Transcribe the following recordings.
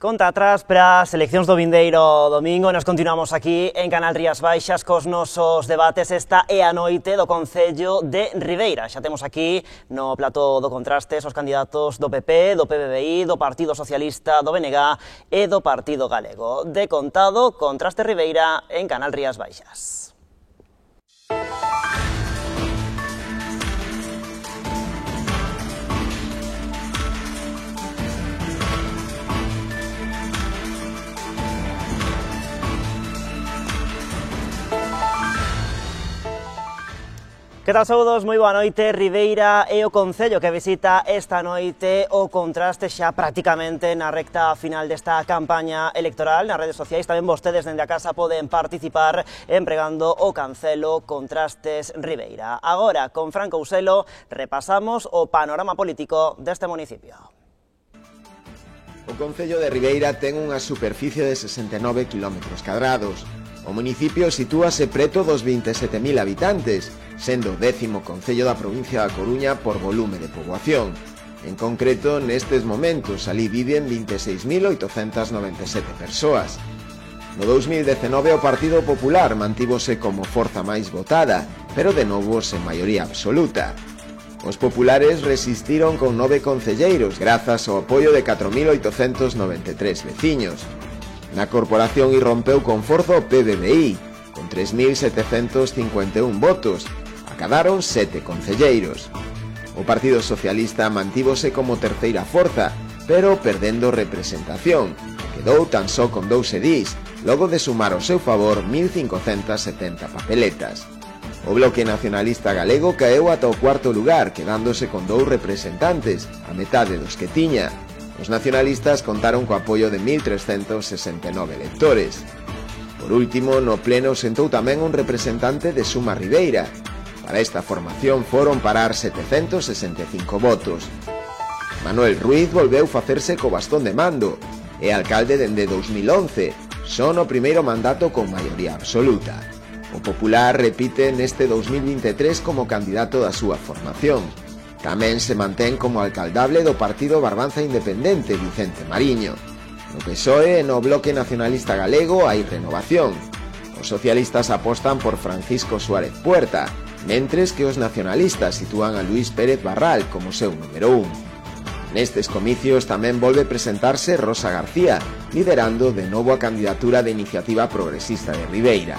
Conta atrás para as eleccións do vindeiro domingo. Nos continuamos aquí en Canal Rías Baixas cos nosos debates. Esta é a noite do Concello de Ribeira. Xa temos aquí no plató do Contrastes os candidatos do PP, do PBBI, do Partido Socialista, do BNG e do Partido Galego. De contado, Contrastes Ribeira en Canal Rías Baixas. Que tal, saúdos? Moi boa noite. Ribeira é o Concello que visita esta noite o Contraste xa prácticamente na recta final desta campaña electoral. Nas redes sociais tamén vostedes dende a casa poden participar empregando o cancelo Contrastes Ribeira. Agora, con Fran Couselo, repasamos o panorama político deste municipio. O Concello de Ribeira ten unha superficie de 69 km². O municipio sitúase preto dos 27.000 habitantes, sendo o 10º concello da provincia da Coruña por volume de poboación. En concreto, nestes momentos, alí viven 26.897 persoas. No 2019 o Partido Popular mantívose como forza máis votada, pero de novo sen maioría absoluta. Os populares resistiron con 9 concelleiros, grazas ao apoio de 4.893 veciños. Na corporación irrompeu con forza o PBBI, con 3.751 votos, acadaron 7 concelleiros. O Partido Socialista mantívose como terceira forza, pero perdendo representación, quedou tan só con 2 edís, logo de sumar ao seu favor 1.570 papeletas. O Bloque Nacionalista Galego caeu ata o cuarto lugar, quedándose con 2 representantes, a metade dos que tiña. Os nacionalistas contaron co apoio de 1.369 electores. Por último, no pleno sentou tamén un representante de Suma Ribeira. Para esta formación foron parar 765 votos. Manuel Ruiz volveu facerse co bastón de mando, é alcalde dende 2011, só no primeiro mandato con maioría absoluta. O Popular repite neste 2023 como candidato da súa formación. Tamén se mantén como alcaldable do Partido Barbanza Independente, Vicente Mariño. No PSOE e no Bloque Nacionalista Galego hai renovación. Os socialistas apostan por Francisco Suárez Puerta, mentres que os nacionalistas sitúan a Luís Pérez Barral como seu número 1. Nestes comicios tamén volve presentarse Rosa García, liderando de novo a candidatura de Iniciativa Progresista de Ribeira.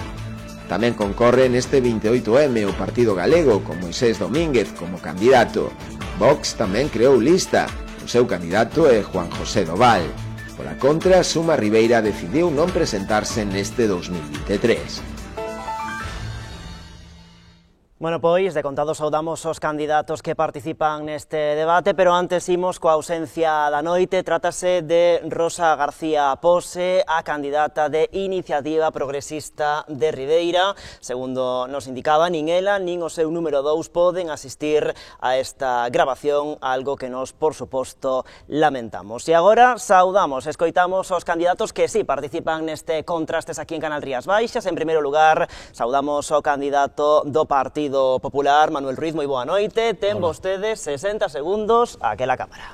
Tamén concorre neste 28M o Partido Galego con Moisés Domínguez como candidato. Vox tamén creou lista, o seu candidato é Juan José Doval. Pola contra, Suma Ribeira decidiu non presentarse neste 2023. Bueno, pois, de contado saudamos os candidatos que participan neste debate, pero antes imos coa ausencia da noite. Trátase de Rosa García Pose, a candidata de Iniciativa Progresista de Ribeira. Segundo nos indicaba, nin ela nin o seu número 2 poden asistir a esta grabación, algo que nos, por suposto, lamentamos. E agora saudamos, escoitamos os candidatos que sí participan neste Contrastes aquí en Canal Rías Baixas. En primeiro lugar, saudamos o candidato do Partido Popular, Manuel Ruiz. Moi boa noite. Ten vostedes 60 segundos a aquela cámara.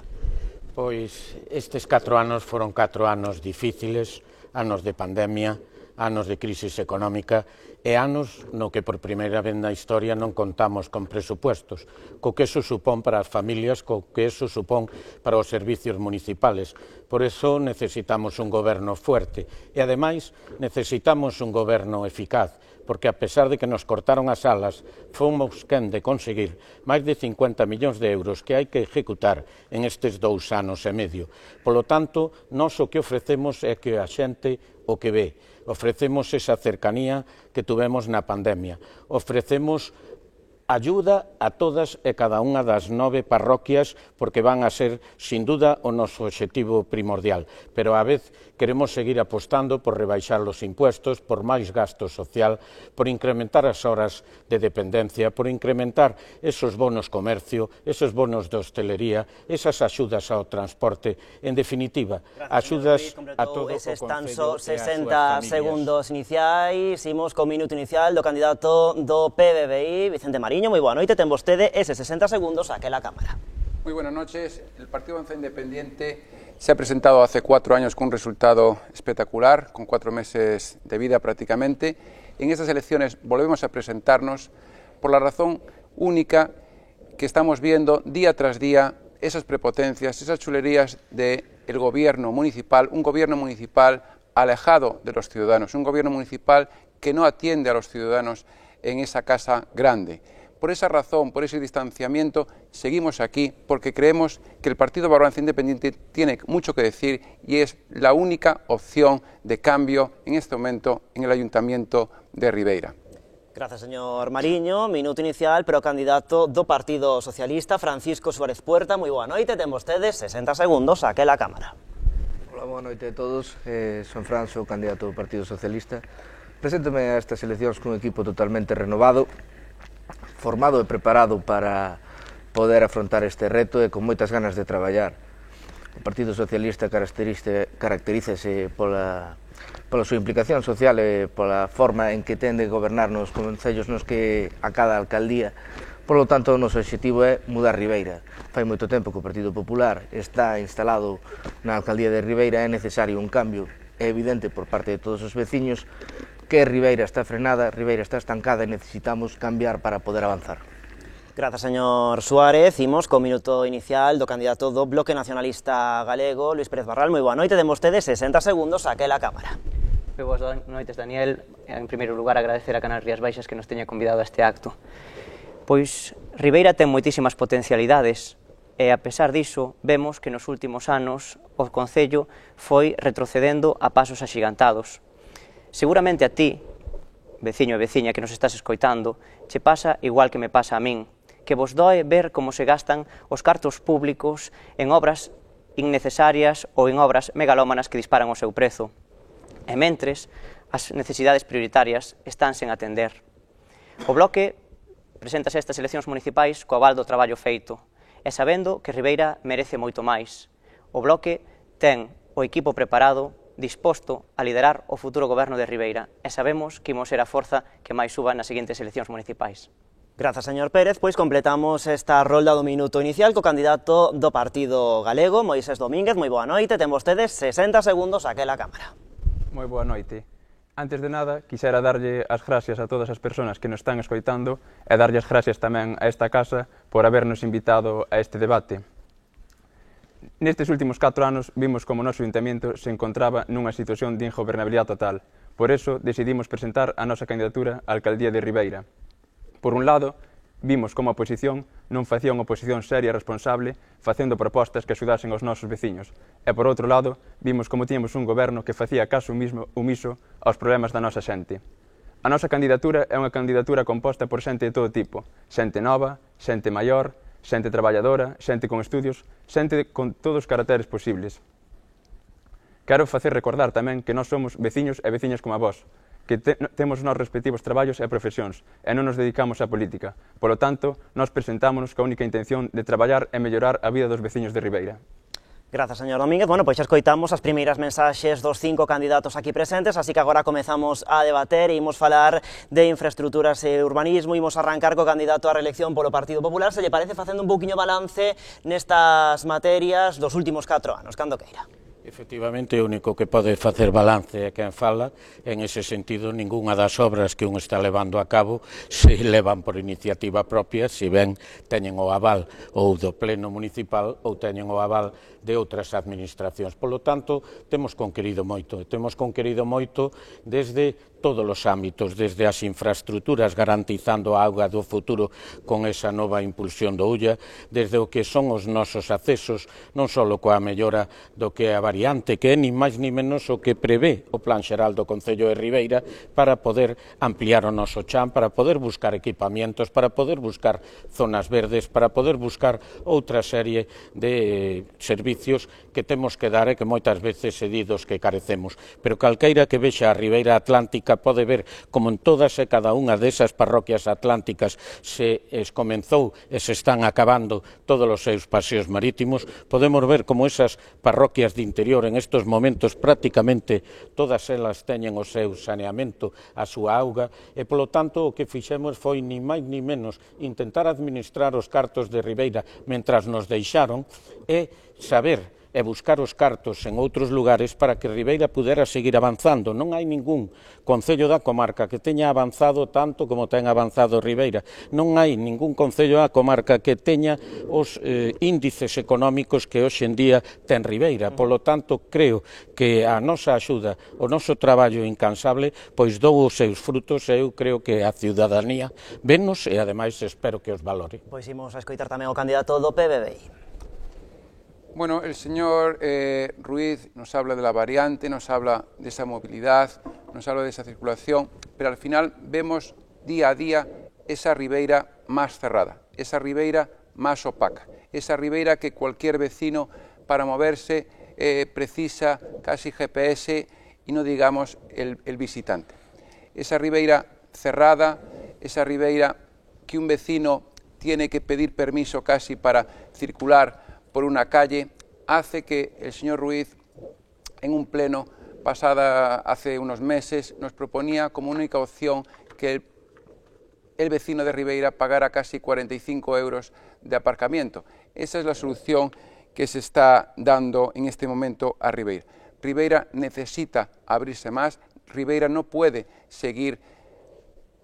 Pois estes 4 anos foron 4 anos difíciles, anos de pandemia, anos de crisis económica e anos no que por primeira vez na historia non contamos con presupuestos, co que eso supón para as familias, co que eso supón para os servicios municipales. Por eso necesitamos un goberno fuerte e, ademais, necesitamos un goberno eficaz, porque a pesar de que nos cortaron as alas, fomos quen de conseguir máis de 50 millóns de euros que hai que ejecutar en estes 2 anos e medio. Polo tanto, nós o que ofrecemos é que a xente o que ve. Ofrecemos esa cercanía que tuvemos na pandemia. Ofrecemos ayuda a todas e cada unha das 9 parroquias, porque van a ser, sin duda, o noso obxectivo primordial. Pero á vez queremos seguir apostando por rebaixar os impuestos, por máis gasto social, por incrementar as horas de dependencia, por incrementar esos bonos comercio, esos bonos de hostelería, esas axudas ao transporte, en definitiva, axudas a todo o Concello e as súas segundos iniciais. Imos co minuto inicial do candidato do PBBI, Vicente Mariño. Moi boa noite, ten vostede ese 60 segundos a aquela cámara. Muy buenas noches. El Partido Barbanza Independiente Se ha presentado hace 4 años con un resultado espectacular, con 4 meses de vida prácticamente. En estas elecciones volvemos a presentarnos por la razón única que estamos viendo día tras día esas prepotencias, esas chulerías del gobierno municipal, un gobierno municipal alejado de los ciudadanos, un gobierno municipal que no atiende a los ciudadanos en esa casa grande. Por esa razón, por ese distanciamiento, seguimos aquí porque creemos que el Partido Barbanza Independiente tiene mucho que decir y es la única opción de cambio en este momento en el Ayuntamiento de Ribeira. Gracias, señor Mariño. Minuto inicial, pero candidato do Partido Socialista, Francisco Suárez Puerta. Moi boa noite, ten vostedes 60 segundos, saque a cámara. Hola, boa noite a todos. Son Fran, sou candidato do Partido Socialista. Preséntome a estas eleccións cun equipo totalmente renovado, formado e preparado para poder afrontar este reto e con moitas ganas de traballar. O Partido Socialista caracterízase pola súa implicación social e pola forma en que ten de gobernar nos concellos nos que a cada alcaldía. Por lo tanto, o noso objetivo é mudar Ribeira. Fai moito tempo que o Partido Popular está instalado na alcaldía de Ribeira, é necesario un cambio. É evidente por parte de todos os veciños que Ribeira está frenada, Ribeira está estancada e necesitamos cambiar para poder avanzar. Gracias, señor Suárez. Imos co minuto inicial do candidato do Bloque Nacionalista Galego, Luís Pérez Barral. Moi boa noite, ten vostedes 60 segundos, saque a cámara. Moi boas noites, Daniel. En primeiro lugar, agradecer a Canal Rías Baixas que nos teña convidado a este acto. Pois Ribeira ten moitísimas potencialidades e, a pesar diso, vemos que nos últimos anos o Concello foi retrocedendo a pasos axigantados. Seguramente a ti, veciño e veciña que nos estás escoitando, che pasa igual que me pasa a min, que vos doe ver como se gastan os cartos públicos en obras innecesarias ou en obras megalómanas que disparan o seu prezo. E mentres, as necesidades prioritarias están sen atender. O Bloque presentase a estas eleccións municipais co aval do traballo feito e sabendo que Ribeira merece moito máis. O Bloque ten o equipo preparado, disposto a liderar o futuro goberno de Ribeira e sabemos que imos ser a forza que máis suba nas seguintes eleccións municipais. Grazas, señor Pérez. Pois completamos esta rolda do minuto inicial co candidato do Partido Galego, Moisés Domínguez. Moi boa noite, ten vostedes 60 segundos, saque a cámara. Moi boa noite. Antes de nada, quixera darlle as gracias a todas as persoas que nos están escoitando e darlle as gracias tamén a esta casa por habernos invitado a este debate. Nestes últimos 4 anos vimos como o noso ayuntamiento se encontraba nunha situación de ingobernabilidade total. Por eso decidimos presentar a nosa candidatura á alcaldía de Ribeira. Por un lado, vimos como a oposición non facía unha oposición seria e responsable facendo propostas que axudasen aos nosos veciños. E por outro lado, vimos como tiñamos un goberno que facía caso omiso aos problemas da nosa xente. A nosa candidatura é unha candidatura composta por xente de todo tipo, xente nova, xente maior, xente traballadora, xente con estudios, xente con todos os caracteres posibles. Quero facer recordar tamén que nós somos veciños e veciñas como a vós, que temos os nosos respectivos traballos e profesións e non nos dedicamos á política. Por lo tanto, nós presentámonos coa única intención de traballar e mellorar a vida dos veciños de Ribeira. Grazas, señor Domínguez. Bueno, pois xa escoitamos as primeiras mensaxes dos 5 candidatos aquí presentes, así que agora comezamos a debater e imos falar de infraestructuras e urbanismo. Imos arrancar co candidato á reelección polo Partido Popular. Se lle parece facendo un pouquiño balance nestas materias dos últimos 4 anos, cando queira. Efectivamente, o único que pode facer balance é quen fala. En ese sentido, ningunha das obras que un está levando a cabo se levan por iniciativa propia, se ben teñen o aval ou do pleno municipal ou teñen o aval de outras administracións. Por lo tanto, temos conquerido moito desde todos os ámbitos, desde as infraestructuras garantizando a auga do futuro con esa nova impulsión do Ulla, desde o que son os nosos accesos, non só coa mellora do que é a variante, que é ni máis ni menos o que prevé o Plan Xeral do Concello de Ribeira para poder ampliar o noso chan, para poder buscar equipamientos, para poder buscar zonas verdes, para poder buscar outra serie de servicios que temos que dar e que moitas veces cedidos que carecemos. Pero calqueira que vexa a Ribeira Atlántica pode ver como en todas e cada unha desas parroquias atlánticas se comenzou e se están acabando todos os seus paseos marítimos. Podemos ver como esas parroquias de interior en estos momentos prácticamente todas elas teñen o seu saneamento, a súa auga, e polo tanto o que fixemos foi ni máis ni menos intentar administrar os cartos de Ribeira mentras nos deixaron e saber e buscar os cartos en outros lugares para que Ribeira pudera seguir avanzando. Non hai ningún concello da comarca que teña avanzado tanto como ten avanzado Ribeira. Non hai ningún concello da comarca que teña os índices económicos que hoxe en día ten Ribeira. Polo tanto, creo que a nosa axuda, o noso traballo incansable, pois dou os seus frutos e eu creo que a ciudadanía venos e ademais espero que os valore. Pois imos a escoitar tamén o candidato do PBBI. Bueno, el señor Ruiz nos habla de la variante, nos habla de esa movilidad, nos habla de esa circulación, pero al final vemos día a día esa Ribeira más cerrada, esa Ribeira más opaca, esa Ribeira que cualquier vecino para moverse precisa casi GPS y no digamos el visitante. Esa Ribeira cerrada, esa Ribeira que un vecino tiene que pedir permiso casi para circular por una calle, hace que el señor Ruiz, en un pleno pasada hace unos meses, nos proponía como única opción que el vecino de Ribeira pagara casi 45 euros de aparcamiento. Esa es la solución que se está dando en este momento a Ribeira. Ribeira necesita abrirse más, Ribeira no puede seguir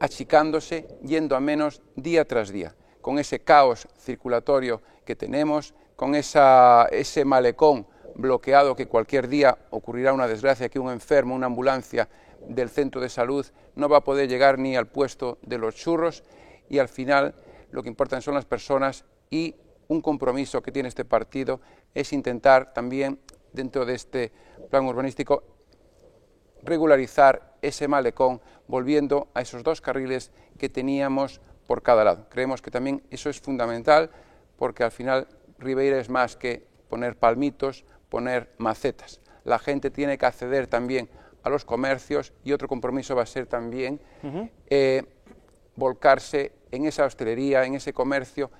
achicándose, yendo a menos día tras día, con ese caos circulatorio que tenemos, con ese malecón bloqueado que cualquier día ocurrirá una desgracia, que un enfermo, una ambulancia del centro de salud no va a poder llegar ni al puesto de los churros, y al final lo que importan son las personas, y un compromiso que tiene este partido es intentar también dentro de este plan urbanístico regularizar ese malecón, volviendo a esos 2 carriles que teníamos por cada lado. Creemos que también eso es fundamental, porque al final Ribeira es más que poner palmitos, poner macetas. La gente tiene que acceder también a los comercios, y otro compromiso va a ser también volcarse en esa hostelería, en ese comercio,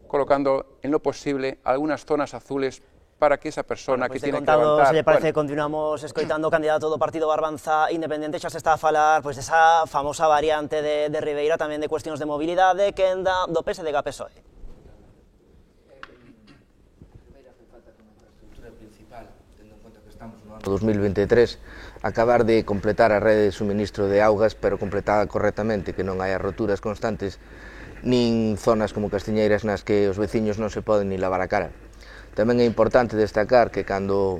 colocando en lo posible algunas zonas azules para que esa persona que tiene que levantar... Se lle parece, continuamos escoitando o candidato do Partido Barbanza Independente. Xa se está a falar desa famosa variante de Ribeira, tamén de cuestións de mobilidade, que enda do PSDG-PSOE. Ribeira hace falta como infraestructura principal, tendo en conta que estamos no ano 2023, acabar de completar a rede de suministro de augas, pero completada correctamente, que non haya roturas constantes, nin zonas como Castiñeiras nas que os veciños non se poden ni lavar a cara. Tamén é importante destacar que cando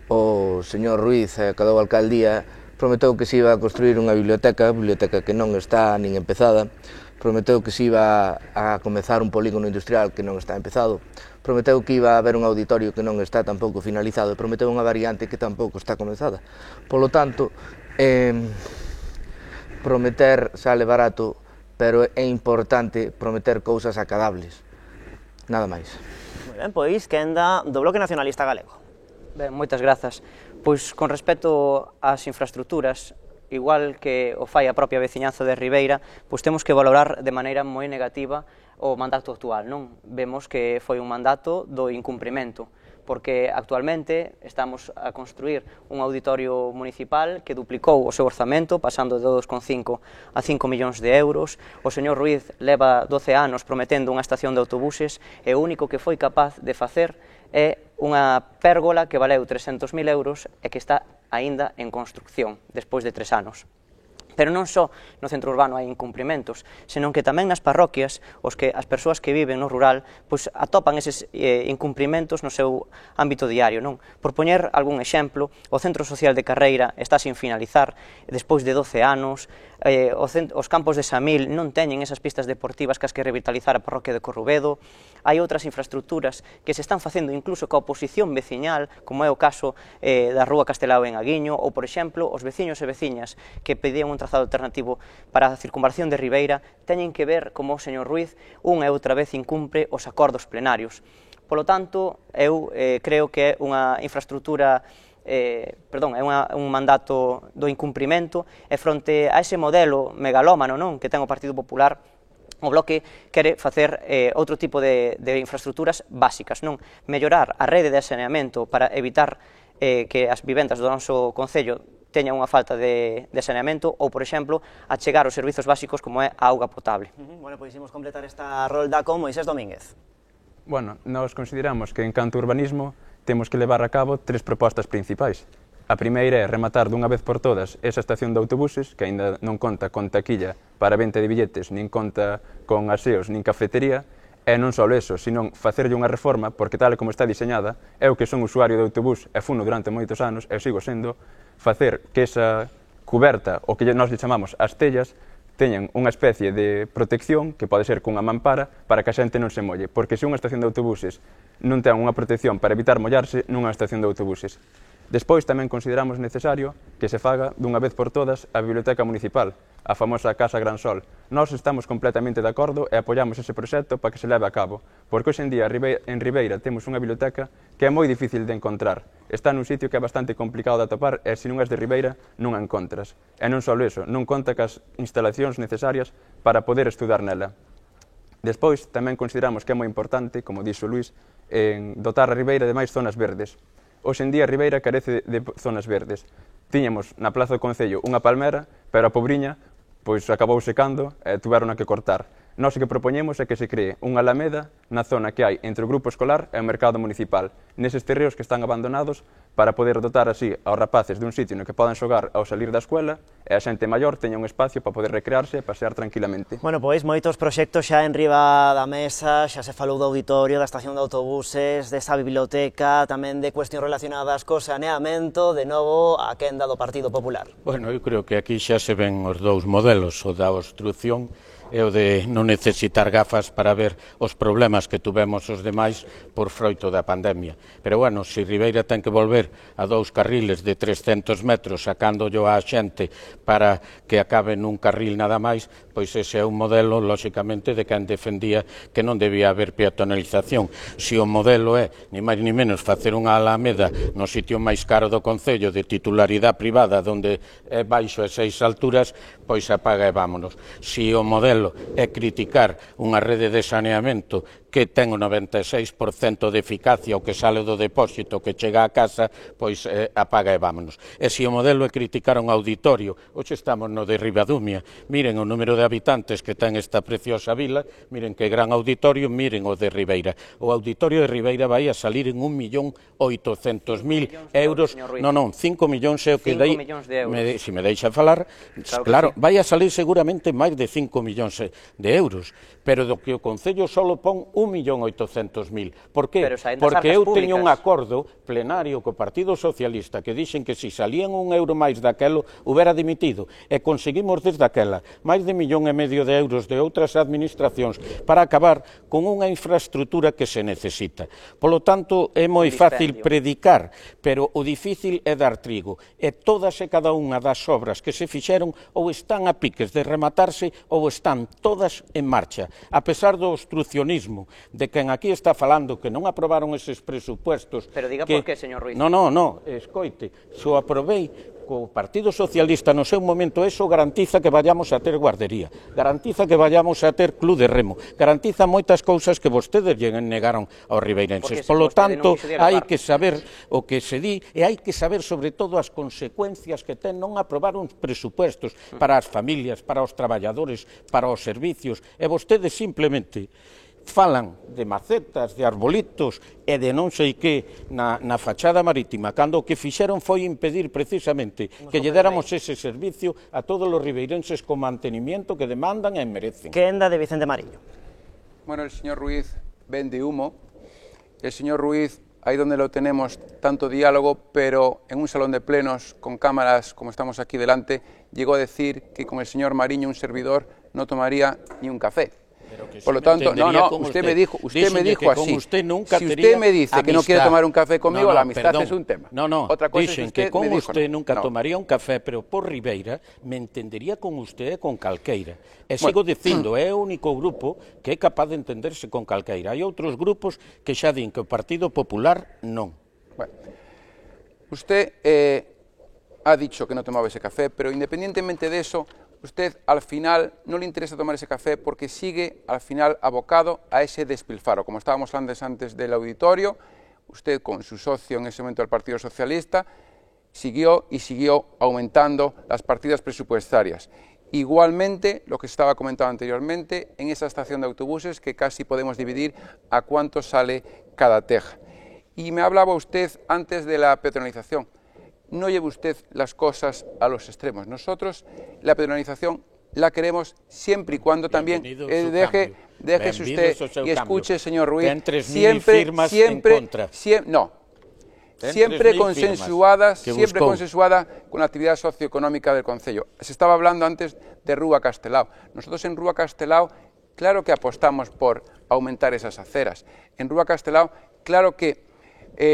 o señor Ruiz acadou a alcaldía, prometeu que se iba a construir unha biblioteca que non está nin empezada, prometeu que se iba a comezar un polígono industrial que non está empezado, prometeu que iba a haber un auditorio que non está tampouco finalizado, e prometeu unha variante que tampouco está comezada. Polo tanto, prometer sale barato, pero é importante prometer cousas acadables. Nada máis. Moi ben, pois, que enda do Bloque Nacionalista Galego. Ben, moitas grazas. Pois, con respecto ás infraestructuras, igual que o fai a propia veciñanza de Ribeira, pois temos que valorar de maneira moi negativa o mandato actual, non? Vemos que foi un mandato do incumprimento, porque actualmente estamos a construir un auditorio municipal que duplicou o seu orzamento, pasando de 2,5 a 5 millóns de euros. O señor Ruiz leva 12 anos prometendo unha estación de autobuses, e o único que foi capaz de facer é unha pérgola que valeu 300.000 euros e que está aínda en construcción, despois de 3 anos. Pero non só no centro urbano hai incumprimentos, senón que tamén nas parroquias as persoas que viven no rural pois atopan eses incumprimentos no seu ámbito diario, non? Por poñer algún exemplo, o Centro Social de Carreira está sin finalizar despois de 12 anos, os campos de Samil non teñen esas pistas deportivas que as que revitalizar a parroquia de Corrubedo. Hai outras infraestructuras que se están facendo incluso coa oposición veciñal, como é o caso da Rúa Castelao en Aguiño, ou, por exemplo, os veciños e veciñas que pedían un trazado alternativo para a circunvalación de Ribeira, teñen que ver como o señor Ruiz unha e outra vez incumpre os acordos plenarios. Polo tanto, eu creo que é unha infraestructura é un mandato do incumprimento, e fronte a ese modelo megalómano, non, que ten o Partido Popular, o Bloque quere facer outro tipo de infraestructuras básicas, non? Mellorar a rede de saneamento para evitar que as vivendas do noso concello teña unha falta de saneamento, ou, por exemplo, achegar os servizos básicos como é a auga potable. Bueno, pois imos completar esta rolda con Moisés Domínguez. Bueno, nós consideramos que en canto urbanismo temos que levar a cabo 3 propostas principais. A primeira é rematar dunha vez por todas esa estación de autobuses, que aínda non conta con taquilla para venta de billetes, nin conta con aseos, nin cafetería, e non só eso, senón facerlle unha reforma, porque tal como está diseñada, eu que son usuario de autobús e funo durante moitos anos, e sigo sendo, facer que esa cuberta, o que nós lle chamamos as tellas, teñan unha especie de protección, que pode ser cunha mampara, para que a xente non se molle, porque se unha estación de autobuses non ten unha protección para evitar mollarse, non é unha estación de autobuses. Despois tamén consideramos necesario que se faga dunha vez por todas a Biblioteca Municipal, a famosa Casa Gran Sol. Nós estamos completamente de acordo e apoiamos ese proxecto para que se leve a cabo, porque hoxe en día en Ribeira temos unha biblioteca que é moi difícil de encontrar. Está nun sitio que é bastante complicado de atopar e se non és de Ribeira non a encontras. E non só eso, non conta cas instalacións necesarias para poder estudar nela. Despois tamén consideramos que é moi importante, como dixo Luís, dotar a Ribeira de máis zonas verdes. Hoxe en día Ribeira carece de zonas verdes. Tiñamos na Plaza do Concello unha palmera, pero a pobriña pois acabou secando e tuveron que cortar. Nós o que propoñemos é que se cree unha alameda na zona que hai entre o grupo escolar e o mercado municipal, neses terreos que están abandonados, para poder dotar así aos rapaces dun sitio no que podan xogar ao salir da escuela e a xente maior teña un espacio para poder recrearse e pasear tranquilamente. Bueno, pois moitos proxectos xa en riba da mesa, xa se falou do auditorio, da estación de autobuses, desa biblioteca, tamén de cuestións relacionadas co saneamento, de novo a quenda do Partido Popular. Bueno, eu creo que aquí xa se ven os dous modelos, o da obstrucción e o de non necesitar gafas para ver os problemas que tuvemos os demais por froito da pandemia. Pero, bueno, se Ribeira ten que volver a 2 carriles de 300 metros sacándollo á xente para que acabe nun carril nada máis, pois ese é un modelo, lóxicamente, de quen defendía que non debía haber peatonalización. Se o modelo é, ni máis ni menos, facer unha alameda no sitio máis caro do Concello de titularidade privada, onde é baixo e 6 alturas, pois apaga e vámonos. Se o modelo é criticar unha rede de saneamento que ten o 96% de eficacia o que sale do depósito que chega á casa, pois apaga e vámonos. E se o modelo é criticar un auditorio, hoxe estamos no de Ribadumia, miren o número de habitantes que ten esta preciosa vila, miren que gran auditorio, miren o de Ribeira. O auditorio de Ribeira vai a salir en 1.800.000 euros, non, 5 millóns é o que dai, se me deixa falar, claro, vai a salir seguramente máis de 5 millóns de euros, pero do que o Concello solo pon 1.800.000. Por que? Porque eu teño un acordo plenario co Partido Socialista que dixen que se salían un euro máis daquelo, hubiera dimitido, e conseguimos desde aquela máis de 1,5 millón de euros de outras administracións para acabar con unha infraestructura que se necesita. Polo tanto, é moi fácil predicar, pero o difícil é dar trigo, e todas e cada unha das obras que se fixeron ou están a piques de rematarse ou están todas en marcha, a pesar do obstruccionismo de quen aquí está falando que non aprobaron eses presupuestos. Pero diga por qué, señor Ruiz. Non, escoite, se o aprobei co Partido Socialista no seu momento, eso garantiza que vayamos a ter guardería, garantiza que vayamos a ter club de remo, garantiza moitas cousas que vostedes lle negaron aos ribeirenses. Polo tanto, hai que saber o que se di e hai que saber sobre todo as consecuencias que ten non aprobar uns presupuestos para as familias, para os traballadores, para os servicios, e vostedes simplemente falan de macetas, de arbolitos e de non sei que na fachada marítima, cando o que fixeron foi impedir precisamente que lle déramos ese servicio a todos os ribeirenses con mantenimiento que demandan e merecen. Quenda de Vicente Mariño. Bueno, el señor Ruiz vende humo. El señor Ruiz, ahí donde lo tenemos, tanto diálogo, pero en un salón de plenos con cámaras como estamos aquí delante, llegó a decir que con el señor Mariño, un servidor, no tomaría ni un café. Por lo tanto, usted me dijo así. Si usted me dice que no quiere tomar un café conmigo, la amistad es un tema. Otra cosa es que con usted nunca tomaría un café, pero por Ribeira me entendería con usted e con calqueira. E sigo dicindo, é o único grupo que é capaz de entenderse con calqueira. Hai outros grupos que xa din que o Partido Popular non. Bueno, usted ha dicho que no tomaba ese café, pero independientemente de eso, usted al final no le interesa tomar ese café porque sigue al final abocado a ese despilfarro. Como estábamos hablando antes del auditorio, usted con su socio en ese momento del Partido Socialista siguió aumentando las partidas presupuestarias. Igualmente, lo que estaba comentado anteriormente, en esa estación de autobuses que casi podemos dividir a cuánto sale cada teja. Y me hablaba usted antes de la peatonalización. No lleve usted las cosas a los extremos. Nosotros la peatonalización la queremos siempre y cuando también déjese usted y escuche, señor Ruiz, siempre consensuada con la actividad socioeconómica del concello. Se estaba hablando antes de Rúa Castelao. Nosotros en Rúa Castelao, claro que apostamos por aumentar esas aceras. En Rúa Castelao, claro que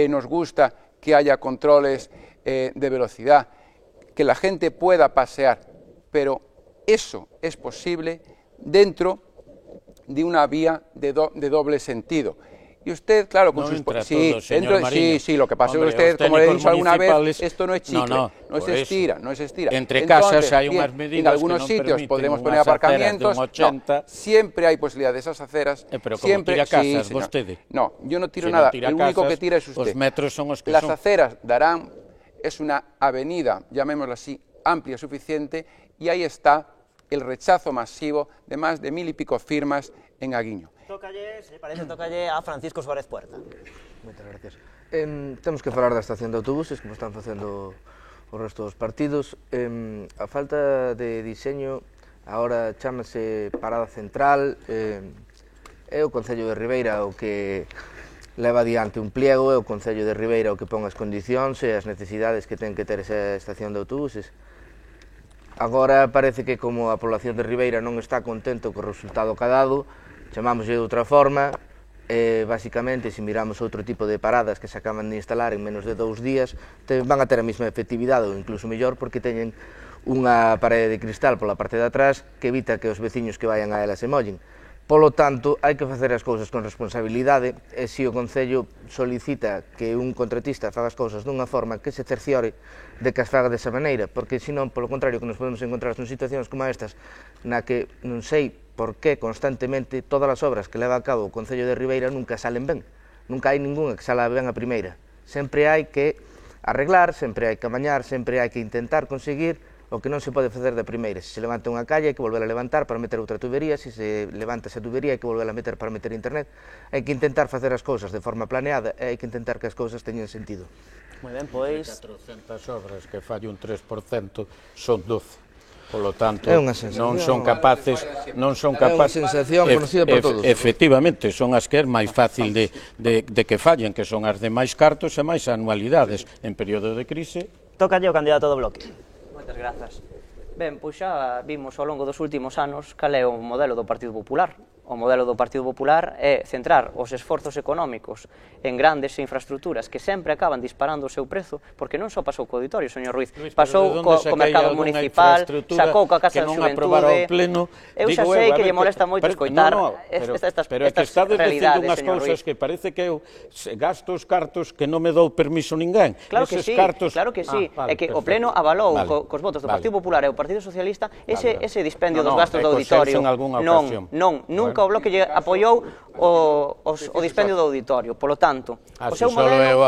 nos gusta que haya controles de velocidad, que la gente pueda pasear, pero eso es posible dentro de una vía de doble sentido. Y usted, claro, con sus... Sí, lo que pasa es que usted, como le he dicho alguna vez, esto no es chicle, no se estira. Entre casas hay unas medidas en algunos sitios podremos poner aparcamientos, siempre hay posibilidad de esas aceras. Pero como tira casas, vostede. No, yo no tiro nada, el único que tira es usted. Os metros son os que las son. Aceras darán, es una avenida, llamémoslo así, amplia, suficiente, y ahí está el rechazo masivo de más de 1000 y pico firmas en Aguiño. Tócalle a Francisco Suárez Puerta. Moitas gracias. Temos que falar da estación de autobuses, como están facendo o resto dos partidos. A falta de diseño, agora chámase Parada Central, é o Concello de Ribeira o que leva adiante un pliego, é o Concello de Ribeira o que pon as condicións e as necesidades que ten que ter esa estación de autobuses. Agora parece que como a población de Ribeira non está contento co resultado cadado, chamámoslle de outra forma, basicamente, se miramos outro tipo de paradas que se acaban de instalar en menos de 2 días, van a ter a mesma efectividade ou incluso mellor porque teñen unha parede de cristal pola parte de atrás que evita que os veciños que vayan a ela se mollen. Polo tanto, hai que facer as cousas con responsabilidade e se o Concello solicita que un contratista faga as cousas dunha forma que se cerciore de que as faga desa maneira, porque senón, polo contrario, que nos podemos encontrar en situacións como estas na que non sei por que constantemente todas as obras que leva a cabo o Concello de Ribeira nunca salen ben, nunca hai ningunha que sala ben a primeira, sempre hai que arreglar, sempre hai que amañar, sempre hai que intentar conseguir o que non se pode facer de primeira. Se se levanta unha calle, hai que volver a levantar para meter outra tubería, se se levanta esa tubería, hai que volver a meter para meter internet. Hai que intentar facer as cousas de forma planeada e hai que intentar que as cousas teñan sentido. Moi ben, pois... 400 obras que falle un 3% son 12. Polo tanto, non son capaces... É unha sensación conocida por todos. Efectivamente, son as que é máis fácil de que fallen, que son as de máis cartos e máis anualidades. En período de crise... Tócalle o candidato do Bloque. Moitas grazas. Ben, pois xa vimos ao longo dos últimos anos cal é o modelo do Partido Popular. O modelo do Partido Popular é centrar os esforzos económicos en grandes infraestructuras que sempre acaban disparando o seu prezo, porque non só pasou co auditorio, señor Ruiz, pasou co mercado municipal, sacou coa Casa de Xuventude. Eu xa sei que lle molesta moito escoitar estas realidades, unhas cousas que parece que eu gasto os cartos que non me dou permiso ninguén. Claro que sí, é que o Pleno avalou cos votos do Partido Popular e o Partido Socialista ese dispendio dos gastos do auditorio. Non, nunca o Bloque lle apoiou o dispendio do auditorio. Polo tanto, o seu modelo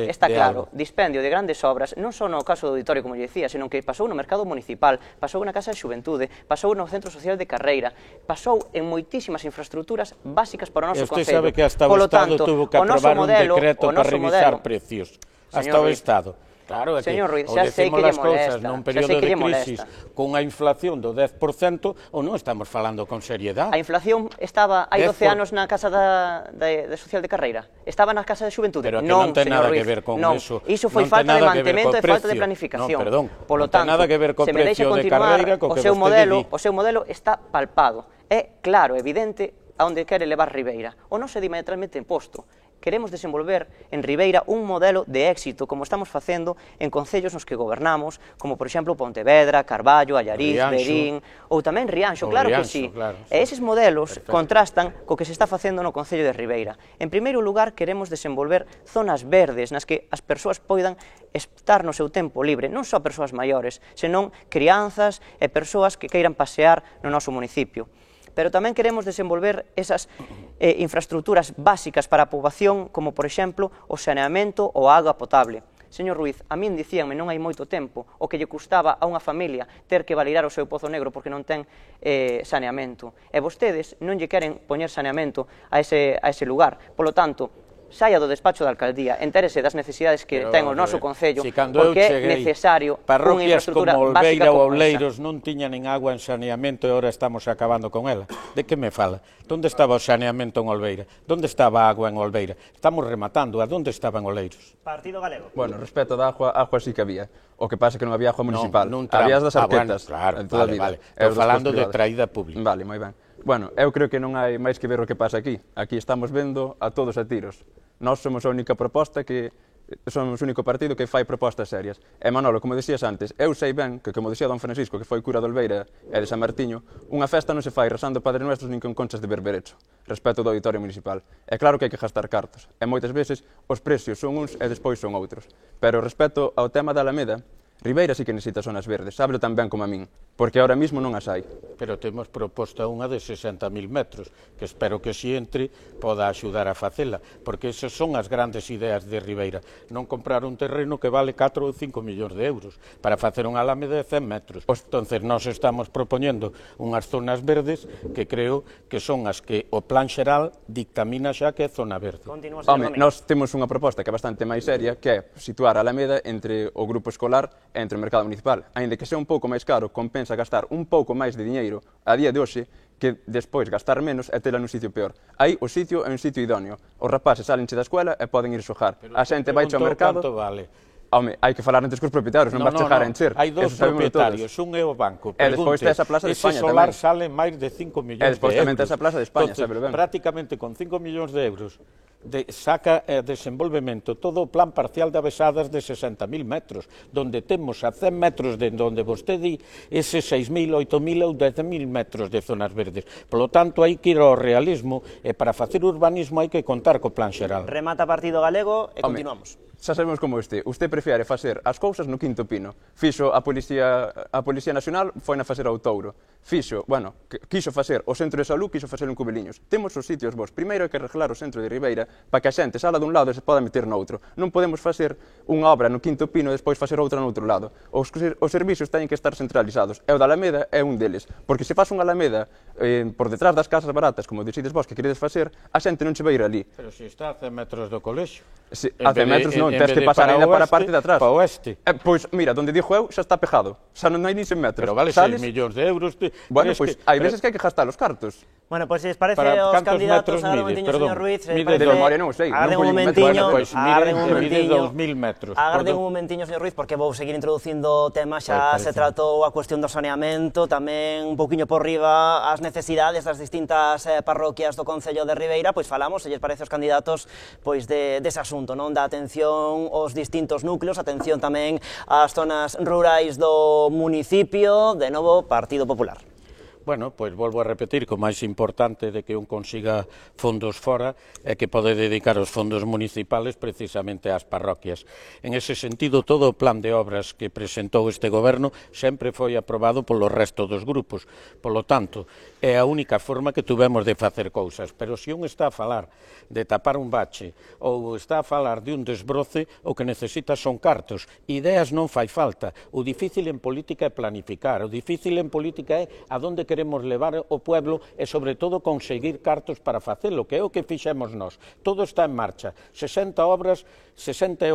está claro. Dispendio de grandes obras, non só no caso do auditorio, como lle dicía, senón que pasou no mercado municipal, pasou na Casa de Xuventude, pasou no Centro Social de Carreira, pasou en moitísimas infraestructuras básicas para o noso concello. Usted sabe que hasta o Estado tuvo que aprobar un decreto para revisar precios. Hasta o Estado. Claro, é que ou decimos as cousas nun período de crisis con a inflación do 10% ou non estamos falando con seriedade. A inflación estaba hai 12 anos na Casa de Social de Carreira, estaba na Casa de Xuventude. Pero que non ten nada que ver con eso. Iso foi falta de mantemento e falta de planificación. Polo tanto, se me deixa continuar, o seu modelo está palpado. É claro, evidente, a onde quere levar Ribeira. O non se diametralmente imposto. Queremos desenvolver en Ribeira un modelo de éxito, como estamos facendo en concellos nos que gobernamos, como, por exemplo, Pontevedra, Carballo, Allariz, Verín, ou tamén Rianxo, claro que sí. E eses modelos contrastan co que se está facendo no Concello de Ribeira. En primeiro lugar, queremos desenvolver zonas verdes nas que as persoas poidan estar no seu tempo libre, non só persoas maiores, senón crianzas e persoas que queiran pasear no noso municipio. Pero tamén queremos desenvolver esas infraestructuras básicas para a poboación, como, por exemplo, o saneamento ou a auga potable. Señor Ruiz, a min dicíanme non hai moito tempo o que lle custaba a unha familia ter que validar o seu pozo negro porque non ten saneamento. E vostedes non lle queren poñer saneamento a ese lugar. Polo tanto, saia do despacho da alcaldía, entérese das necesidades que ten o noso concello, porque é necesario unha infraestructura como básica Olveira ou como Oleiros non tiñan nin agua en saneamento e agora estamos acabando con ela. De que me fala? Donde estaba o saneamento en Olveira? Donde estaba a agua en Olveira? Estamos rematando. A donde estaba en Oleiros? Partido Galego. Bueno, respecto da agua sí que había. O que pasa é que non había agua municipal. Había as das arquetas. Claro, vale. Estou falando de traída pública. Vale, moi ben. Bueno, eu creo que non hai máis que ver o que pasa aquí. Aquí estamos vendo a todos a tiros. Nós somos a única proposta que somos o único partido que fai propostas serias. E Manolo, como decías antes, eu sei ben que, como decía don Francisco, que foi cura de Olveira e de San Martiño, unha festa non se fai rezando Padre Nuestros nin con conchas de berberecho, respecto do auditorio municipal. É claro que hai que gastar cartos, e moitas veces os precios son uns e despois son outros. Pero respecto ao tema da Alameda, Ribeira sí que necesita zonas verdes, sábelo tan ben como a min, porque ahora mismo non as hai. Pero temos proposta unha de 60.000 metros, que espero que si entre poda axudar a facela, porque esas son as grandes ideas de Ribeira. Non comprar un terreno que vale 4 ou 5 millóns de euros para facer unha alameda de 100 metros. Entonces, nós estamos propoñendo unhas zonas verdes que creo que son as que o plan xeral dictamina xa que é zona verde. Home, nós temos unha proposta que é bastante máis seria, que é situar a Alameda entre o grupo escolar entre o mercado municipal. Aínda que sea un pouco máis caro, compensa gastar un pouco máis de diñeiro a día de hoxe que despois gastar menos e tela nun sitio peor. Aí o sitio é un sitio idóneo. Os rapaces salenche da escuela e poden ir xogar. A xente vai ao mercado... Canto vale? Home, hai que falar antes cos propietarios, non vas chegar a encher. Hai dos propietarios, un é o banco. E despois tes a Plaza de España tamén. Ese solar sale máis de 5 millóns de euros. E despois tamén tes a Plaza de España, sabelo ben. Prácticamente con 5 millóns de euros saca desenvolvemento todo o plan parcial de avesadas de 60.000 metros, donde temos a 100 metros de donde vostede di ese 6.000, 8.000 ou 10.000 metros de zonas verdes. Por lo tanto, hai que ir ao realismo e para facer urbanismo hai que contar co plan xeral. Remata Partido Galego e continuamos. Xa sabemos como usted prefere facer as cousas no Quinto Pino. Fixo a Policía Nacional, foi na facer ao Touro. Fixo, bueno, quixo facer o centro de salud, quixo facer en Cubeliños. Temos os sitios vos. Primeiro hai que arreglar o centro de Ribeira para que a xente sala dun lado e se poda meter no outro. Non podemos facer unha obra no Quinto Pino e despois facer outra no outro lado. Os servicios teñen que estar centralizados. E o da Alameda é un deles. Porque se faz unha Alameda por detrás das casas baratas, como decides vos que queredes facer, a xente non che vai ir ali. Pero se está a 100 metros do colexio. A 100 metros non, tens que pasar ainda para a parte de atrás. Para o oeste. Pois, mira, donde dixo eu, xa está pejado. Xa non hai ni 100 metros. Pero vale 6 millóns de euros. Bueno, pois, hai veces que hai que gastar os cartos. Bueno, pois se les parece aos candidatos, agora un momentiño, señor Ruiz, de memoria non sei. Agarden un momentiño, agarden un momentiño, señor Ruiz, porque vou seguir introducindo o tema, xa se tratou a cuestión do saneamento, tamén un poquinho por riba as necesidades das distintas parroquias do Concello de Ribeira, pois falamos, se lles parece aos candidatos, pois dese asunto, non? Da atención aos distintos núcleos, atención tamén ás zonas rurais do municipio, de novo, Partido Popular. Bueno, pois volvo a repetir que o máis importante de que un consiga fondos fora é que pode dedicar os fondos municipales precisamente ás parroquias. En ese sentido, todo o plan de obras que presentou este goberno sempre foi aprobado polo resto dos grupos. Polo tanto, é a única forma que tuvemos de facer cousas. Pero se un está a falar de tapar un bache ou está a falar de un desbroce, o que necesita son cartos. Ideas non fai falta. O difícil en política é planificar. O difícil en política é a donde queremos levar o pueblo e, sobre todo, conseguir cartos para facelo, que é o que fixemos nós. Todo está en marcha. 60 obras, 50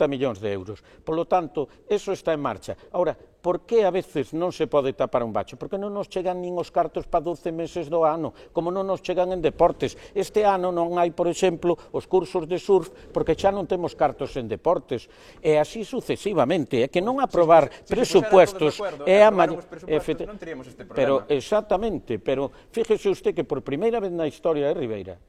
millóns de euros. Por lo tanto, eso está en marcha. Ahora, por que a veces non se pode tapar un bache? Porque non nos chegan nin os cartos para 12 meses do ano, como non nos chegan en deportes. Este ano non hai, por exemplo, os cursos de surf, porque xa non temos cartos en deportes. E así sucesivamente. É que non aprobar presupuestos é a pero exactamente, pero fíjese usted que por primeira vez na historia de Ribeira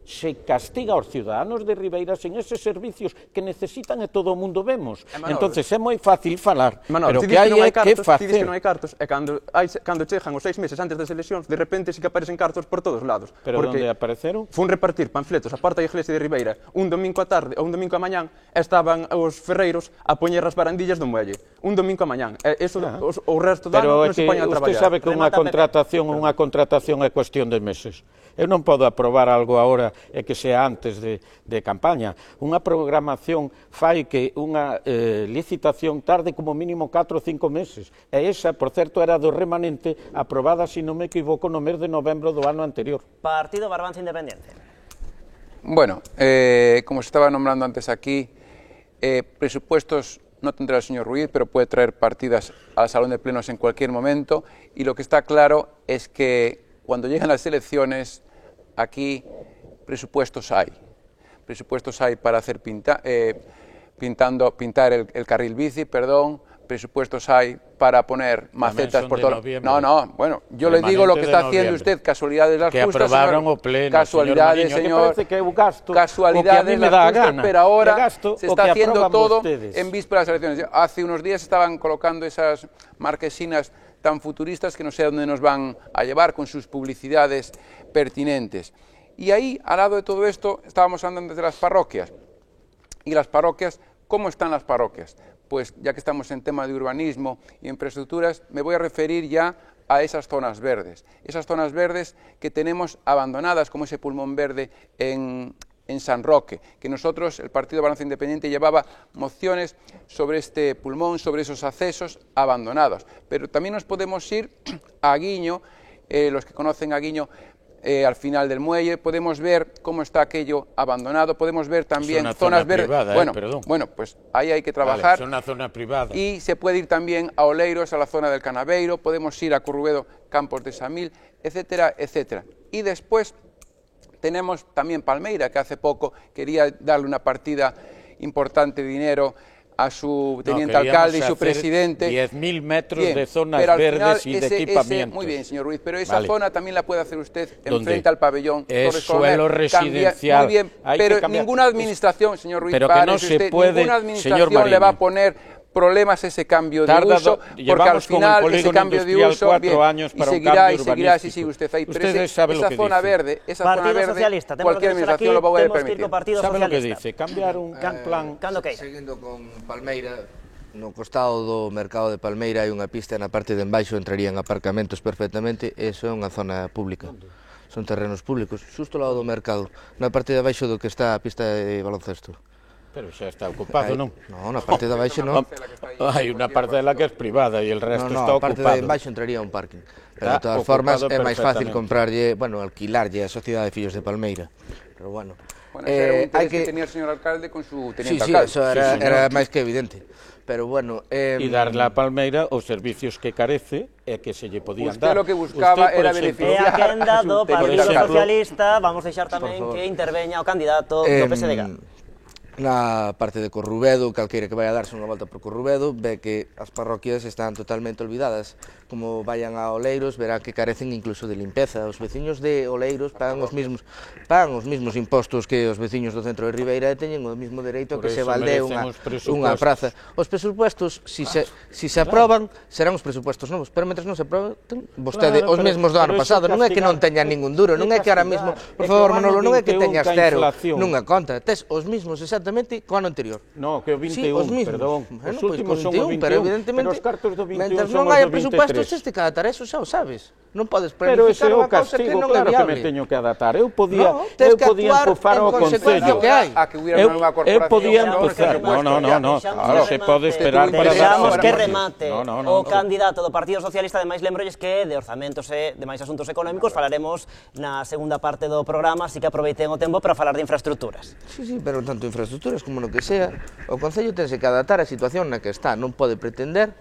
se castiga aos ciudadanos de Ribeira sen eses servicios que necesitan e todo o mundo vemos. Entonces é moi fácil falar, pero que hai é que facer. Ti dices que non hai cartos, e cando chegan os 6 meses antes das eleccións, de repente sí que aparecen cartos por todos lados. Pero onde apareceron? Fun repartir panfletos a porta da iglesia de Ribeira un domingo a tarde ou un domingo a mañán, estaban os ferreiros a poñer as barandillas do muelle. Un domingo a mañán. Eso o resto do ano non se poñen a traballar. Pero usted sabe que unha contratación é cuestión de meses. Eu non podo aprobar algo agora e que sea antes de campaña. Unha programación fai que unha licitación tarde como mínimo 4 ou 5 meses. E esa, por certo, era do remanente aprobada, se non me equivoco, no mes de novembro do ano anterior. Partido Barbanza Independiente. Bueno, como se estaba nombrando antes aquí, presupuestos no tendrá el señor Ruiz, pero puede traer partidas al salón de plenos en cualquier momento, y lo que está claro es que cuando llegan las elecciones, aquí presupuestos hay para hacer pintar el carril bici, presupuestos hay para poner macetas por todo. No, bueno, yo le digo lo que está haciendo usted, casualidades las justas, que aprobaron o pleno, casualidades, señor, casualidades las justas, pero ahora se está haciendo todo en vísperas de las elecciones. Hace unos días estaban colocando esas marquesinas tan futuristas que no sé a dónde nos van a llevar con sus publicidades pertinentes. Y ahí, al lado de todo esto, estábamos hablando de las parroquias. Y las parroquias, ¿cómo están las parroquias? Pues ya que estamos en tema de urbanismo y infraestructuras, me voy a referir ya a esas zonas verdes que tenemos abandonadas, como ese pulmón verde en San Roque, que nosotros, el Partido Barbanza Independiente, llevaba mociones sobre este pulmón, sobre esos accesos abandonados. Pero también nos podemos ir a Aguiño, los que conocen Aguiño, al final del muelle, podemos ver cómo está aquello abandonado, podemos ver también zonas verdes. Bueno, pues ahí hay que trabajar. Vale, es una zona privada. Y se puede ir también a Oleiros, a la zona del Canaveiro, podemos ir a Currubedo, Campos de Samil, etcétera, etcétera. Y después tenemos también Palmeira, que hace poco quería darle una partida importante de dinero a su teniente alcalde y su presidente. 10.000 metros de zonas verdes y de equipamientos. Muy bien, señor Ruiz, pero esa zona también la puede hacer usted enfrente al pabellón. Es suelo residencial. Muy bien, pero ninguna administración, señor Ruiz, ninguna administración le va a poner problemas ese cambio de uso, porque al final ese cambio de uso seguirá si sigue usted ahí. Pero esa zona verde, cualquier administración lo va a permitir. ¿Sabe lo que dice? Cambiar un plan. Seguindo con Palmeira, no costado do mercado de Palmeira hai unha pista, na parte de embaixo entrarían aparcamentos perfectamente, e iso é unha zona pública. Son terrenos públicos, xusto ao lado do mercado, na parte de abaixo do que está a pista de baloncesto. Pero xa está ocupado, non? Non, na parte de abaixo non. Hai unha parcela que é privada e el resto está ocupado. Na parte de abaixo entraría un parking. Pero de todas formas é máis fácil comprarlle, alquilarlle a Sociedade de Fillos de Palmeira. Pero bueno. Era un interés que tenía el señor alcalde con su teniente alcalde. Sí, eso era máis que evidente. Pero bueno... E darle a Palmeira os servicios que carece e que se lle podían dar. Usted lo que buscaba era beneficiar a quenda do Partido Socialista. Vamos deixar tamén que interveña o candidato do PSDG. Na parte de Corrubedo, calqueira que vai a darse unha volta por Corrubedo, ve que as parroquias están totalmente olvidadas. Como vayan a Oleiros, verá que carecen incluso de limpeza. Os veciños de Oleiros pagan os mismos impostos que os veciños do centro de Ribeira e teñen o mismo dereito a que se baldee unha praza. Os presupuestos, si se aproban, serán os presupuestos novos, pero mentre non se aproban, vostede os mesmos do ano pasado, non é que non teña ningún duro, non é que ahora mesmo, por favor, Manolo, non é que teñas cero nunha conta, tes os mesmos exactamente co ano anterior. No, que o 21, perdón. Os últimos son o 21, pero evidentemente, os cartos do 21 mentre non hai presupuestos, este que adaptar, eso xa o sabes. Non podes planificar unha cousa que non é viable. Claro que me teño que adaptar. Eu podía empufar ao Concello. Eu podía empuzar. Non se pode esperar para... Deixamos que remate o candidato do Partido Socialista. Ademais, lembrolles que de orzamentos e demais asuntos económicos falaremos na segunda parte do programa, así que aproveiten o tempo para falar de infraestructuras. Sí, pero tanto infraestructuras como no que sea, o Concello tense que adaptar a situación na que está. Non pode pretender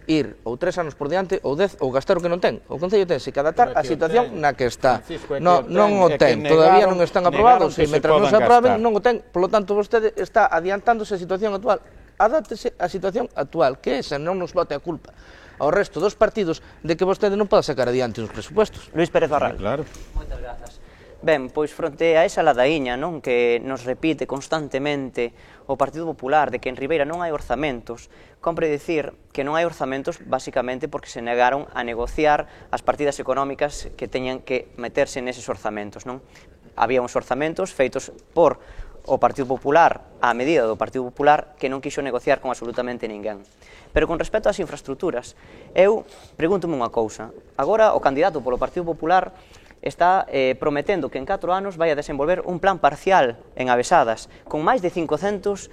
ir ou 3 anos por diante ou 10 ou gastar o que non ten. O Concello tense que adaptar a situación na que está. Non o ten, todavía non están aprobados e mentre non se aproben non o ten. Por lo tanto, vostede está adiantándose a situación actual. Adáptese a situación actual, que esa non nos bote a culpa ao resto dos partidos de que vostede non poda sacar adiante os presupuestos. Luís Pérez Barral. Claro. Moitas grazas. Ben, pois fronte a esa ladaíña, non, que nos repite constantemente o Partido Popular de que en Ribeira non hai orzamentos, compre dicir que non hai orzamentos basicamente porque se negaron a negociar as partidas económicas que teñan que meterse neses orzamentos, non? Había uns orzamentos feitos por o Partido Popular á medida do Partido Popular que non quixo negociar con absolutamente ninguén. Pero con respecto ás infraestructuras, eu pregúntome unha cousa. Agora o candidato polo Partido Popular está prometendo que en 4 anos vai a desenvolver un plan parcial en Avesadas, con máis de 500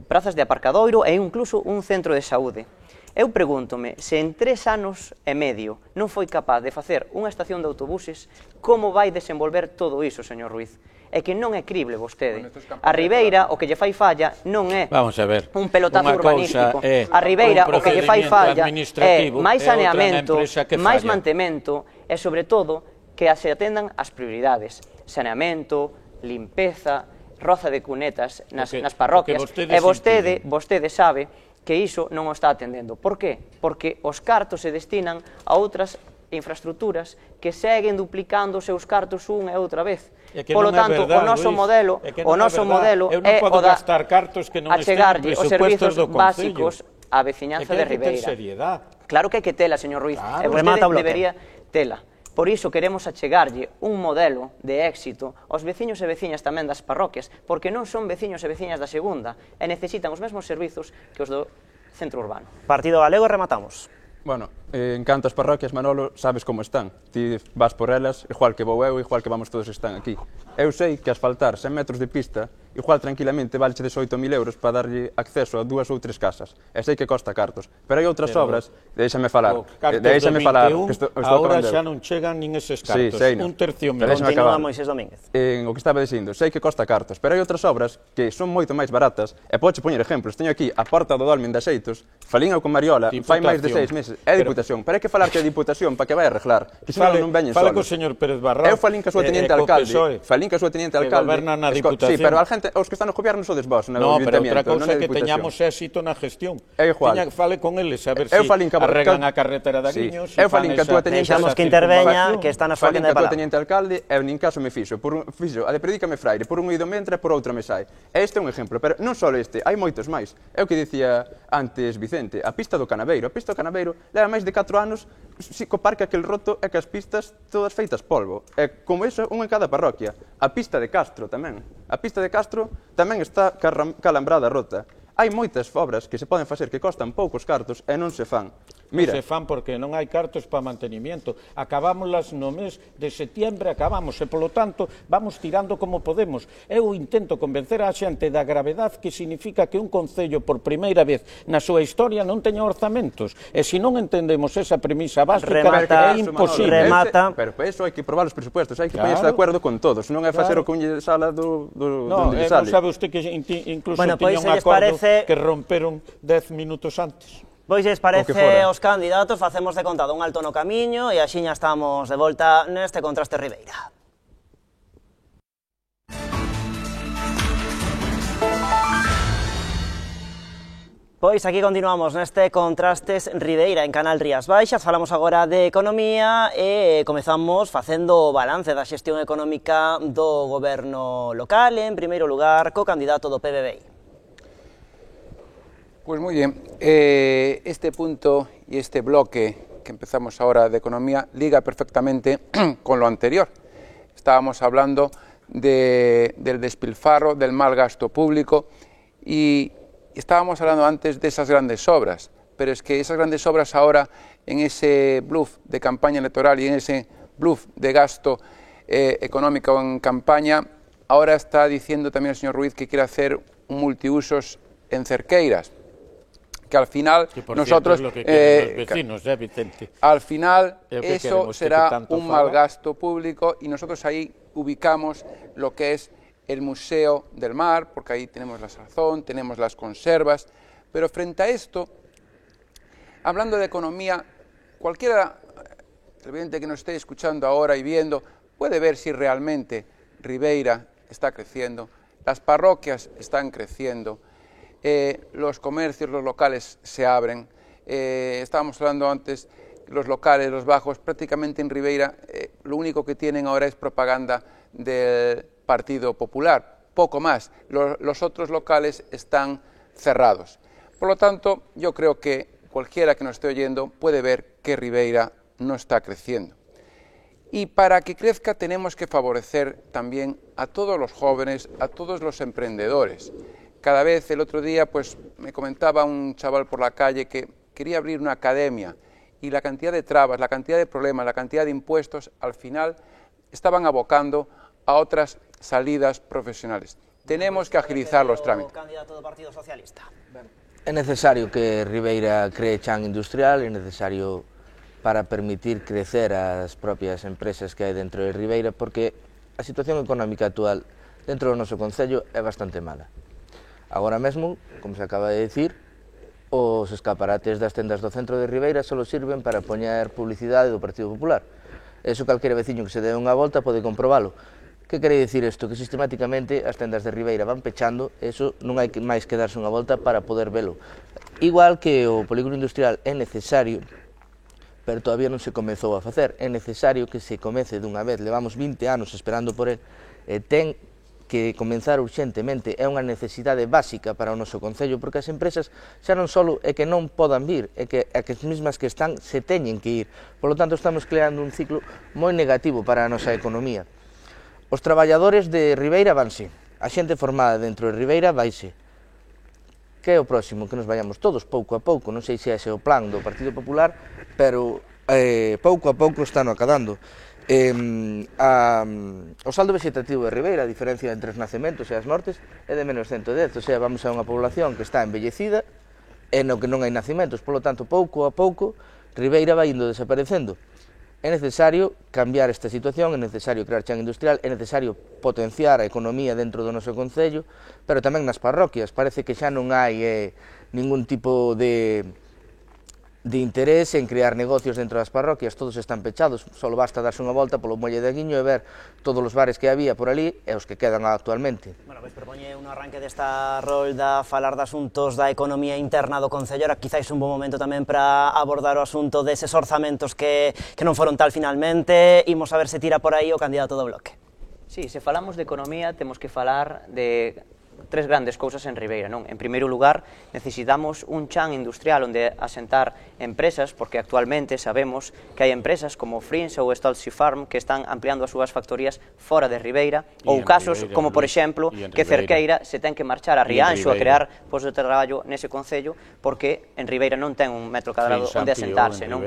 prazas de aparcadoiro e incluso un centro de saúde. Eu pregúntome, se en 3 anos e medio non foi capaz de facer unha estación de autobuses, como vai desenvolver todo iso, señor Ruiz? É que non é crible vostede. A Ribeira, o que lle fai falla, non é un pelotazo urbanístico. A Ribeira, o que lle fai falla é máis saneamento, máis mantemento e, sobre todo, que se atendan as prioridades. Saneamento, limpeza, roza de cunetas nas parroquias. E vostede sabe que iso non o está atendendo. Por qué? Porque os cartos se destinan a outras infraestructuras que seguen duplicando os seus cartos unha e outra vez. Polo tanto, o noso modelo é o da achegarlle os servizos básicos á veciñanza de Ribeira. Claro que hai que tela, señor Ruiz, e vostede debería tela. Por iso queremos achegarlle un modelo de éxito aos veciños e veciñas tamén das parroquias, porque non son veciños e veciñas da segunda e necesitan os mesmos servizos que os do centro urbano. Partido Galego, rematamos. Bueno, en canto ás parroquias, Manolo, sabes como están. Ti vas por elas, igual que vou eu, igual que vamos todos que están aquí. Eu sei que asfaltar 100 metros de pista, igual tranquilamente valche 18.000 euros para darlle acceso a 2 ou 3 casas. E sei que costa cartos. Pero hai outras obras, deixame falar. Deixame falar, que estou agora xa non chegan nin eses cartos. Un tercio menos. Continúa Moisés Domínguez. O que estaba dicindo, sei que costa cartos, pero hai outras obras que son moito máis baratas. E podes poñer exemplos. Teño aquí a Porta do Dolmen de Xeitos, falín eu con Mariola, fai máis de 6 meses. É Diputación, pero hai que falar que é Diputación para que vai arreglar. Que senón non veñen solos. Fala co señor Pérez Barral. Eu falín que a súa teniente alcalde. Falín que a súa teniente alcalde. Goberna na Diputación. Sí, pero a gente, os que están no goberno sodes vos, no Ayuntamiento. No, pero outra cousa é que teñamos éxito na gestión. É igual. Fale con eles, a ver se arreglan a carretera de Aguiños. Eu falín que a túa teniente deixamos que interveña, que está na súa quenda de palabra. Falín que a túa teniente alcalde, e nin caso me fixo. A de Predícame Fraire, por un oído me entra e por outro me sai. Este é un exemplo, pero non só este, hai moitos máis. É o que dicía antes Vicente, a pista do Canaveiro. A pista do Canaveiro leva máis de 4 anos co parque aquel roto e que as pistas todas feitas polvo. E como iso, un en cada parroquia. A pista de Castro tamén. A pista de Castro tamén está calambrada rota. Hai moitas obras que se poden facer que costan poucos cartos e non se fan. Mira, non se fan porque non hai cartos para mantenimiento. Acabámoslas no mes de setiembre, acabamos, e polo tanto vamos tirando como podemos. Eu intento convencer a xente da gravedade que significa que un concello por primeira vez na súa historia non teña orzamentos. E se non entendemos esa premisa básica, é imposible. Pero para iso hai que probar os presupuestos, hai que poñerse de acordo con todos, non é facer o que unlle sala do onde lle sale. Non sabe usted que incluso tiña un acordo que romperon 10 minutos antes. Pois lles parece aos candidatos, facemos de contado un alto no camiño e axiña estamos de volta neste Contraste Ribeira. Pois aquí continuamos neste Contrastes Ribeira en Canal Rías Baixas. Falamos agora de economía e comezamos facendo o balance da xestión económica do goberno local, en primeiro lugar co candidato do PBBI. Pues muy bien, este punto y este bloque que empezamos ahora de economía liga perfectamente con lo anterior. Estábamos hablando del despilfarro, del mal gasto público y estábamos hablando antes de esas grandes obras, pero es que esas grandes obras ahora en ese bluff de campaña electoral y en ese bluff de gasto económico en campaña, ahora está diciendo también el señor Ruiz que quiere hacer un multiusos en Cerqueiras. Que al final nosotros, los vecinos, Vicente. Al final eso será un mal gasto público y nosotros ahí ubicamos lo que es el Museo del Mar, porque ahí tenemos la sazón, tenemos las conservas, pero frente a esto, hablando de economía, cualquiera televidente que nos esté escuchando ahora y viendo puede ver si realmente Ribeira está creciendo, las parroquias están creciendo, los comercios, los locales se abren. Estábamos hablando antes, los locales, los bajos, prácticamente en Ribeira lo único que tienen ahora es propaganda del Partido Popular, poco más. Los otros locales están cerrados. Por lo tanto, yo creo que cualquiera que nos esté oyendo puede ver que Ribeira no está creciendo. Y para que crezca tenemos que favorecer también a todos los jóvenes, a todos los emprendedores. Cada vez, el otro día, pues me comentaba un chaval por la calle que quería abrir una academia y la cantidad de trabas, la cantidad de problemas, la cantidad de impuestos, al final estaban abocando a otras salidas profesionales. Tenemos que agilizar los trámites. Candidato do Partido Socialista. É necesario que Ribeira cree chan industrial, é necesario para permitir crecer as propias empresas que hai dentro de Ribeira, porque a situación económica actual dentro do noso concello é bastante mala. Agora mesmo, como se acaba de decir, os escaparates das tendas do centro de Ribeira só sirven para poñer publicidade do Partido Popular. Eso calquera veciño que se dé unha volta pode comprobalo. Que quere dicir isto? Que sistemáticamente as tendas de Ribeira van pechando, eso non hai máis que darse unha volta para poder velo. Igual que o polígono industrial é necesario, pero todavía non se comezou a facer, é necesario que se comece dunha vez, levamos 20 anos esperando por el, ten que comenzar urxentemente, é unha necesidade básica para o noso concello, porque as empresas xa non só é que non podan vir, é que as mesmas que están se teñen que ir. Por lo tanto, estamos creando un ciclo moi negativo para a nosa economía. Os traballadores de Ribeira vanse, a xente formada dentro de Ribeira vaise. Que é o próximo? Que nos vayamos todos pouco a pouco, non sei se é ese o plan do Partido Popular, pero pouco a pouco está no acadando. O saldo vegetativo de Ribeira, a diferencia entre os nacementos e as mortes, é de menos 110, o sea, vamos a unha población que está envellecida e no que non hai nacimentos, polo tanto, pouco a pouco, Ribeira vai indo desaparecendo. É necesario cambiar esta situación, é necesario crear chan industrial, é necesario potenciar a economía dentro do noso concello, pero tamén nas parroquias. Parece que xa non hai ningún tipo de interés en crear negocios dentro das parroquias, todos están pechados, só basta darse unha volta polo Muelle de Aguiño e ver todos os bares que había por ali e os que quedan actualmente. Bueno, pois propoñe un arranque desta rolda falar de asuntos da economía interna do Concello, era quizáis un bom momento tamén para abordar o asunto deses orzamentos que non foron tal finalmente. Imos a ver se tira por aí o candidato do bloque. Sí, se falamos de economía temos que falar de tres grandes cousas en Ribeira, non? En primeiro lugar, necesitamos un chan industrial onde asentar empresas, porque actualmente sabemos que hai empresas como Frins ou Stolzy Farm que están ampliando as súas factorías fora de Ribeira, ou casos como, por exemplo, que Cerqueira se ten que marchar a Rianxo a crear postos de traballo nese concello, porque en Ribeira non ten un metro cadrado onde asentarse, non?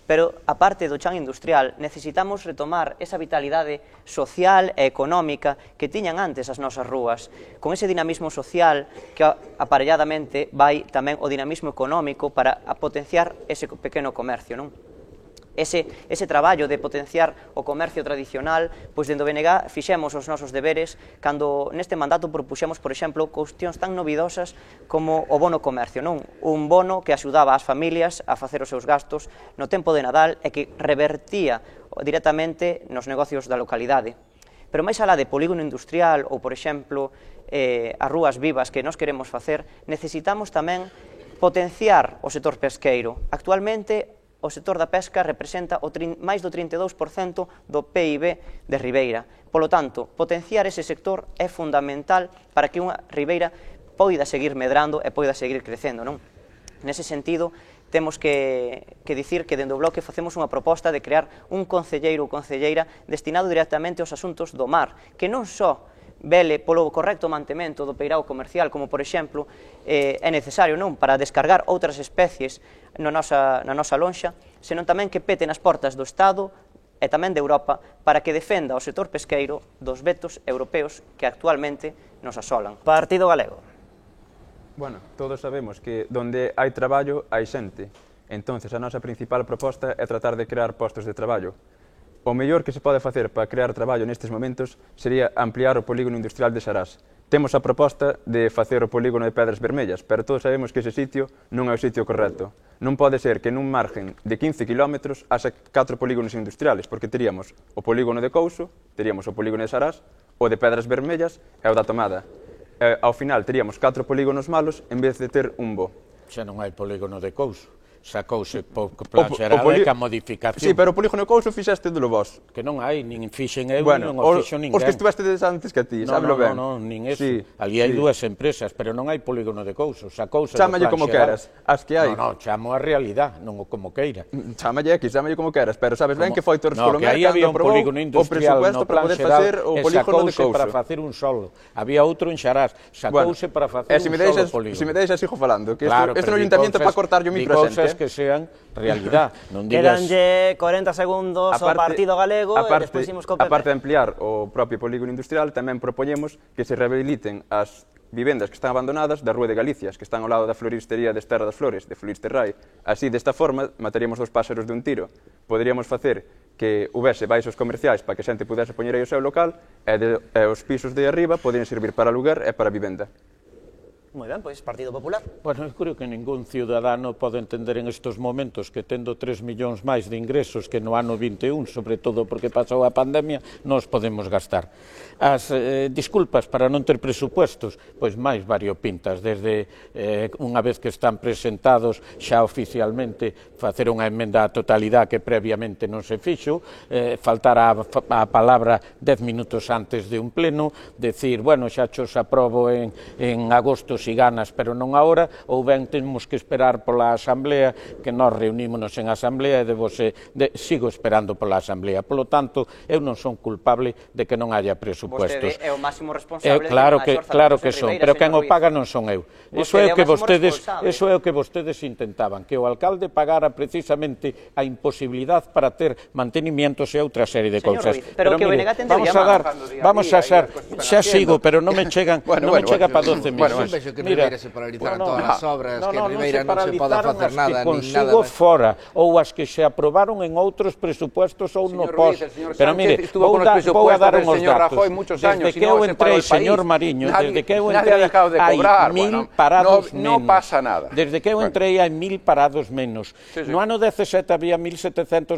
Pero, a parte do chan industrial, necesitamos retomar esa vitalidade social e económica que tiñan antes as nosas rúas, con ese dinamismo social que aparelladamente vai tamén o dinamismo económico para potenciar ese pequeno comercio, non? Ese traballo de potenciar o comercio tradicional, pois dende o BNG fixemos os nosos deberes cando neste mandato propuxemos, por exemplo, cuestións tan novidosas como o bono comercio, non? Un bono que axudaba as familias a facer os seus gastos no tempo de Nadal e que revertía directamente nos negocios da localidade. Pero máis alá de polígono industrial ou, por exemplo, as rúas vivas que nos queremos facer, necesitamos tamén potenciar o sector pesqueiro. Actualmente, o sector da pesca representa máis do 32% do PIB de Ribeira. Polo tanto, potenciar ese sector é fundamental para que unha Ribeira poida seguir medrando e poida seguir crecendo, non? Nese sentido, temos que dicir que dende o bloque facemos unha proposta de crear un concelleiro ou concelleira destinado directamente aos asuntos do mar, que non só vele polo correcto mantemento do peirao comercial, como, por exemplo, é necesario non para descargar outras especies na nosa lonxa, senón tamén que pete nas portas do Estado e tamén de Europa para que defenda o sector pesqueiro dos vetos europeos que actualmente nos asolan. Partido Galego. Bueno, todos sabemos que donde hai traballo hai xente. Entonces, a nosa principal proposta é tratar de crear postos de traballo. O mellor que se pode facer para crear traballo nestes momentos sería ampliar o polígono industrial de Sarás. Temos a proposta de facer o polígono de Pedras Vermellas, pero todos sabemos que ese sitio non é o sitio correcto. Non pode ser que nun margen de 15 km haxa 4 polígonos industriales, porque teríamos o polígono de Couso, teríamos o polígono de Sarás, o de Pedras Vermellas e o da Tomada. Ao final teríamos 4 polígonos malos en vez de ter un bo. Xa non hai polígono de Couso. Sacouse pouco plan xerada e ca modificación. Sí, pero o polígono de Couso fixaste dolo vos. Que non hai, nin fixen eu, non o fixo ninguén. Os que estuveste antes que a ti, sábelo ben. Non, nin eso. Ali hai dúas empresas, pero non hai polígono de Couso. Sacouse do plan xerada. Chámalle como queras, as que hai. Non, chamo a realidade, non o como queira. Chámalle como queras, pero sabes ben que foi Torres Colomer cando aprobou o presupuesto para poder facer o polígono de Couso. Para facer un solo. Había outro en Xarás, sacouse para facer un solo polígono. Se me deixas, sigo falando, que isto no ayuntamiento para cortar yo mi presente. cousas que sean realidad. Non digas... Quedanlle 40 segundos ao Partido Galego e despois imos co PP. Aparte de ampliar o propio polígono industrial, tamén propoñemos que se rehabiliten as vivendas que están abandonadas da Rúa de Galicia, que están ao lado da floristería de Esterra das Flores, de Floristerrai. Así, desta forma, mataríamos dos páxaros de un tiro. Poderíamos facer que houvese baixos comerciais para que a xente pudese poñer aí o seu local e os pisos de arriba poden servir para aluguer e para vivenda. Moi ben, pois Partido Popular. Bueno, eu creo que ningún ciudadano pode entender en estes momentos que tendo 3 millóns máis de ingresos que no ano 21, sobre todo porque pasou a pandemia, nos podemos gastar. As disculpas para non ter presupuestos, pois máis variopintas, desde unha vez que están presentados xa oficialmente facer unha emenda á totalidade que previamente non se fixo, faltar a palabra 10 minutos antes de un pleno, decir, bueno, xa xos aprobo en agosto si ganas, pero non agora, ou ben temos que esperar pola Asamblea, que nós reunímonos en Asamblea e sigo esperando pola Asamblea. Polo tanto, eu non son culpable de que non haya presupuestos. Vostede é o máximo responsable. Claro que son, pero quen o paga non son eu. Iso é o que vostedes intentaban, que o alcalde pagara precisamente a imposibilidade para ter mantenimientos e outra serie de cousas. Pero que mire, vamos a dar, xa sigo, pero non me chega para 12 meses. Que Ribeira se paralizaran todas as obras, que Ribeira non se pode facer nada, nin nada. Fora, ou as que se aprobaron en outros presupuestos ou no pos. Pero mire, vou a dar uns datos. Desde que eu entrei, señor Mariño, desde que eu entrei hai 1000 parados menos. Non pasa nada. Desde que eu entrei hai 1000 parados menos. No ano 17 había 1795,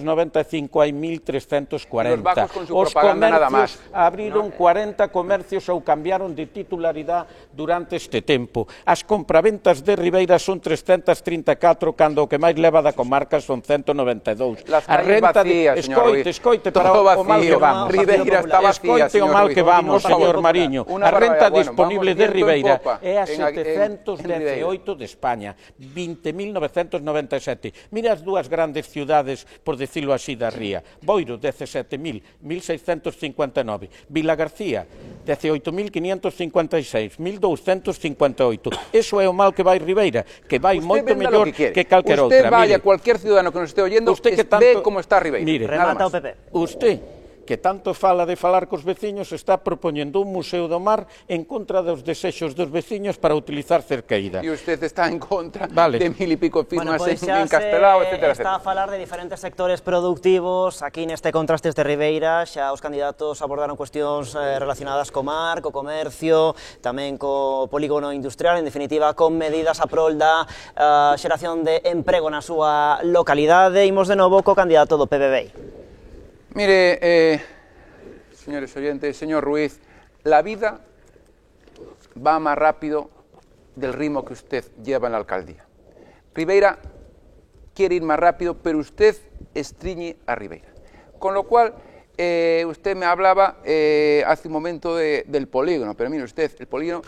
hai 1340. Os comercios abriron 40 comercios ou cambiaron de titularidade durante este tempo. As compraventas de Ribeira son 334, cando o que máis leva da comarca son 192. A renta vacías, escoite, para o mal que vamos. Ribeira está vacía, escoite o mal que vamos, señor Mariño. A renta disponible de Ribeira é a 718 de España, 20.997. Mira as dúas grandes ciudades, por decirlo así, da ría. Boiro, 17.000, 1.659. Vilagarcía, 18.556, 1.258. Eso é o mal que vai Ribeira, que vai moito mellor que calquer outra. Usted vaya, cualquier ciudadano que nos esté oyendo, ve como está Ribeira. Mire, remata o PP. Usted, que tanto fala de falar cos veciños, está propoñendo un museo do mar en contra dos desexos dos veciños para utilizar Cerqueira. E usted está en contra de 1000 e pico firmas en Castelao, etcétera. Está a falar de diferentes sectores productivos. Aquí neste Contrastes de Ribeira xa os candidatos abordaron cuestións relacionadas co mar, co comercio, tamén co polígono industrial, en definitiva, con medidas a prol da xeración de emprego na súa localidade. Imos de novo co candidato do PBB. Mire, señores oyentes, señor Ruiz, la vida va más rápido del ritmo que usted lleva en la alcaldía. Ribeira quiere ir más rápido, pero usted estriñe a Ribeira. Con lo cual, usted me hablaba hace un momento del polígono, pero mire usted, el polígono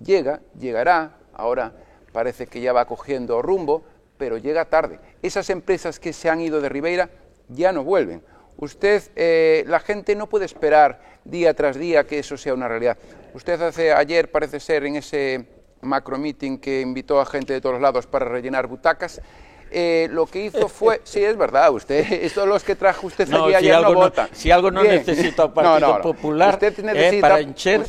llegará, ahora parece que ya va cogiendo rumbo, pero llega tarde. Esas empresas que se han ido de Ribeira ya no vuelven. Usted, la gente no puede esperar día tras día que eso sea una realidad. Usted ayer, parece ser, en ese macro meeting que invitó a gente de todos los lados para rellenar butacas, lo que hizo fue... Sí, es verdad, usted, estos los que trajo usted allí ayer no votan. Si algo no necesita el Partido Popular, usted necesita, para encher,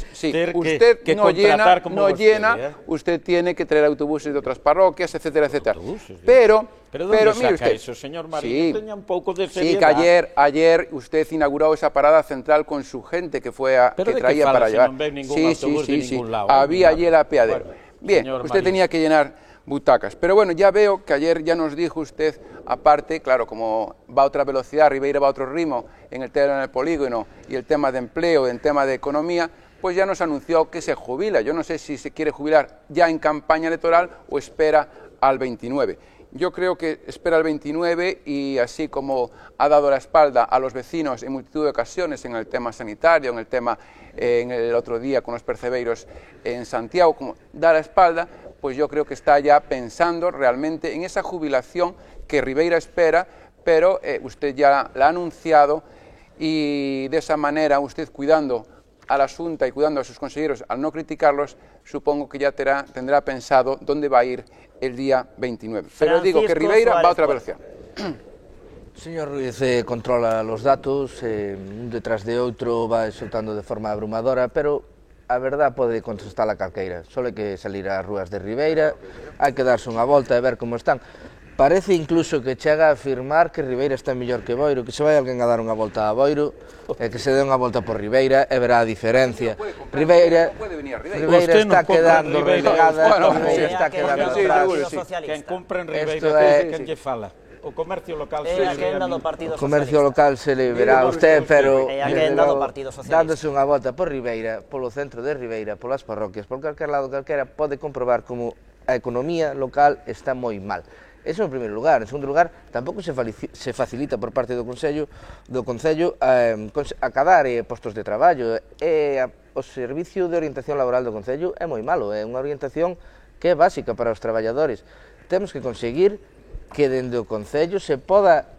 usted que no llena, usted tiene que traer autobuses de otras parroquias, etcétera, etcétera. Pero mire usted, eso, señor Marín, tenía un poco de seriedad. Sí, que ayer usted inauguró esa parada central con su gente que fue que traía para llevar. Sí, había allí el apeadero. Bien, usted tenía que llenar butacas. Pero bueno, ya veo que ayer ya nos dijo usted, aparte, claro, como va a otra velocidad, Ribeira va a otro ritmo en el tema del polígono y el tema de empleo, en el tema de economía, pues ya nos anunció que se jubila. Yo no sé si se quiere jubilar ya en campaña electoral o espera al 29. Yo creo que espera el 29 y así como ha dado la espalda a los vecinos en multitud de ocasiones en el tema sanitario, en el tema en el otro día con los percebeiros en Santiago, como da la espalda, pues yo creo que está ya pensando realmente en esa jubilación que Ribeira espera, pero usted ya la ha anunciado y de esa manera usted cuidando a la Xunta y cuidando a sus consejeros al no criticarlos, supongo que ya tendrá pensado dónde va a ir el día 29. Pero digo que Ribeira va a otra velocidad. O señor Ruiz controla los datos, un detrás de outro vai soltando de forma abrumadora, pero a verdad pode contestar a calqueira. Só hai que salir ás rúas de Ribeira, hai que darse unha volta e ver como están. Parece incluso que chega a afirmar que Ribeira está mellor que Boiro, que se vai alguén a dar unha volta a Boiro e que se dé unha volta por Ribeira e verá a diferencia. Ribeira está quedando relegada, Ribeira está quedando atrás. Quen compra en Ribeira, quen lle fala? O comercio local se le verá a usted, pero dándose unha volta por Ribeira, polo centro de Ribeira, polas parroquias, por calquer lado calquera, pode comprobar como a economía local está moi mal. Eso en primeiro lugar. En segundo lugar, tampouco se facilita por parte do Concello acadar postos de traballo. O servicio de orientación laboral do Concello é moi malo, é unha orientación que é básica para os traballadores. Temos que conseguir que dende o Concello se poda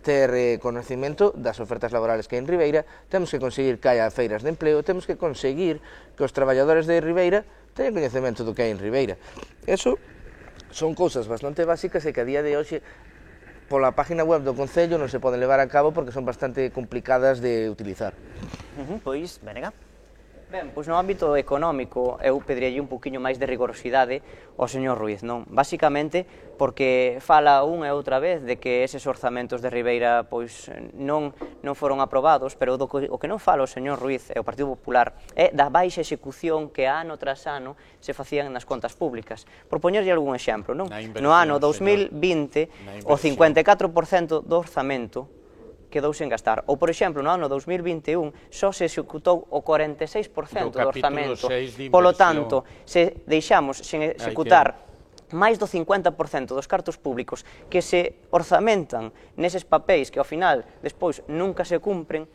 ter conhecimento das ofertas laborales que hai en Ribeira, temos que conseguir que haya feiras de empleo, temos que conseguir que os traballadores de Ribeira teñan coñecemento do que hai en Ribeira. Eso son cousas bastante básicas e que a día de hoxe pola página web do Concello non se poden levar a cabo porque son bastante complicadas de utilizar. Pois, Benega. Ben, pois no ámbito económico eu pedirílle un poquinho máis de rigorosidade ao señor Ruiz, non? Basicamente porque fala unha e outra vez de que eses orzamentos de Ribeira pois non foron aprobados, pero o que non fala o señor Ruiz e o Partido Popular é da baixa execución que ano tras ano se facían nas contas públicas. Por poñerlle algún exemplo, non? No ano 2020 o 54% do orzamento quedou sen gastar. Ou, por exemplo, no ano 2021 só se executou o 46% do orzamento. Polo tanto, se deixamos sen executar máis do 50% dos cartos públicos que se orzamentan neses papéis que ao final, despois, nunca se cumpren,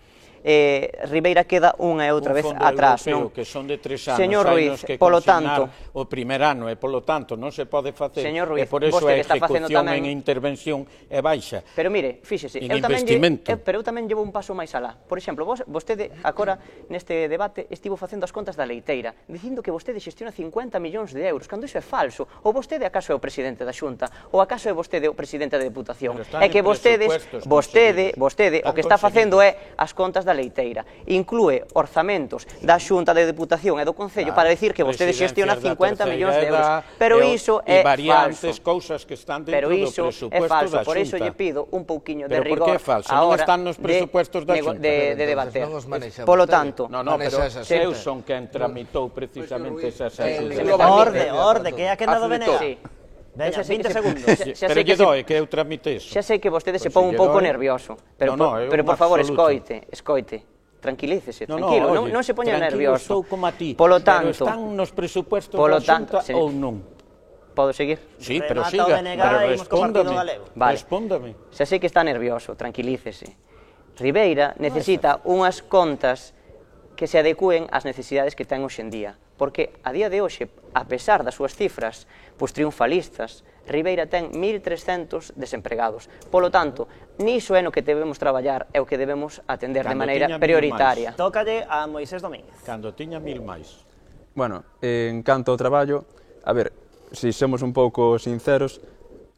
Ribeira queda unha e outra vez atrás, non? Que son de 3 anos, señor Ruiz, polo tanto, o primer ano e polo tanto non se pode facer, señor Ruiz, e por eso a execución en intervención é baixa. Pero mire, fíxese, eu tamén llevo un paso máis alá. Por exemplo, vostede agora neste debate estivo facendo as contas da leiteira, dicindo que vostede xestiona 50 millóns de euros, cando iso é falso. Ou vostede acaso é o presidente da Xunta, ou acaso é vostede o presidente da Deputación. É que vostede o que está facendo é as contas da leiteira, inclúe orzamentos da Xunta de Deputación e do Concello para decir que vostede xestiona 50 millóns de euros, pero iso é falso. Pero iso é falso, por iso lle pido un pouquiño de rigor a hora de debater. Polo tanto, eu son quen tramitou precisamente esas axudas. Orde, que é a quenda do Benega. Veña, 20 segundos. Pero lle doe que eu tramite eso. Xa sei que vostede se pon un pouco nervioso, pero por favor, escoite, tranquilícese, tranquilo, non se poña nervioso. Tranquilo, sou como a ti, pero están nos presupuestos da Xunta ou non? Podo seguir? Sí, pero siga, pero respóndame. Xa sei que está nervioso, tranquilícese. Ribeira necesita unhas contas que se adecúen ás necesidades que ten hoxe en día, porque a día de hoxe, a pesar das súas cifras triunfalistas, Ribeira ten 1.300 desempregados. Polo tanto, niso é no que debemos traballar e o que debemos atender de maneira prioritaria. Tócalle a Moisés Domínguez. Cando tiña 1.000 máis. Bueno, en canto ao traballo, a ver, se somos un pouco sinceros,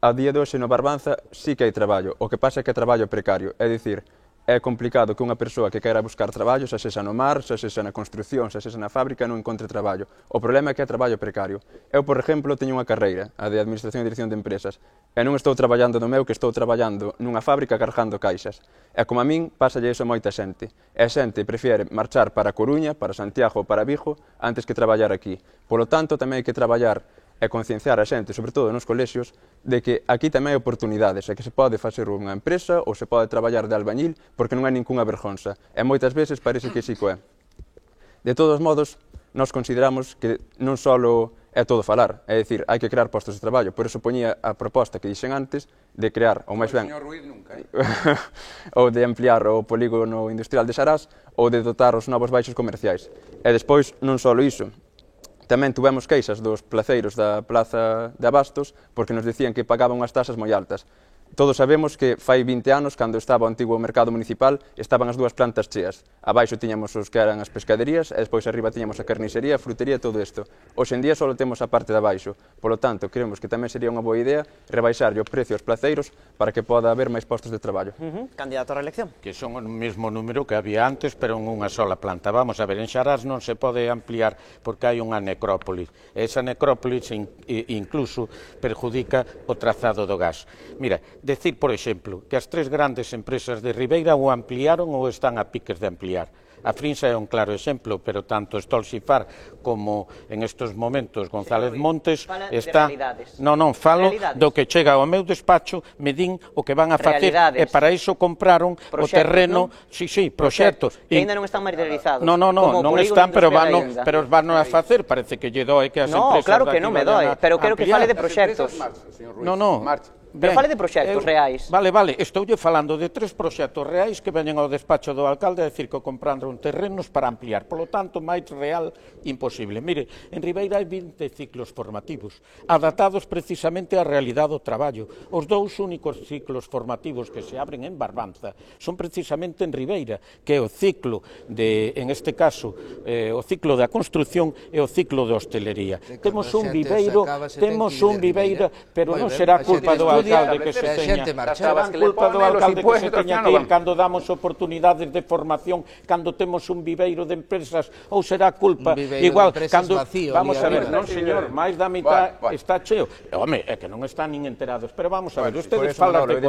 a día de hoxe no Barbanza sí que hai traballo, o que pasa é que é traballo precario, é dicir, é complicado que unha persoa que queira buscar traballo, xa sexa no mar, xa sexa na construcción, xa sexa na fábrica, non encontre traballo. O problema é que é traballo precario. Eu, por exemplo, teño unha carreira, a de Administración e Dirección de Empresas, e non estou traballando no meu, que estou traballando nunha fábrica cargando caixas. E como a min, pásalle iso a moita xente. E a xente prefiere marchar para Coruña, para Santiago ou para Vigo, antes que traballar aquí. Polo tanto, tamén hai que traballar e concienciar a xente, sobre todo nos colexios, de que aquí tamén hai oportunidades, e que se pode facer unha empresa ou se pode traballar de albañil porque non hai ningunha vergonza. E moitas veces parece que sí que é. De todos modos, nós consideramos que non só é todo falar, é dicir, hai que crear postos de traballo. Por eso poñía a proposta que dixen antes de crear, ou máis ben, ou de ampliar o polígono industrial de Sarás ou de dotar os novos baixos comerciais. E despois, non só iso, tamén tuvemos queixas dos placeiros da Plaza de Abastos porque nos dicían que pagaban unhas tasas moi altas. Todos sabemos que fai 20 anos, cando estaba o antigo mercado municipal, estaban as dúas plantas cheas. Abaixo tiñamos os que eran as pescaderías e despois arriba tiñamos a carnicería, a frutería e todo isto. Hoxe en día só temos a parte de abaixo. Polo tanto, creemos que tamén sería unha boa idea rebaixarlle o precio aos placeiros para que poda haber máis postos de traballo. Candidato a reelección. Que son o mesmo número que había antes, pero en unha sola planta. Vamos a ver, en Xarás non se pode ampliar porque hai unha necrópolis. Esa necrópolis incluso perjudica o trazado do gas. Mira, decir, por exemplo, que as tres grandes empresas de Ribeira o ampliaron ou están a piques de ampliar. A Frinsa é un claro exemplo, pero tanto Stolsifar como en estes momentos González Montes está... Non, falo do que chega ao meu despacho, me din o que van a facer e para iso compraron o terreno... Sí, proxectos. Que ainda non están materializados. Non están, pero van a facer, parece que lle doe que as empresas... No, claro que non me doe, pero quero que fale de proxectos. Non. Pero fale de proxectos reais. Vale, estoulle falando de 3 proxectos reais que veñen ao despacho do alcalde a decir que compraron terrenos para ampliar. Polo tanto, máis real, imposible. Mire, en Ribeira hai 20 ciclos formativos, adaptados precisamente á realidade do traballo. Os 2 únicos ciclos formativos que se abren en Barbanza son precisamente en Ribeira, que é o ciclo de, en este caso, o ciclo da construción e o ciclo de hostelería. Temos un viveiro, pero non será culpa do alcalde que se teña, será culpa do alcalde que se teña que ir cando damos oportunidades de formación, cando temos un viveiro de empresas, ou será culpa igual cando vamos a ver, non señor, máis da mitad está cheo. Home, é que non están nin enterados, pero vamos a ver, ustedes falan de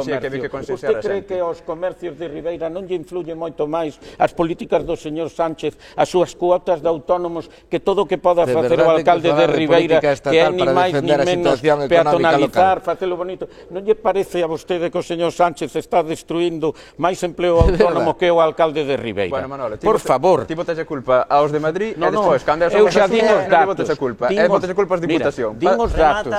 comercio. Usted cree que aos comercios de Ribeira non lle influye moito máis as políticas do señor Sánchez, as súas cuotas de autónomos, que todo o que poda facer o alcalde de Ribeira, que é ni máis ni menos peatonalizar, facelo bonito. Non lle parece a vostede que o señor Sánchez está destruindo máis empleo autónomo que o alcalde de Ribeira? Bueno, Manolo, por favor. Ti botas a culpa aos de Madrid e despois, cando eu xa din os datos. Botas a culpa. Botas a culpa aos Diputación. Din os datos.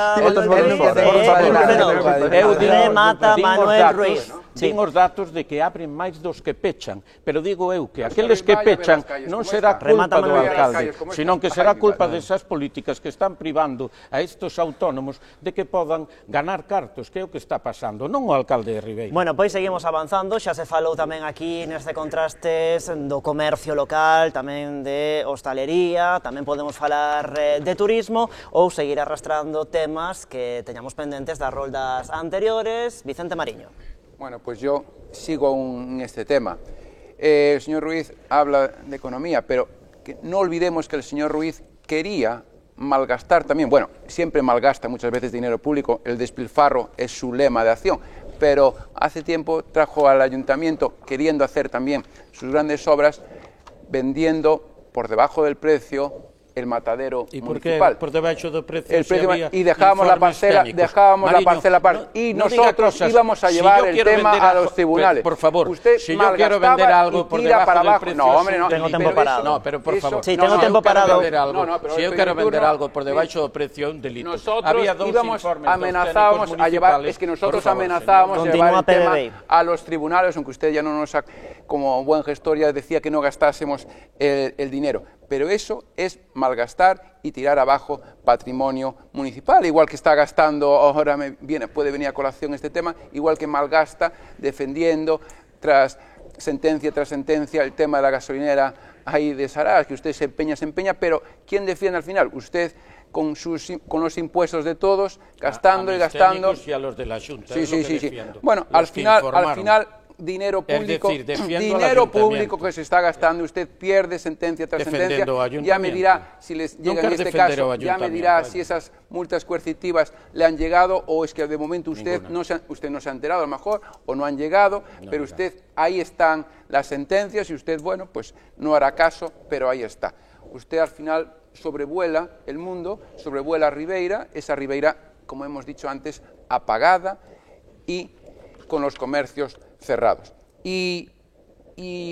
Remata Manuel Ruiz. Din os datos de que abren máis dos que pechan, pero digo eu que aqueles que pechan non será culpa do alcalde, senón que será culpa desas políticas que están privando a estes autónomos de que podan ganar cartos, que é o que está pasando, non o alcalde de Ribeira. Bueno, pois seguimos avanzando, xa se falou tamén aquí neste contrastes do comercio local, tamén de hostalería, tamén podemos falar de turismo ou seguir arrastrando temas que teñamos pendentes das roldas anteriores. Vicente Mariño. Bueno, pues yo sigo aún en este tema. El señor Ruiz habla de economía, pero que no olvidemos que el señor Ruiz quería malgastar también, bueno, siempre malgasta muchas veces dinero público, el despilfarro es su lema de acción, pero hace tiempo trajo al ayuntamiento, queriendo hacer también sus grandes obras, vendiendo por debajo del precio el matadero municipal. Por debaixo do precio, y dejábamos la parcela, y nosotros íbamos a llevar el tema a los tribunales. Por favor, usted si yo quiero vender algo por debajo del precio, no, hombre, no, tengo tempo parado. No, pero por favor, sí, tengo tempo parado. Si yo quiero vender algo por debaixo do precio, é un delito. Nosotros íbamos, amenazábamos a llevar, es que nosotros amenazábamos a llevar el tema a los tribunales, aunque usted ya no nos, como buen gestor, ya decía que no gastásemos el dinero. Pero eso es malgastar y tirar abajo patrimonio municipal, igual que está gastando, ahora puede venir a colación este tema, igual que malgasta defendiendo tras sentencia, el tema de la gasolinera ahí de Sarás, que usted se empeña, pero ¿quién defiende al final? Usted con los impuestos de todos, gastando y gastando. Y a los de la Xunta, sí. Bueno, al final dinero público, que se está gastando, usted pierde sentencia tras sentencia, ya me dirá si les llega en este caso, ya me dirá si esas multas coercitivas le han llegado o es que de momento usted no se ha enterado a lo mejor o no han llegado, pero usted, ahí están las sentencias y usted, bueno, pues no hará caso, pero ahí está. Usted al final sobrevuela el mundo, sobrevuela Ribeira, esa Ribeira, como hemos dicho antes, apagada y con los comercios cerrados. Y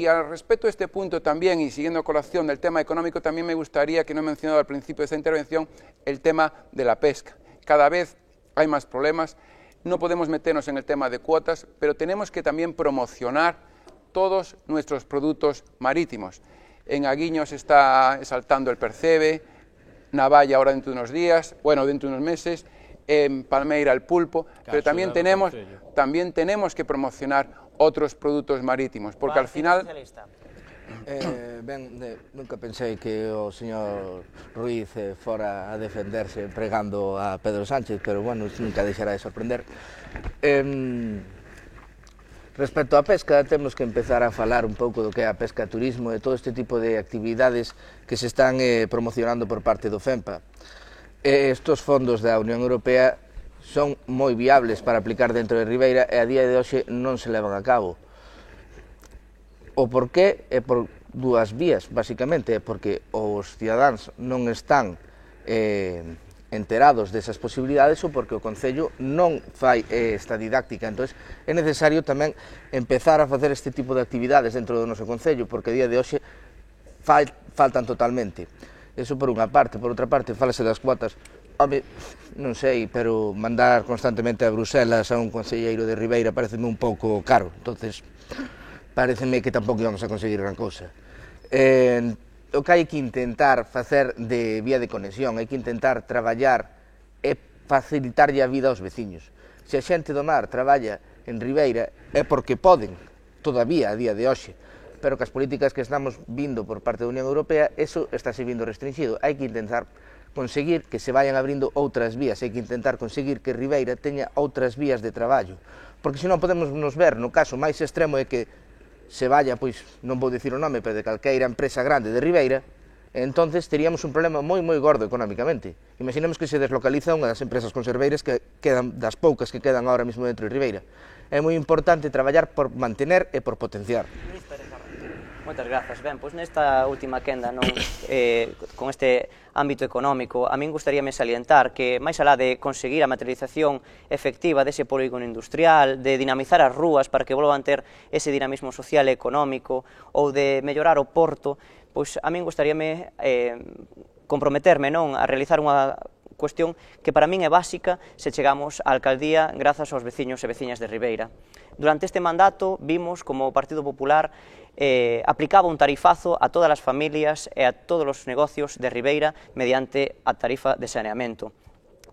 al respecto de este punto también, y siguiendo a colación del tema económico, también me gustaría, que no he mencionado al principio de esta intervención, el tema de la pesca. Cada vez hay más problemas, no podemos meternos en el tema de cuotas, pero tenemos que también promocionar todos nuestros productos marítimos. En Aguiño se está exaltando el percebe, Navalla ahora dentro de unos días, bueno, dentro de unos meses, en Palmeira el pulpo, pero también tenemos que promocionar otros productos marítimos, porque al final... Nunca pensei que o señor Ruiz fora a defenderse pregando a Pedro Sánchez, pero bueno, nunca deixará de sorprender. Respecto á pesca, temos que empezar a falar un pouco do que é a pesca turismo e todo este tipo de actividades que se están promocionando por parte do FEMPA. Estos fondos da Unión Europea son moi viables para aplicar dentro de Ribeira e a día de hoxe non se levan a cabo. O porqué é por dúas vías, basicamente, é porque os cidadáns non están enterados desas posibilidades ou porque o Concello non fai esta didáctica. Entón, é necesario tamén empezar a facer este tipo de actividades dentro do noso Concello, porque a día de hoxe faltan totalmente. Eso por unha parte. Por outra parte, falase das cuotas. Home, non sei, pero mandar constantemente a Bruselas a un concelleiro de Ribeira pareceme un pouco caro. Entonces, pareceme que tampouco íbamos a conseguir gran cousa. O que hai que intentar facer de vía de conexión, hai que intentar traballar e facilitarlle a vida aos veciños. Se a xente do mar traballa en Ribeira é porque poden, todavía a día de hoxe, pero que as políticas que estamos vindo por parte da Unión Europea, eso está se vindo restringido. Hai que intentar conseguir que se vayan abrindo outras vías, hai que intentar conseguir que Ribeira teña outras vías de traballo, porque senón podemos nos ver, no caso máis extremo é que se vaya, pois, non vou dicir o nome, pero de calqueira empresa grande de Ribeira, entonces teríamos un problema moi gordo económicamente. Imaginemos que se deslocaliza unha das empresas conserveiras que quedan, das poucas que quedan ahora mesmo dentro de Ribeira. É moi importante traballar por mantener e por potenciar. Moitas grazas. Ben, pois nesta última quenda, con este ámbito económico, a min gustaríame salientar que, máis alá de conseguir a materialización efectiva dese polígono industrial, de dinamizar as rúas para que volvan a ter ese dinamismo social e económico, ou de mellorar o porto, pois a min gustaríame comprometerme a realizar unha cuestión que para min é básica se chegamos á alcaldía grazas aos veciños e veciñas de Ribeira. Durante este mandato vimos como o Partido Popular aplicaba un tarifazo a todas as familias e a todos os negocios de Ribeira mediante a tarifa de saneamento.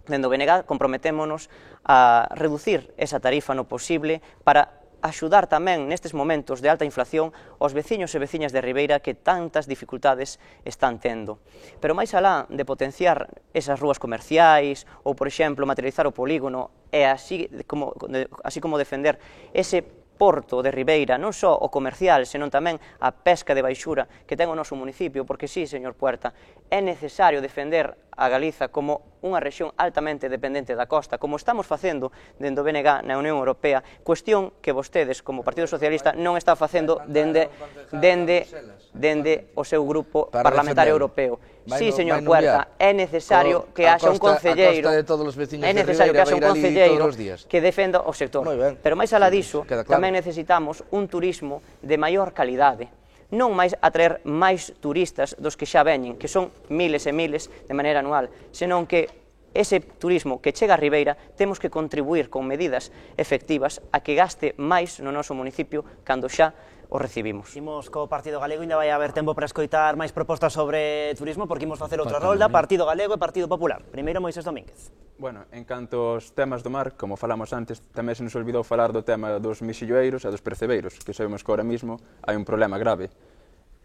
Dende o BNG comprometémonos a reducir esa tarifa no posible para axudar tamén nestes momentos de alta inflación aos veciños e veciñas de Ribeira que tantas dificultades están tendo. Pero máis alá de potenciar esas rúas comerciais ou, por exemplo, materializar o polígono e así como defender ese porto de Ribeira, non só o comercial, senón tamén a pesca de baixura que ten o noso municipio, porque sí, señor Puerta, é necesario defender a Galiza como unha rexión altamente dependente da costa, como estamos facendo dende o BNG na Unión Europea, cuestión que vostedes, como Partido Socialista, non está facendo dende o seu grupo parlamentario europeo. Sí, señor Puerta, é necesario que haxa un concelleiro que defenda o sector. Pero máis alá diso, tamén necesitamos un turismo de maior calidade, non máis atraer máis turistas dos que xa veñen, que son miles e miles de maneira anual, senón que ese turismo que chega a Ribeira temos que contribuir con medidas efectivas a que gaste máis no noso municipio cando xa o recibimos. Imos co Partido Galego, ainda vai haber tempo para escoitar máis propostas sobre turismo, porque imos facer outra rolda, Partido Galego e Partido Popular. Primeiro, Moisés Domínguez. Bueno, en canto aos temas do mar, como falamos antes, tamén se nos olvidou falar do tema dos mexilloeiros e dos percebeiros, que sabemos que ahora mismo hai un problema grave.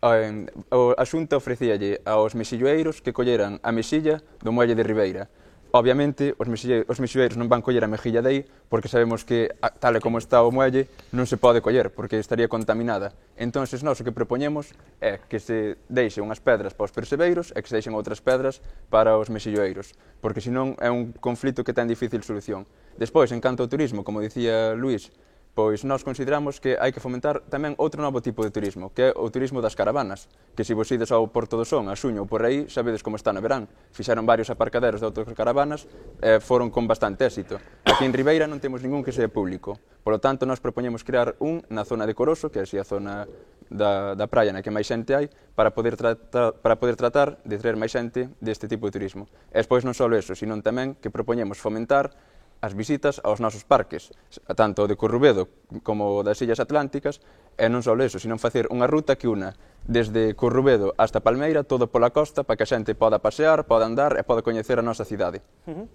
A Xunta ofrecíalle aos mexilloeiros que colleran a mexilla do muelle de Ribeira. Obviamente, os mexilloeiros non van coller a mexilla de aí, porque sabemos que, tal e como está o muelle, non se pode coller, porque estaría contaminada. Entón, nós o que propoñemos é que se deixe unhas pedras para os percebeiros e que se deixen outras pedras para os mexilloeiros, porque senón é un conflito que ten difícil solución. Despois, en canto ao turismo, como dicía Luís, pois nós consideramos que hai que fomentar tamén outro novo tipo de turismo, que é o turismo das caravanas, que se vos ides ao Porto do Son, a Xuño ou por aí, sabedes como está no verán. Fixeron varios aparcaderos de autocaravanas e foron con bastante éxito. Aquí en Ribeira non temos ningún que sea público, polo tanto, nós propoñemos crear un na zona de Coroso, que é así a zona da praia na que máis xente hai, para poder tratar de traer máis xente deste tipo de turismo. E despois non só eso, sino tamén que propoñemos fomentar as visitas aos nosos parques, tanto de Corrubedo como das Illas Atlánticas, e non só eso, sino facer unha ruta que una desde Corrubedo hasta Palmeira, todo pola costa, para que a xente poda pasear, poda andar e poda coñecer a nosa cidade.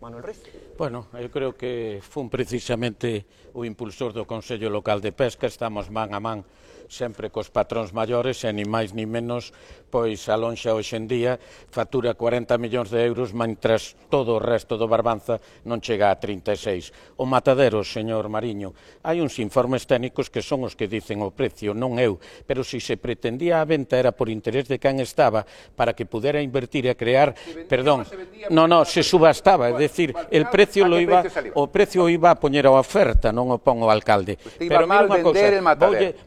Manuel Ruiz. Bueno, eu creo que fun precisamente o impulsor do Consello Local de Pesca, estamos man a man sempre cos patróns maiores e ni máis ni menos, pois a lonxa hoxe en día factura 40 millóns de euros, mentras todo o resto do Barbanza non chega a 36. O matadero, señor Mariño, hai uns informes técnicos que son os que dicen o precio, non eu, pero se se pretendía a venta era por interés de quen estaba para que pudera invertir e crear, perdón, se subastaba, é dicir, el precio lo iba, o precio iba a poñer a oferta, non o pon o alcalde. Pero mira unha cousa,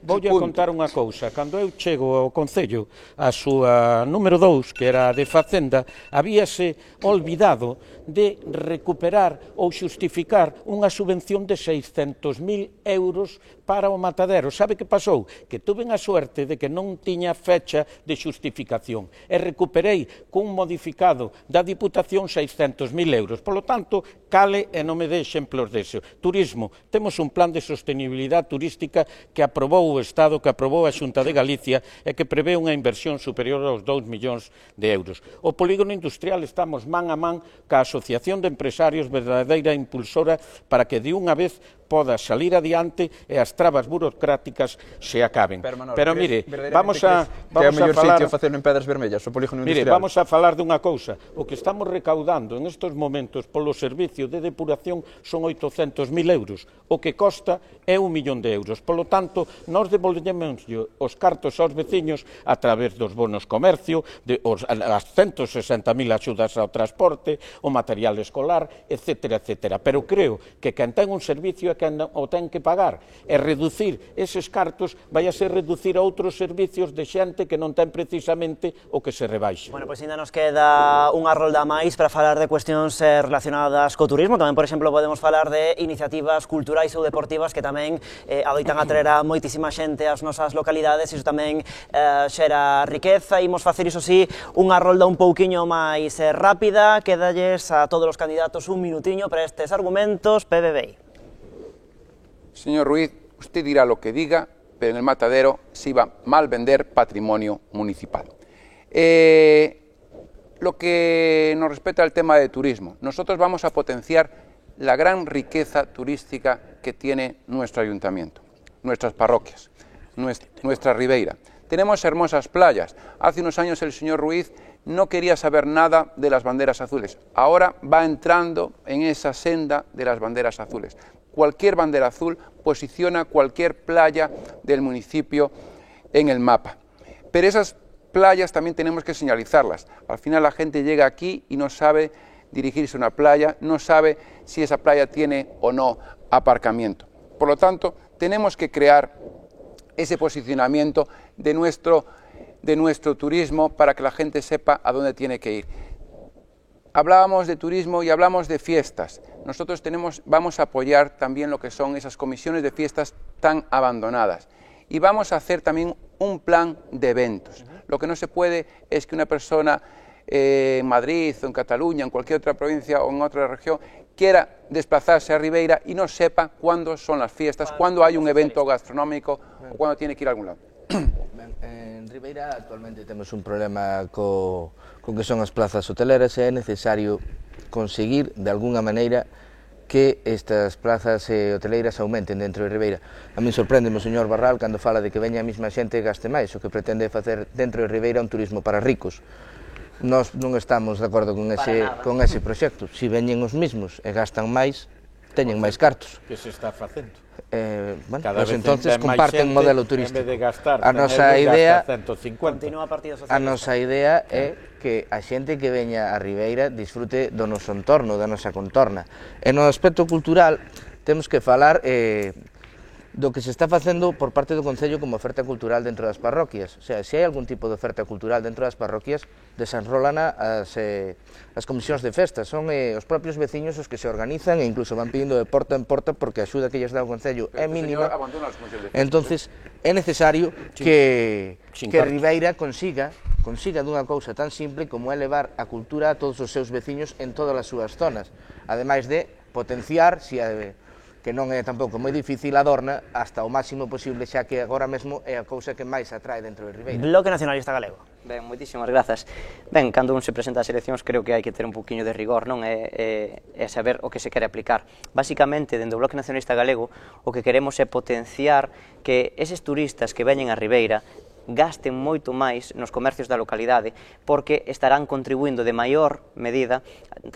voulle contar unha cousa, cando eu chego ao Concello, a súa número 2, que era a de Facenda, habíase olvidado de recuperar ou xustificar unha subvención de 600.000 euros para o matadero. Sabe que pasou? Que tuven a suerte de que non tiña fecha de xustificación e recuperei cun modificado da Diputación 600.000 euros. Polo tanto, cale e non me dé exemplos deso. Turismo, temos un plan de sostenibilidade turística que aprobou o Estado, que aprobou a Xunta de Galicia e que prevé unha inversión superior aos 2 millóns de euros. O polígono industrial estamos man a man ca Asociación de Empresarios, verdadeira impulsora, para que de unha vez poda salir adiante e as trabas burocráticas se acaben. Pero mire, vamos a falar sitio facelo en Pedras Vermellas, o polígono industrial. Mire, vamos a falar dunha cousa. O que estamos recaudando en estes momentos polo servicio de depuración son 800.000 euros. O que costa é 1 millón de euros. Polo tanto, nós devolvemos os cartos aos veciños a través dos bonos comercio, as 160.000 axudas ao transporte, o material escolar, etc. Pero creo que quen ten un servicio que o ten que pagar, e reducir eses cartos vai a ser reducir a outros servicios de xente que non ten precisamente o que se rebaixe. Bueno, pois ainda nos queda unha rolda máis para falar de cuestións relacionadas co turismo. Tamén, por exemplo, podemos falar de iniciativas culturais ou deportivas que tamén adoitan atraer a moitísima xente ás nosas localidades, e iso tamén xera riqueza. Imos facer, iso sí, unha rolda un pouquiño máis rápida. Quedalles a todos os candidatos un minutiño para estes argumentos. PBBI. Señor Ruiz, usted dirá lo que diga, pero en el matadero se iba mal vender patrimonio municipal. Lo que nos respecta al tema de turismo, nosotros vamos a potenciar la gran riqueza turística que tiene nuestro ayuntamiento, nuestras parroquias, nuestra ribeira. Tenemos hermosas playas. Hace unos años el señor Ruiz no quería saber nada de las banderas azules. Ahora va entrando en esa senda de las banderas azules. Cualquier bandera azul posiciona cualquier playa del municipio en el mapa. Pero esas playas también tenemos que señalizarlas. Al final la gente llega aquí y no sabe dirigirse a una playa, no sabe si esa playa tiene o no aparcamiento. Por lo tanto, tenemos que crear ese posicionamiento de nuestro turismo para que la gente sepa a dónde tiene que ir. Hablábamos de turismo y hablamos de fiestas. Nosotros vamos a apoyar también lo que son esas comisiones de fiestas tan abandonadas. Y vamos a hacer también un plan de eventos. Lo que no se puede es que una persona en Madrid o en Cataluña, en cualquier otra provincia o en otra región, quiera desplazarse a Ribeira y no sepa cuándo son las fiestas, cuándo hay un evento gastronómico o cuándo tiene que ir a algún lado. En Ribeira actualmente temos un problema con que son as plazas hoteleras e é necesario conseguir de alguna maneira que estas plazas hoteleiras aumenten dentro de Ribeira. A mí sorprende o señor Barral cando fala de que veña a mesma xente e gaste máis, o que pretende facer dentro de Ribeira un turismo para ricos. Nós non estamos de acordo con ese proxecto. Se veñen os mesmos e gastan máis, teñen máis cartos. Que se está facendo? Bueno, pues entonces comparten modelo turístico. A nosa idea é que a xente que veña a Ribeira disfrute do noso entorno, da nosa contorna. E no aspecto cultural temos que falar do que se está facendo por parte do Concello como oferta cultural dentro das parroquias. O sea, se hai algún tipo de oferta cultural dentro das parroquias, desenrólana as comisións de festas. Son os propios veciños os que se organizan e incluso van pedindo de porta en porta porque a axuda que lles dá o Concello é mínima. Entonces, é necesario que Ribeira consiga dunha cousa tan simple como é levar a cultura a todos os seus veciños en todas as súas zonas, ademais de potenciar, que non é tampouco moi difícil, adorna hasta o máximo posible, xa que agora mesmo é a cousa que máis atrae dentro de Ribeira. Bloque Nacionalista Galego. Ben, moitísimas grazas. Ben, cando un se presenta ás eleccións creo que hai que ter un poquinho de rigor, non? E saber o que se quere aplicar. Básicamente, dentro do Bloque Nacionalista Galego, o que queremos é potenciar que eses turistas que veñen a Ribeira gasten moito máis nos comercios da localidade, porque estarán contribuindo de maior medida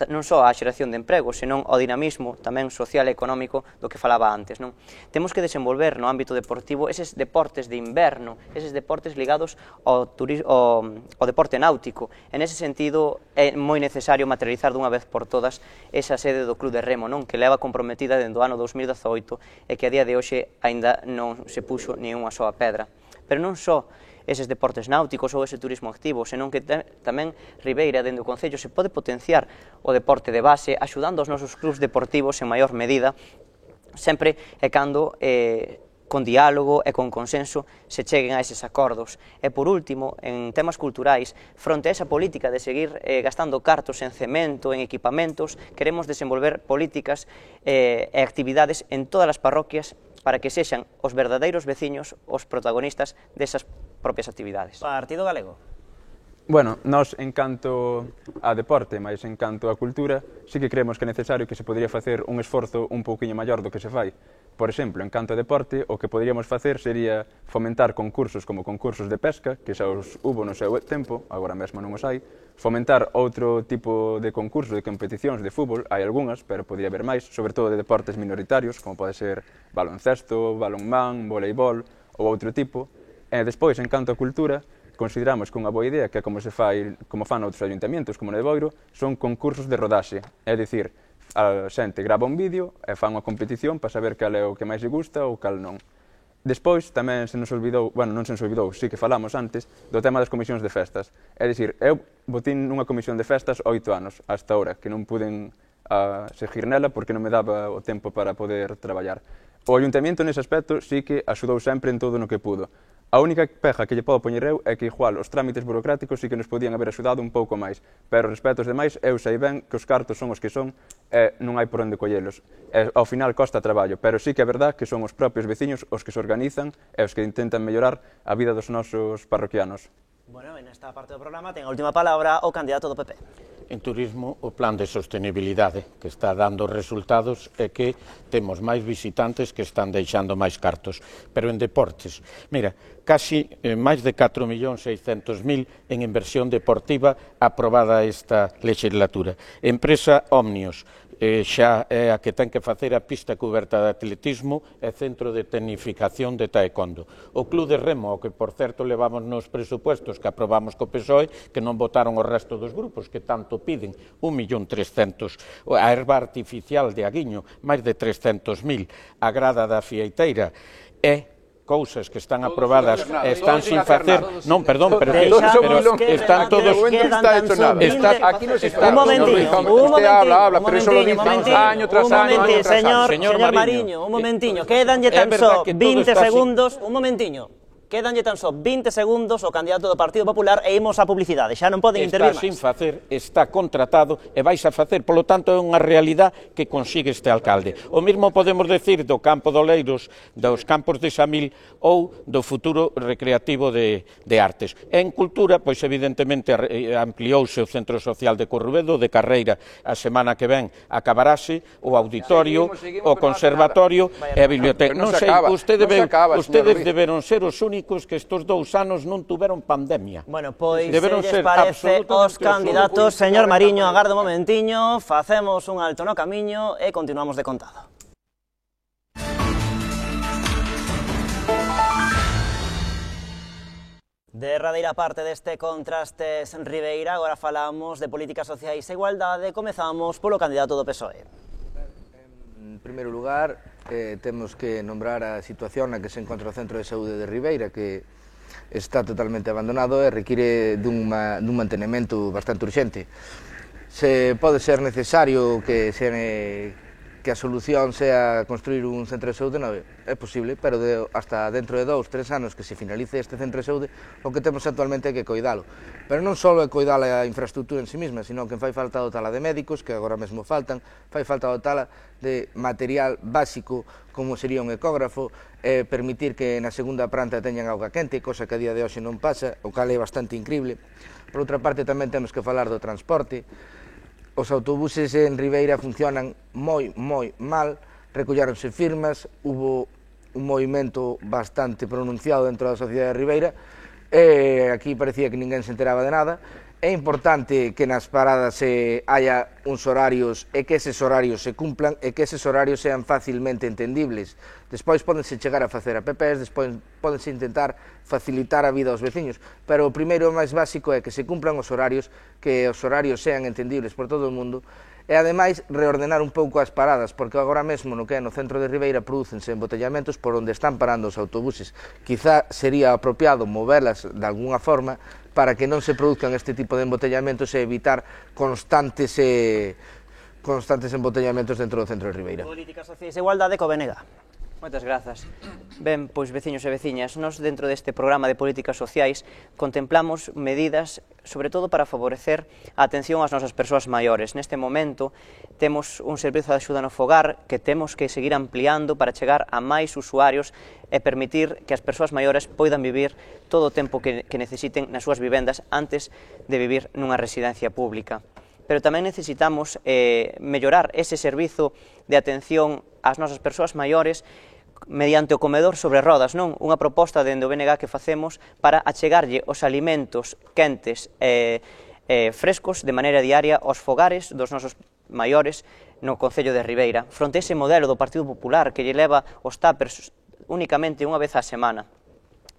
non só á xeración de emprego, senón ao dinamismo tamén social e económico do que falaba antes, non? Temos que desenvolver no ámbito deportivo eses deportes de inverno, eses deportes ligados ao deporte náutico. En ese sentido, é moi necesario materializar dunha vez por todas esa sede do Club de Remo, non? Que leva comprometida dende o ano 2018 e que a día de hoxe aínda non se puxo ni unha soa pedra. Pero non só eses deportes náuticos ou ese turismo activo, senón que tamén Ribeira, dentro do Concello, se pode potenciar o deporte de base, axudando os nosos clubs deportivos en maior medida, sempre e cando con diálogo e con consenso se cheguen a eses acordos. E por último, en temas culturais, fronte a esa política de seguir gastando cartos en cemento, en equipamentos, queremos desenvolver políticas e actividades en todas as parroquias para que sexan os verdadeiros veciños os protagonistas desas propias actividades. Partido Galego. Bueno, nós en canto a deporte, máis en canto a cultura, sí que creemos que é necesario que se podría facer un esforzo un pouquiño maior do que se fai. Por exemplo, en canto a deporte, o que poderíamos facer sería fomentar concursos como concursos de pesca, que xa os hubo no seu tempo, agora mesmo non os hai, fomentar outro tipo de concurso de competicións de fútbol, hai algunhas, pero podría haber máis, sobre todo de deportes minoritarios, como pode ser baloncesto, balonmán, voleibol ou outro tipo. E despois, en canto a cultura, consideramos que unha boa idea, que é como fan outros ayuntamientos, como no de Boiro, son concursos de rodaxe, é dicir, a xente grava un vídeo e fan unha competición para saber cal é o que máis lle gusta ou cal non. Despois, tamén se nos olvidou, bueno, non se nos olvidou, sí que falamos antes, do tema das comisións de festas. É dicir, eu botín nunha comisión de festas 8 anos, hasta ahora, que non puden seguir nela porque non me daba o tempo para poder traballar. O ayuntamiento nese aspecto sí que axudou sempre en todo no que pudo. A única pega que lle podo poñer eu é que igual os trámites burocráticos sí que nos podían haber axudado un pouco máis, pero respecto aos demais eu sei ben que os cartos son os que son e non hai por onde collelos. Ao final costa traballo, pero sí que é verdad que son os propios veciños os que se organizan e os que intentan mellorar a vida dos nosos parroquianos. Bueno, en esta parte do programa ten a última palabra o candidato do PP. En turismo, o plan de sostenibilidade que está dando resultados é que temos máis visitantes que están deixando máis cartos. Pero en deportes, mira, casi máis de 4.600.000 en inversión deportiva aprobada esta legislatura. Empresa Omnios, xa é a que ten que facer a pista cuberta de atletismo e centro de tecnificación de taekwondo. O Club de Remo, o que por certo levamos nos presupuestos que aprobamos co PSOE, que non votaron o resto dos grupos, que tanto piden, 1.300.000. A herba artificial de Aguiño, máis de 300.000. A grada da Fieiteira e cousas que están aprobadas e están sin facer, non, perdón, pero están todos, un momentiño, señor Mariño, un momentiño, quédanlle tan só 20 segundos, un momentiño. Quédanlle tan só 20 segundos o candidato do Partido Popular e imos á publicidade, xa non poden intervir máis. Está sin facer, está contratado e vais a facer, polo tanto é unha realidade que consigue este alcalde. O mesmo podemos decir do campo de Oleiros, dos campos de Samil ou do futuro recreativo de artes. E en cultura, pois evidentemente ampliouse o Centro Social de Corrubedo, de Carreira a semana que ven acabarase, o auditorio, o conservatorio e a biblioteca. Non sei, ustedes deberon ser os únicos que estes 2 anos non tuveron pandemia. Bueno, pois, se lles parece os candidatos, señor Mariño, agarde un momentiño, facemos un alto no camiño e continuamos de contado. Derradeira parte deste Contrastes en Ribeira, agora falamos de políticas sociais e igualdade, comezamos polo candidato do PSOE. En primeiro lugar, temos que nombrar a situación na que se encontra o Centro de Saúde de Ribeira, que está totalmente abandonado e require dun mantenimento bastante urxente. Se pode ser necesario que se que a solución sea construir un centro de saúde, non é posible, pero hasta dentro de 2, 3 anos que se finalice este centro de saúde, o que temos actualmente é que coidalo. Pero non só é coidar a infraestructura en sí mesma, sino que fai falta dotala de médicos, que agora mesmo faltan, fai falta dotala de material básico, como sería un ecógrafo, permitir que na segunda planta teñan auga quente, cosa que a día de hoxe non pasa, o cal é bastante incrible. Por outra parte, tamén temos que falar do transporte. Os autobuses en Ribeira funcionan moi mal, recolláronse firmas, hubo un movimento bastante pronunciado dentro da sociedade de Ribeira, e aquí parecía que ninguén se enteraba de nada. É importante que nas paradas haya uns horarios e que eses horarios se cumplan e que eses horarios sean facilmente entendibles. Despois pódense chegar a facer apps, despois pódense intentar facilitar a vida aos veciños, pero o primeiro máis básico é que se cumplan os horarios, que os horarios sean entendibles por todo o mundo, e ademais reordenar un pouco as paradas, porque agora mesmo no que é no centro de Ribeira prodúcense embotellamentos por onde están parando os autobuses. Quizá sería apropiado movelas de alguna forma para que non se produzcan este tipo de embotellamentos e evitar constantes embotellamentos dentro do centro de Ribeira. Políticas sociais e igualdade co BNG. Moitas grazas. Ben, pois veciños e veciñas, nós dentro deste programa de políticas sociais contemplamos medidas sobre todo para favorecer a atención ás nosas persoas maiores. Neste momento temos un servizo de axuda no fogar que temos que seguir ampliando para chegar a máis usuarios e permitir que as persoas maiores poidan vivir todo o tempo que necesiten nas súas vivendas antes de vivir nunha residencia pública. Pero tamén necesitamos mellorar ese servizo de atención ás nosas persoas maiores mediante o comedor sobre rodas, non? Unha proposta dende o BNG que facemos para achegarlle os alimentos quentes e frescos de maneira diaria aos fogares dos nosos maiores no Concello de Ribeira, fronte ese modelo do Partido Popular que lle leva os tuppers únicamente unha vez á semana.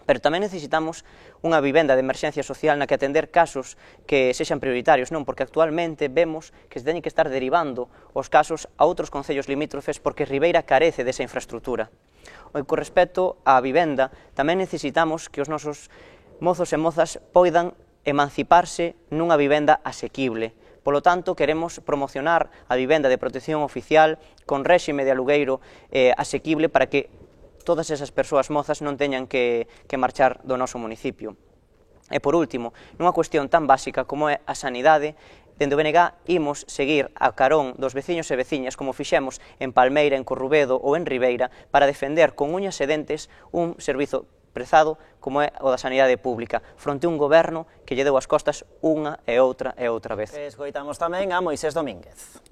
Pero tamén necesitamos unha vivenda de emerxencia social na que atender casos que sexan prioritarios, non? Porque actualmente vemos que se teñen que estar derivando os casos a outros concellos limítrofes porque Ribeira carece desa infraestructura. E con respecto á vivenda, tamén necesitamos que os nosos mozos e mozas poidan emanciparse nunha vivenda asequible. Polo tanto, queremos promocionar a vivenda de protección oficial con réxime de alugueiro asequible para que todas esas persoas mozas non teñan que marchar do noso municipio. E por último, nunha cuestión tan básica como é a sanidade, dende o BNG imos seguir a carón dos veciños e veciñas como fixemos en Palmeira, en Corrubedo ou en Ribeira para defender con uñas e dentes un servizo prezado como é o da sanidade pública, fronte a un goberno que lle deu as costas unha e outra vez. Escoitamos tamén a Moisés Domínguez.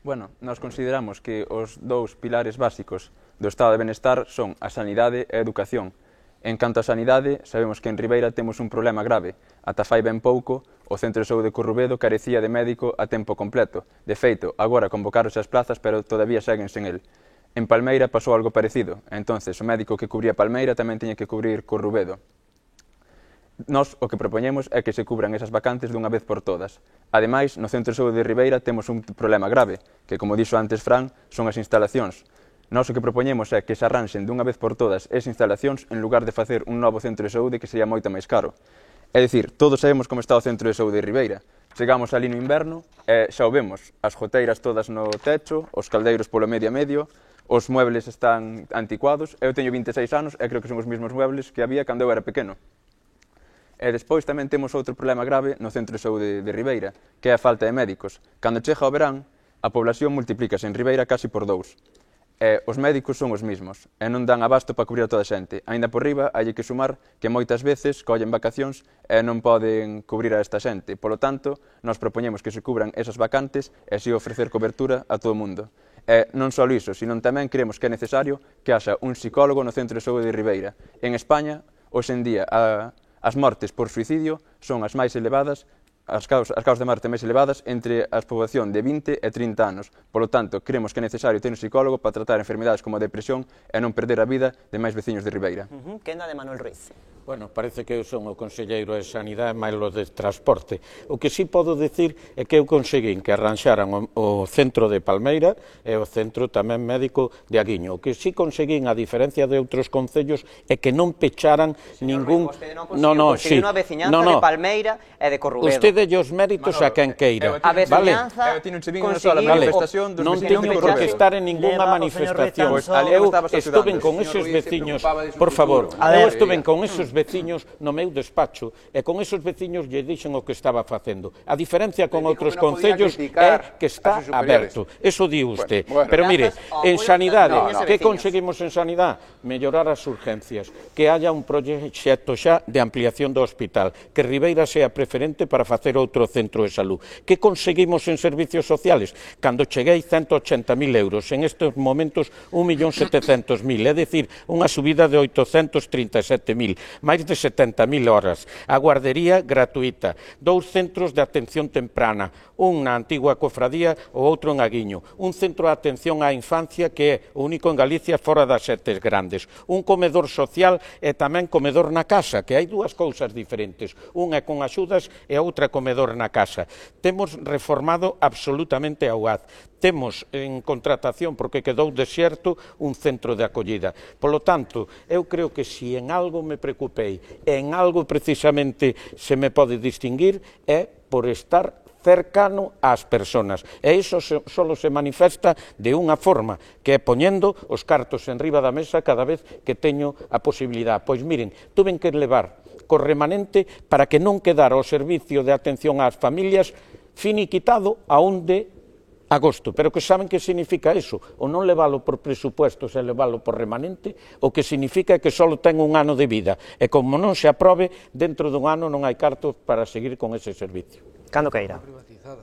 Bueno, nós consideramos que os dous pilares básicos do estado de benestar son a sanidade e a educación. En canto á sanidade, sabemos que en Ribeira temos un problema grave. Ata fai ben pouco, o Centro de Saúde de Corrubedo carecía de médico a tempo completo. De feito, agora convocaronse as plazas, pero todavía seguen sen el. En Palmeira pasou algo parecido, entonces o médico que cubría Palmeira tamén tiña que cubrir Corrubedo. Nós o que propoñemos é que se cubran esas vacantes dunha vez por todas. Ademais, no Centro de Saúde de Ribeira temos un problema grave, que, como dixo antes Fran, son as instalacións. Nós o que propoñemos é que se arranxen dunha vez por todas esas instalacións en lugar de facer un novo centro de saúde que sería moito máis caro. É dicir, todos sabemos como está o Centro de Saúde de Ribeira. Chegamos ali no inverno e xa o vemos, as goteiras todas no techo, os caldeiros polo medio a medio, os muebles están anticuados. Eu teño 26 anos e creo que son os mesmos muebles que había cando eu era pequeno. E despois tamén temos outro problema grave no Centro de Saúde de Ribeira, que é a falta de médicos. Cando chega o verán, a población multiplícase en Ribeira casi por 2. E os médicos son os mesmos, e non dan abasto para cubrir a toda a xente. Aínda por riba, hai que sumar que moitas veces collen vacacións e non poden cubrir a esta xente. Polo tanto, nós propoñemos que se cubran esas vacantes e así ofrecer cobertura a todo o mundo. E non só iso, sino tamén creemos que é necesario que haxa un psicólogo no Centro de Saúde de Ribeira. En España, hoxe en día, as mortes por suicidio son as máis elevadas, as causas de morte máis elevadas entre a poboación de 20 e 30 anos. Polo tanto, creemos que é necesario ter un psicólogo para tratar enfermedades como a depresión e non perder a vida de máis veciños de Ribeira. Quenda de Manuel Ruiz. Bueno, parece que eu son o conselleiro de Sanidade máis lo de transporte. O que sí podo decir é que eu conseguín que arranxaran o centro de Palmeira e o centro tamén médico de Aguiño. O que sí conseguín, a diferencia de outros concellos, é que non pecharan ningún... Conseguiu unha veciñanza de Palmeira e de Corrubedo. Vostede lle os méritos a quen queira. A veciñanza non teño por que estar en ninguna manifestación. Eu estuve con esos veciños, por favor, eu estuve con esos veciños no meu despacho e con esos veciños lle dixen o que estaba facendo. A diferencia con outros concellos é que está aberto. Eso di usted. Pero mire, en sanidade, que conseguimos en sanidade? Mellorar as urgencias, que haya un proxecto xa de ampliación do hospital, que Ribeira sea preferente para facer outro centro de salud. Que conseguimos en servicios sociales? Cando cheguei 180.000 euros, en estes momentos 1.700.000, é dicir, unha subida de 837.000, máis de 70.000 horas, a guardería gratuita, 2 centros de atención temprana, un na antigua cofradía, o outro en Aguiño, un centro de atención á infancia que é o único en Galicia fora das 7 grandes, un comedor social e tamén comedor na casa, que hai dúas cousas diferentes, unha é con axudas e a outra comedor na casa. Temos reformado absolutamente a UAD, temos en contratación, porque quedou desierto, un centro de acollida. Polo tanto, eu creo que se en algo me preocupei, en algo precisamente se me pode distinguir, é por estar cercano ás persoas. E iso só se manifesta de unha forma, que é poñendo os cartos en riba da mesa cada vez que teño a posibilidade. Pois miren, tuven que levar co remanente para que non quedara o servicio de atención ás familias finiquitado a un de agosto, pero que saben que significa iso, o non levalo por presupuestos e levalo por remanente, o que significa que só ten un ano de vida, e como non se aprobe, dentro dun ano non hai cartos para seguir con ese servicio. Cando queira.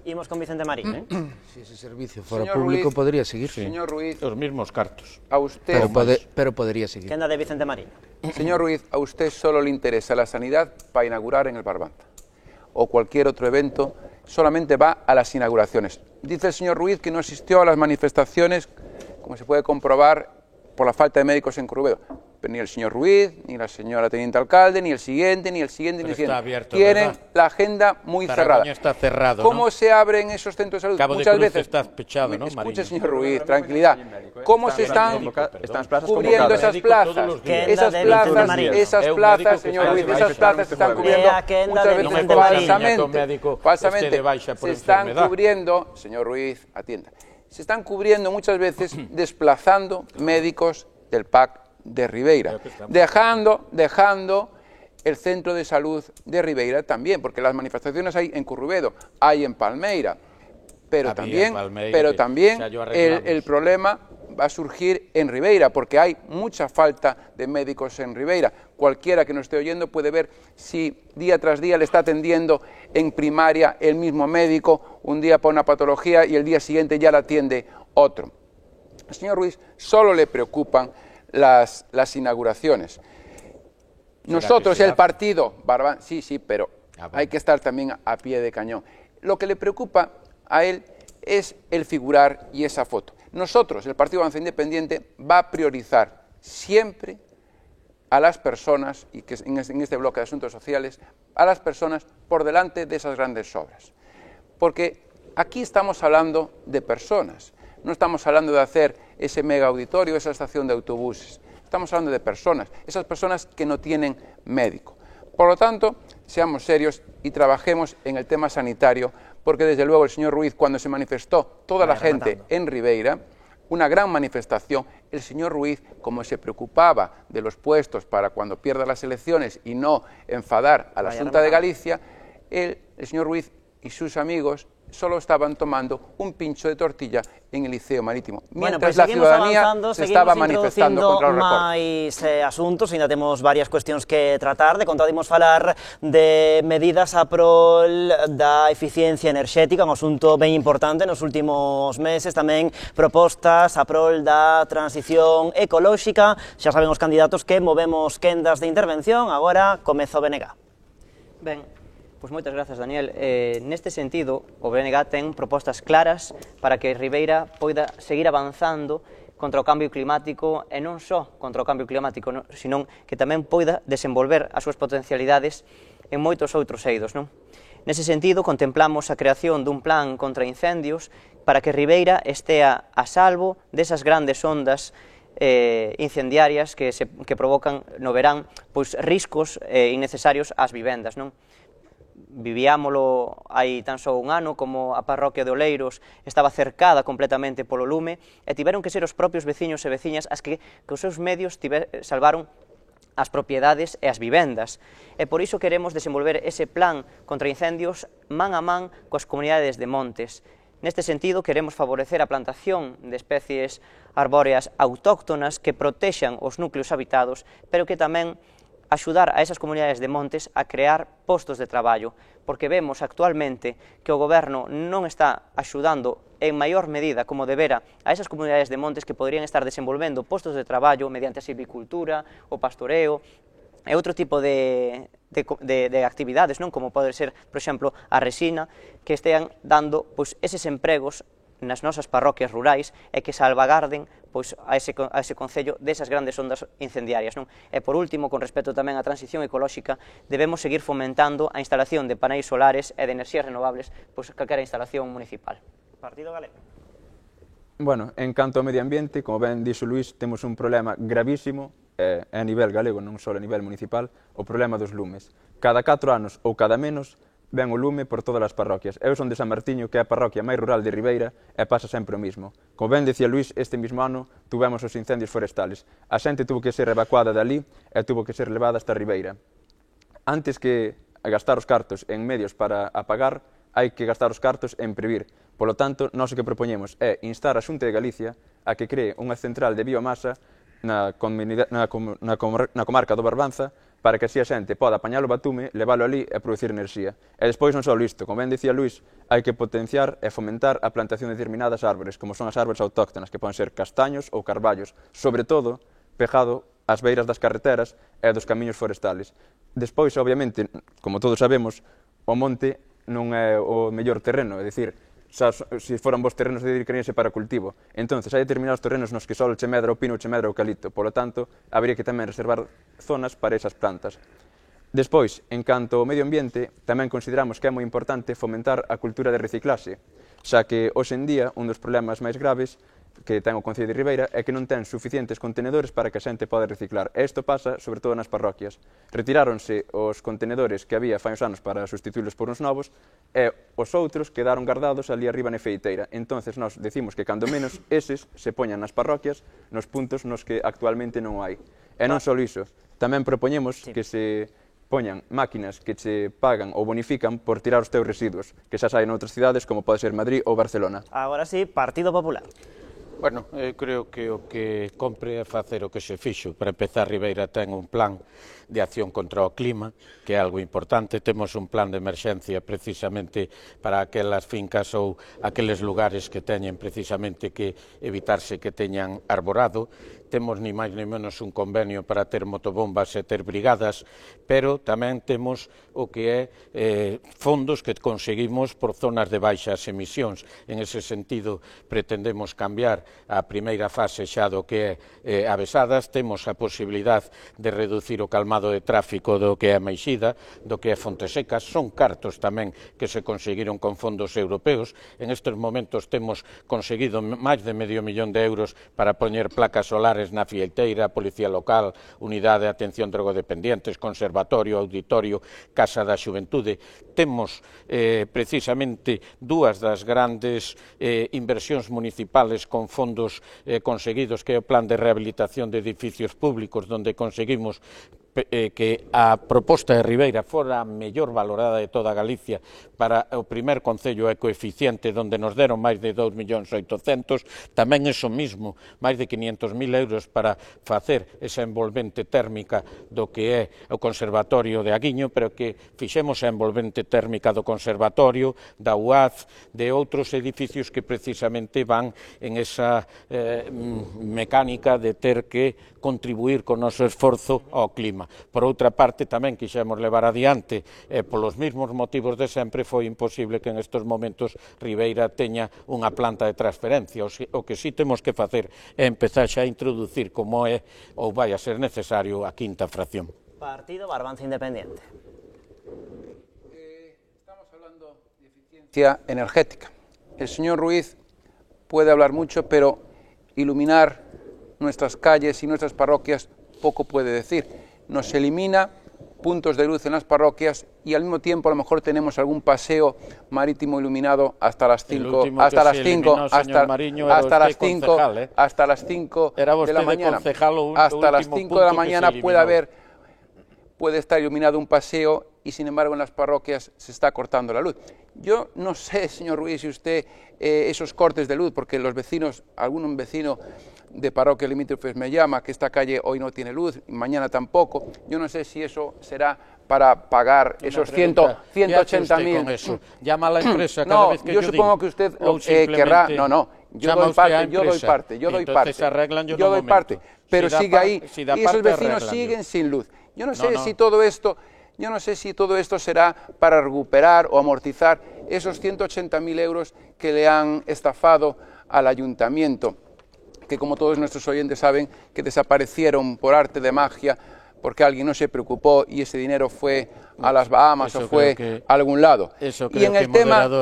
Imos con Vicente Marín, Se ese servicio fora público, podría seguir. Señor Ruiz, Os mismos cartos. a usted... Pero podría seguir. Quenda de Vicente Marín. Señor Ruiz, a usted solo le interesa la sanidad para inaugurar en el Barbanta, o cualquier otro evento, solamente va a las inauguraciones. Dice el señor Ruiz que no asistió a las manifestaciones, como se puede comprobar, por la falta de médicos en Corrubedo. Pero ni el señor Ruiz, ni la señora teniente alcalde, ni el siguiente, ni el siguiente, ni el siguiente. Abierto, tienen ¿verdad? la agenda muy cerrada. Está cerrado, ¿Cómo ¿no? se abren esos centros de salud? Cabo Muchas de Cruz veces. está pechado, ¿no, Escuche, Mariño? señor Ruiz, tranquilidad. ¿Cómo se están cubriendo esas plazas? Esas plazas, señor Ruiz, esas plazas se están cubriendo muchas veces falsamente. Se están cubriendo, señor Ruiz, atienda. Se están cubriendo muchas veces desplazando médicos del PAC de Ribeira, dejando el centro de salud de Ribeira también, porque las manifestaciones hay en Corrubedo, hay en Palmeira, pero también el problema va a surgir en Ribeira, porque hay mucha falta de médicos en Ribeira. Cualquiera que nos esté oyendo puede ver si día tras día le está atendiendo en primaria el mismo médico, un día para una patología y el día siguiente ya la atiende otro. Al señor Ruiz solo le preocupan las inauguraciones. Nosotros, el partido, sí, pero hay que estar también a pie de cañón. Lo que le preocupa a él es el figurar y esa foto. Nosotros, el Partido Avanza Independiente, va a priorizar siempre a las personas, y que en este bloque de asuntos sociales, a las personas por delante de esas grandes obras. Porque aquí estamos hablando de personas, no estamos hablando de hacer ese mega auditorio, esa estación de autobuses, estamos hablando de personas, esas personas que no tienen médico. Por lo tanto, seamos serios y trabajemos en el tema sanitario, porque desde luego el señor Ruiz, cuando se manifestó toda la gente en Ribeira, una gran manifestación, el señor Ruiz, como se preocupaba de los puestos para cuando pierda las elecciones y no enfadar a la Xunta de Galicia, el señor Ruiz y sus amigos solo estaban tomando un pincho de tortilla en el Liceo Marítimo, mientras la ciudadanía se estaba manifestando contra os recortes. Máis asuntos, ainda temos varias cuestións que tratar. De contado imos falar de medidas a prol da eficiencia enerxética, un asunto ben importante nos últimos meses, tamén propostas a prol da transición ecolóxica. Xa saben os candidatos que movemos quendas de intervención. Agora comezo o BNG. Ben, pois moitas grazas, Daniel. Neste sentido, o BNG ten propostas claras para que Ribeira poida seguir avanzando contra o cambio climático, e non só contra o cambio climático, senón que tamén poida desenvolver as súas potencialidades en moitos outros eidos. Nese sentido, contemplamos a creación dun plan contra incendios para que Ribeira estea a salvo desas grandes ondas incendiarias que provocan no verán riscos innecesarios ás vivendas. Vivíámolo hai tan só un ano como a parroquia de Oleiros estaba cercada completamente polo lume e tiveron que ser os propios veciños e veciñas as que os seus medios salvaron as propiedades e as vivendas. E por iso queremos desenvolver ese plan contra incendios man a man coas comunidades de montes. Neste sentido, queremos favorecer a plantación de especies arbóreas autóctonas que protexan os núcleos habitados, pero que tamén axudar a esas comunidades de montes a crear postos de traballo, porque vemos actualmente que o goberno non está axudando en maior medida como debera a esas comunidades de montes que poderían estar desenvolvendo postos de traballo mediante a silvicultura, o pastoreo e outro tipo de actividades, como pode ser, por exemplo, a resina, que estean dando eses empregos nas nosas parroquias rurais e que salvagarden a ese concello desas grandes ondas incendiarias. E por último, con respecto tamén á transición ecolóxica, debemos seguir fomentando a instalación de paneis solares e de enerxías renovables, calquera instalación municipal. Partido Galego. Bueno, en canto ao medio ambiente, como ben dixo Luís, temos un problema gravísimo a nivel galego, non só a nivel municipal, o problema dos lumes. Cada 4 anos ou cada menos ven o lume por todas as parroquias. Eu son de San Martiño, que é a parroquia máis rural de Ribeira, e pasa sempre o mismo. Como ben decía Luís, este mismo ano tuvemos os incendios forestales. A xente tuvo que ser evacuada dali e tuvo que ser levada hasta Ribeira. Antes que gastar os cartos en medios para apagar, hai que gastar os cartos en previr. Polo tanto, nós o que propoñemos é instar a Xunta de Galicia a que cree unha central de biomasa na comarca do Barbanza para que así a xente poda apañar o batume, leválo ali e producir enerxía. E despois non só isto, como ben dicía Luís, hai que potenciar e fomentar a plantación de determinadas árbores, como son as árbores autóctonas, que poden ser castaños ou carballos, sobre todo pegado ás beiras das carreteras e dos camiños forestales. Despois, obviamente, como todos sabemos, o monte non é o mellor terreno, é dicir, se foran vos terrenos dedicaríanse para cultivo. Entonces, hai determinados terrenos nos que só che medra o pino, che medra o eucalipto. Polo tanto, habría que tamén reservar zonas para esas plantas. Despois, en canto ao medio ambiente, tamén consideramos que é moi importante fomentar a cultura de reciclaxe, xa que, hoxe en día, un dos problemas máis graves que ten o Concello de Ribeira é que non ten suficientes contenedores para que a xente poda reciclar. E isto pasa, sobre todo, nas parroquias. Retiráronse os contenedores que había fai uns anos para sustituílos por uns novos e os outros quedaron guardados ali arriba na feiteira. Entonces, nós decimos que, cando menos, eses se poñan nas parroquias nos puntos nos que actualmente non hai. E non só iso, tamén propoñemos que se poñan máquinas que che pagan ou bonifican por tirar os teus residuos, que xa saen noutras cidades como pode ser Madrid ou Barcelona. Agora sí, Partido Popular. Bueno, creo que o que compre é facer o que se fixo. Para empezar, Ribeira ten un plan de acción contra o clima, que é algo importante. Temos un plan de emerxencia precisamente para aquelas fincas ou aqueles lugares que teñen precisamente que evitarse que teñan arborado. Temos ni máis ni menos un convenio para ter motobombas e ter brigadas, pero tamén temos o que é fondos que conseguimos por zonas de baixas emisións. En ese sentido, pretendemos cambiar a primeira fase xa do que é Avesadas. Temos a posibilidade de reducir o calmado de tráfico do que é Meixida, do que é Fontesecas. Son cartos tamén que se conseguiron con fondos europeos. En estes momentos temos conseguido máis de €500.000 para poñer placas solares na Fieiteira, Policía Local, Unidade de Atención Drogodependientes, Conservatorio, Auditorio, Casa da Xuventude. Temos precisamente dúas das grandes inversións municipales con fondos conseguidos, que é o Plan de Rehabilitación de Edificios Públicos, donde conseguimos que a proposta de Ribeira fora a mellor valorada de toda Galicia para o primer concello ecoeficiente, donde nos deron máis de 2.800.000, tamén iso mismo, máis de €500.000 para facer esa envolvente térmica do que é o Conservatorio de Aguiño, pero que fixemos a envolvente térmica do Conservatorio, da UAZ, de outros edificios que precisamente van en esa mecánica de ter que contribuir con o noso esforzo ao clima. Por outra parte, tamén quixemos levar adiante, polos mesmos motivos de sempre, foi imposible que en estes momentos Ribeira teña unha planta de transferencia. O que sí temos que facer é empezar xa a introducir, como é ou vai a ser necesario, a quinta fracción. Partido Barbanza Independiente. Estamos hablando de eficiencia energética. El señor Ruiz puede hablar mucho, pero iluminar nuestras calles y nuestras parroquias poco puede decir. Nos elimina puntos de luz en las parroquias y al mismo tiempo a lo mejor tenemos algún paseo marítimo iluminado hasta las 5 de la mañana. Hasta las 5 de la mañana puede estar iluminado un paseo y sin embargo en las parroquias se está cortando la luz. Yo no sé, señor Ruiz, si usted esos cortes de luz, porque los vecinos, algún vecino de parroquia limítrofes me llama que esta calle hoy no tiene luz, mañana tampoco, yo no sé si eso será para pagar esos 180.000. Llama a la empresa cada vez que yo supongo que usted querrá, yo doy parte, pero sigue ahí y esos vecinos siguen sin luz. Yo no sé si todo esto será para recuperar o amortizar esos 180.000 euros que le han estafado al ayuntamiento, que como todos nuestros oyentes saben, que desaparecieron por arte de magia, porque alguien no se preocupó y ese dinero fue a las Bahamas o fue a algún lado. Y en el tema de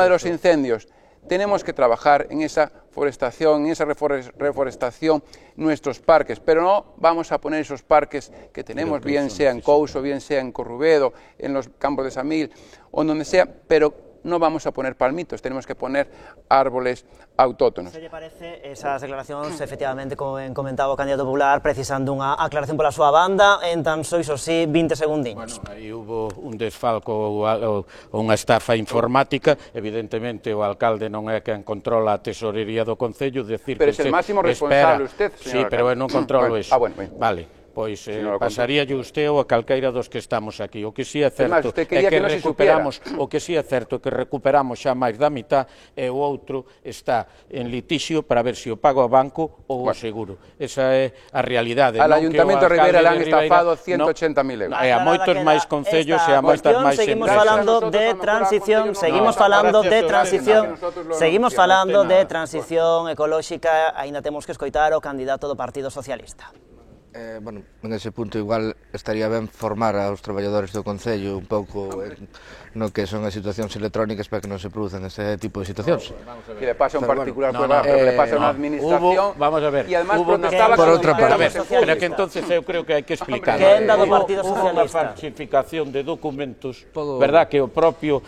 los incendios, tenemos que trabajar en esa forestación, en esa reforestación, nuestros parques, pero no vamos a poner esos parques que tenemos, bien sea en Couso, bien sea en Corrubedo, en los campos de Samil, o en donde sea, pero no vamos a poner palmitos, tenemos que poner árboles autóctonos. ¿Qué lle parece esas declaracións, efectivamente, como comentaba o candidato popular, precisando unha aclaración pola súa banda, en tan só, iso sí, 20 segundiños? Bueno, aí hubo un desfalco ou unha estafa informática, evidentemente o alcalde non é quen controla a tesorería do Concello, decir pero que é el máximo responsable usted, señor. Sí, pero eu non controlo eso. Bueno. Vale. Pois pasaríalle usted ou a calqueira dos que estamos aquí. O que si é certo é que recuperamos, xa máis da mitad e o outro está en litixio para ver se o pago a banco ou o seguro. Esa é a realidade. Al Ayuntamento de Ribeira le han estafado 180.000 euros. E a moitos máis concellos e a moitas máis empresas. Seguimos falando de transición ecolóxica, aínda temos que escoitar o candidato do Partido Socialista. Bueno, en ese punto igual estaría ben formar aos traballadores do Concello un pouco no que son as situacións electrónicas para que non se produzan este tipo de situacións. Que le pasa un particular problema, pero que le pasa a unha administración. Vamos a ver. E además protestaba por outra parte. A ver, pero que entonces eu creo que hai que explicar. Que enda do Partido Socialista. Hubo unha falsificación de documentos, verdad, que o propio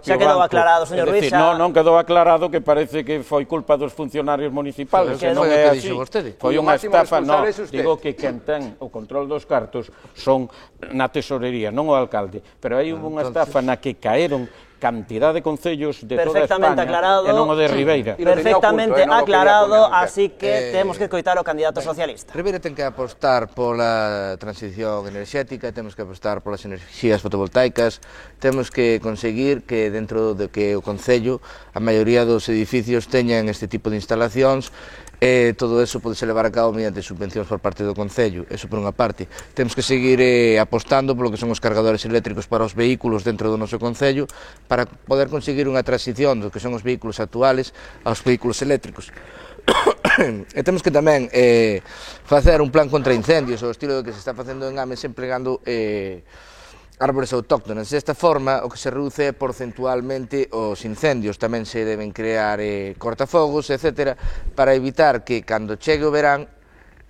xa quedou aclarado, señor Ruiz. Non quedou aclarado, que parece que foi culpa dos funcionarios municipales. Non é así. Foi unha estafa, non. Digo que quen ten o control dos cartos son na tesorería, non o alcalde, pero aí hubo unha estafa na que caeron cantidad de concellos de toda España aclarado, e non o de Ribeira. Perfectamente aclarado, así que temos que escoitar o candidato socialista. Ribeira ten que apostar pola transición enerxética, temos que apostar polas enerxías fotovoltaicas, temos que conseguir que dentro de que o Concello a maioría dos edificios teñan este tipo de instalacións. Todo eso pode se levar a cabo mediante subvencións por parte do Concello, eso por unha parte. Temos que seguir apostando polo que son os cargadores eléctricos para os vehículos dentro do noso Concello, para poder conseguir unha transición do que son os vehículos actuales aos vehículos eléctricos. E temos que tamén facer un plan contra incendios, ao estilo do que se está facendo en Ames, empregando árbores autóctonas. Desta forma, o que se reduce porcentualmente os incendios. Tamén se deben crear cortafogos, etc., para evitar que, cando chegue o verán,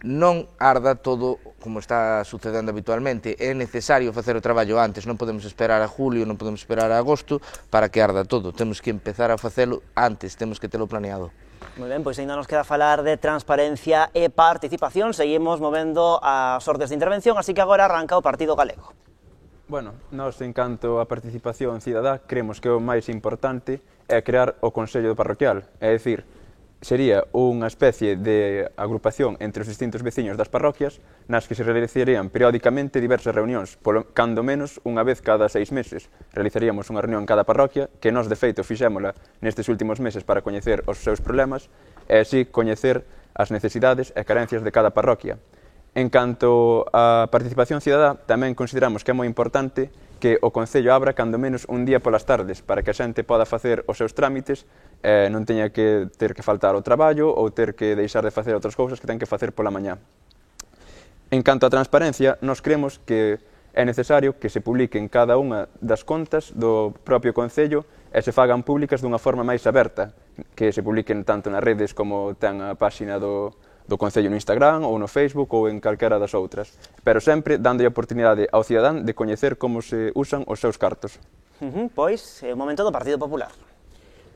non arda todo como está sucedendo habitualmente. É necesario facer o traballo antes, non podemos esperar a julio, non podemos esperar a agosto para que arda todo. Temos que empezar a facelo antes, temos que telo planeado. Moi ben, pois ainda nos queda falar de transparencia e participación. Seguimos movendo as ordes de intervención, así que agora arranca o Partido Galego. Bueno, nós, en canto a participación cidadá, creemos que o máis importante é crear o Consello Parroquial, é dicir, sería unha especie de agrupación entre os distintos veciños das parroquias nas que se realizarían periódicamente diversas reunións, cando menos unha vez cada 6 meses. Realizaríamos unha reunión en cada parroquia, que nós de feito fixémola nestes últimos meses para coñecer os seus problemas e así coñecer as necesidades e carencias de cada parroquia. En canto á participación cidadá, tamén consideramos que é moi importante que o Concello abra cando menos un día polas tardes para que a xente poda facer os seus trámites e non teña que ter que faltar ao traballo ou ter que deixar de facer outras cousas que ten que facer pola mañá. En canto á transparencia, nos creemos que é necesario que se publiquen cada unha das contas do propio Concello e se fagan públicas dunha forma máis aberta, que se publiquen tanto nas redes como ten a páxina do Concello no Instagram ou no Facebook ou en calquera das outras, pero sempre dando a oportunidade ao cidadán de coñecer como se usan os seus cartos. Pois, é o momento do Partido Popular.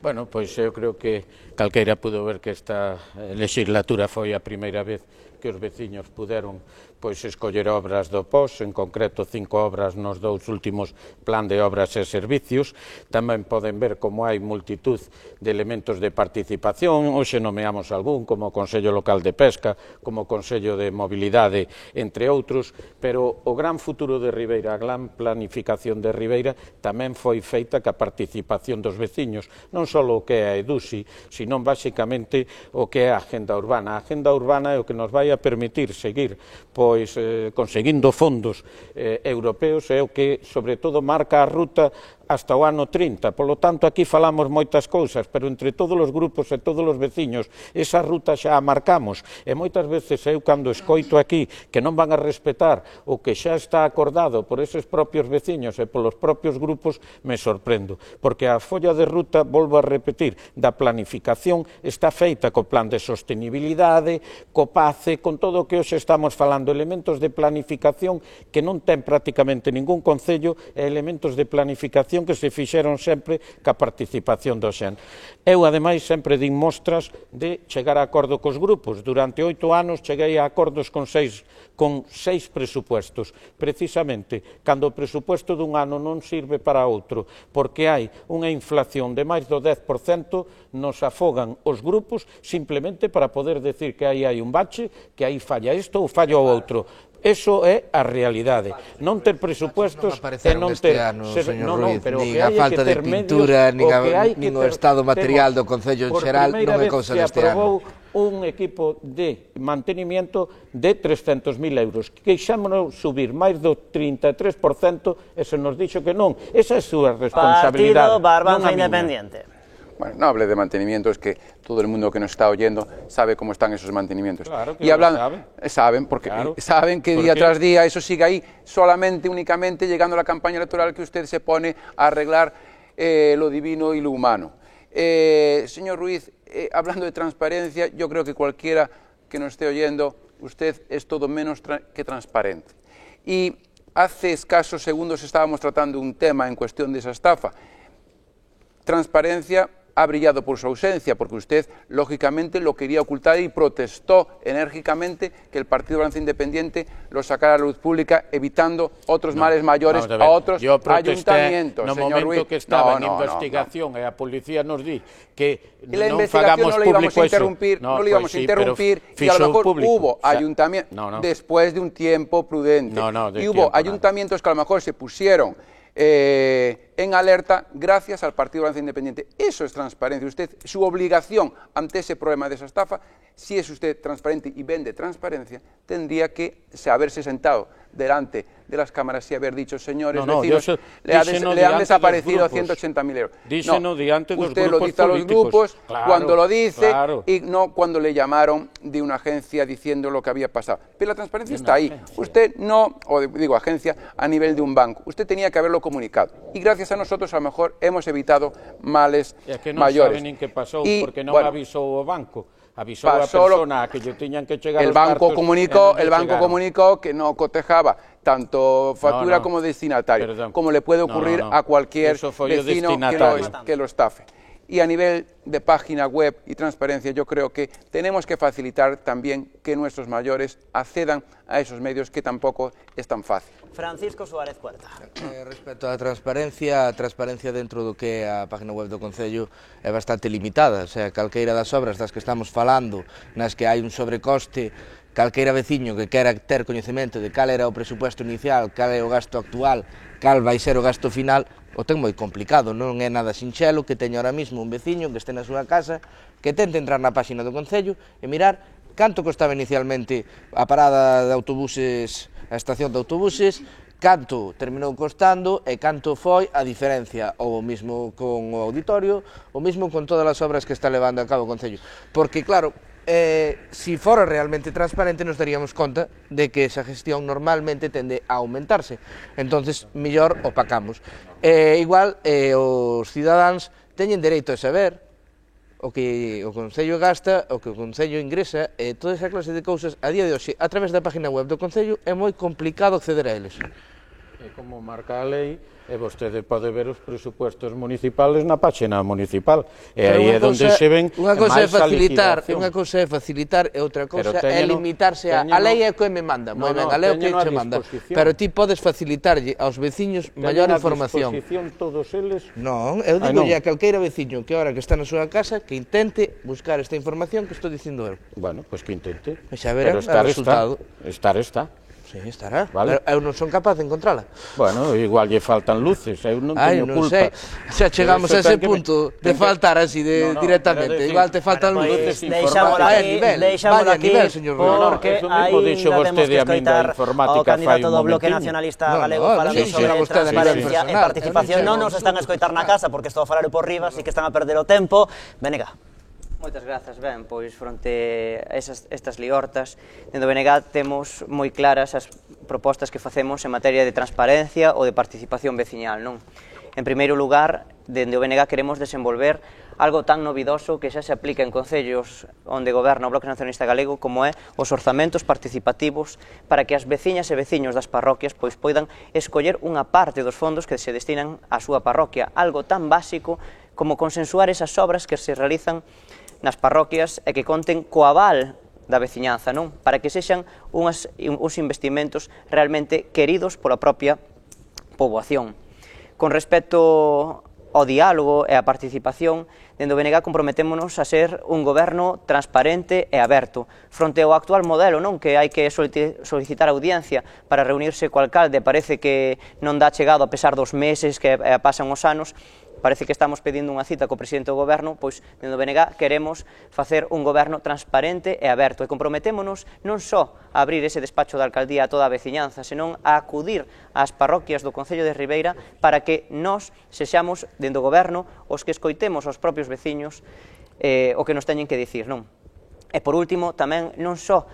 Bueno, pois eu creo que calqueira pudo ver que esta legislatura foi a primeira vez que os veciños puderon pois escoller obras do POS, en concreto 5 obras nos 2 últimos plan de obras e servicios. Tamén poden ver como hai multitud de elementos de participación, hoxe nomeamos algún, como o Consello Local de Pesca, como o Consello de Mobilidade, entre outros, pero o gran futuro de Ribeira, a gran planificación de Ribeira, tamén foi feita ca participación dos veciños, non só o que é a EDUSI, sino basicamente o que é a agenda urbana. A agenda urbana é o que nos vai a permitir seguir conseguindo fondos europeos, é o que, sobre todo, marca a ruta hasta o ano 30, polo tanto, aquí falamos moitas cousas, pero entre todos os grupos e todos os veciños, esa ruta xa a marcamos, e moitas veces eu, cando escoito aquí que non van a respetar o que xa está acordado por eses propios veciños e polos propios grupos, me sorprendo, porque a folla de ruta, volvo a repetir, da planificación está feita co plan de sostenibilidade, co PACE, con todo o que hoxe estamos falando, elementos de planificación que non ten prácticamente ningún concello, e elementos de planificación que se fixeron sempre ca participación do xen. Eu, ademais, sempre din mostras de chegar a acordo cos grupos. Durante 8 anos cheguei a acordos con seis presupuestos. Precisamente, cando o presupuesto dun ano non sirve para outro, porque hai unha inflación de máis do 10%, nos afogan os grupos simplemente para poder decir que aí hai un bache, que aí falla isto ou falla o outro. Eso é a realidade. Non ter presupuestos e non ter nin a falta de pintura, nin o estado material do Concello en xeral non é cousa deste ano. Un equipo de mantenimiento de 300.000 euros. Queixámonos subir máis do 33% e se nos dixo que non. Esa é a súa responsabilidade. Partido Barbanza Independiente. Bueno, no hable de mantenimiento, es que todo el mundo que nos está oyendo sabe cómo están esos mantenimientos. Claro que y hablando, saben, porque claro, saben que día tras día eso sigue ahí, solamente, únicamente, llegando a la campaña electoral que usted se pone a arreglar lo divino y lo humano. Señor Ruiz, hablando de transparencia, yo creo que cualquiera que nos esté oyendo, usted es todo menos que transparente. Y hace escasos segundos estábamos tratando un tema en cuestión de esa estafa. Transparencia ha brillado por su ausencia, porque usted, lógicamente, lo quería ocultar y protestó enérgicamente que el Partido Barbanza Independiente lo sacara a la luz pública, evitando otros males mayores a otros ayuntamientos. No momento que estaba en investigación e a policía nos di que non fagamos público eso. No le íbamos a interrumpir y a lo mejor hubo ayuntamientos, después de un tiempo prudente, y hubo ayuntamientos que a lo mejor se pusieron en alerta gracias al Partido Barbanza Independiente. Eso es transparencia. Usted, su obligación ante ese problema de esa estafa, si es usted transparente y vende transparencia, tendría que haberse sentado delante de las cámaras y haber dicho, señores vecinos, le han desaparecido 180.000 euros. Usted lo dice a los grupos cuando lo dice y no cuando le llamaron de una agencia diciendo lo que había pasado. Pero la transparencia está ahí. Usted no, o digo agencia, a nivel de un banco. Usted tenía que haberlo comunicado. Y gracias a nosotros a lo mejor hemos evitado males mayores. Saben en que pasou, porque non avisou o banco. Avisou a persona a que lle tiñan que chegar os cartos. El banco comunicó que no cotejaba tanto factura como destinatario, como le puede ocurrir a cualquier vecino que lo estafe. Y a nivel de página web y transparencia, yo creo que tenemos que facilitar también que nuestros mayores accedan a esos medios, que tampoco es tan fácil. Francisco Suárez Puerta. Respecto á transparencia, dentro do que é a página web do Concello é bastante limitada, o sea, calqueira das obras das que estamos falando, nas que hai un sobrecoste, calqueira veciño que quera ter coñecemento de cal era o presupuesto inicial, cal é o gasto actual, cal vai ser o gasto final, o ten moi complicado, non é nada sinxelo que teña ahora mismo un veciño que este na súa casa, que tente entrar na página do Concello e mirar canto costaba inicialmente a parada de autobuses, a estación de autobuses, canto terminou costando e canto foi a diferencia, ou o mismo con o auditorio, o mismo con todas as obras que está levando a cabo o Concello. Porque, claro, si fora realmente transparente nos daríamos conta de que esa gestión normalmente tende a aumentarse, entonces mellor opacamos. Igual os cidadáns teñen dereito a saber o que o Concello gasta, o que o Concello ingresa, e toda esa clase de cousas a día de hoxe, a través da página web do Concello, é moi complicado acceder a eles. E como marca a lei, vostede pode ver os presupuestos municipales na página municipal, e aí é onde se ven máis a liquidación. Unha cousa é facilitar e outra cousa é limitarse a lei é o que me manda, moi ben, a lei é o que che manda, pero ti podes facilitarlle aos veciños maior información. Teñen a disposición todos eles? Non, eu digolle a calqueira veciño que ahora que está na súa casa que intente buscar esta información que estou dicindo eu. Bueno, pois que intente, xa verán o resultado. Está. Sí, estará, vale. Pero eu non son capaz de encontrala. Bueno, igual lle faltan luces, eu non teño culpa. Xa chegamos a ese punto de faltar así directamente, igual te faltan luces. Deixámola aquí, porque ainda temos que escoitar ao candidato do Bloque Nacionalista Galego falando sobre transparencia e participación. Non nos están a escoitar na casa, porque estou a falar por riba, así que están a perder o tempo. Venega. Moitas grazas, ben, pois fronte a estas liortas, dentro do BNG temos moi claras as propostas que facemos en materia de transparencia ou de participación veciñal, non? En primeiro lugar, dentro do BNG queremos desenvolver algo tan novidoso que xa se aplica en concellos onde goberna o Bloque Nacionalista Galego, como é os orzamentos participativos, para que as veciñas e veciños das parroquias pois poidan escoller unha parte dos fondos que se destinan á súa parroquia, algo tan básico como consensuar esas obras que se realizan nas parroquias e que conten co aval da veciñanza, non? Para que sexan uns investimentos realmente queridos pola propia poboación. Con respecto ao diálogo e a participación, dentro do BNG comprometémonos a ser un goberno transparente e aberto, fronte ao actual modelo, non? Que hai que solicitar audiencia para reunirse co alcalde, parece que non dá chegado a pesar dos meses que pasan os anos. Parece que estamos pedindo unha cita co presidente do goberno, pois, dentro do BNG, queremos facer un goberno transparente e aberto, e comprometémonos non só a abrir ese despacho da alcaldía a toda a veciñanza, senón a acudir ás parroquias do Concello de Ribeira para que nós sexamos, dentro do goberno, os que escoitemos aos propios veciños o que nos teñen que dicir, non? E, por último, tamén non só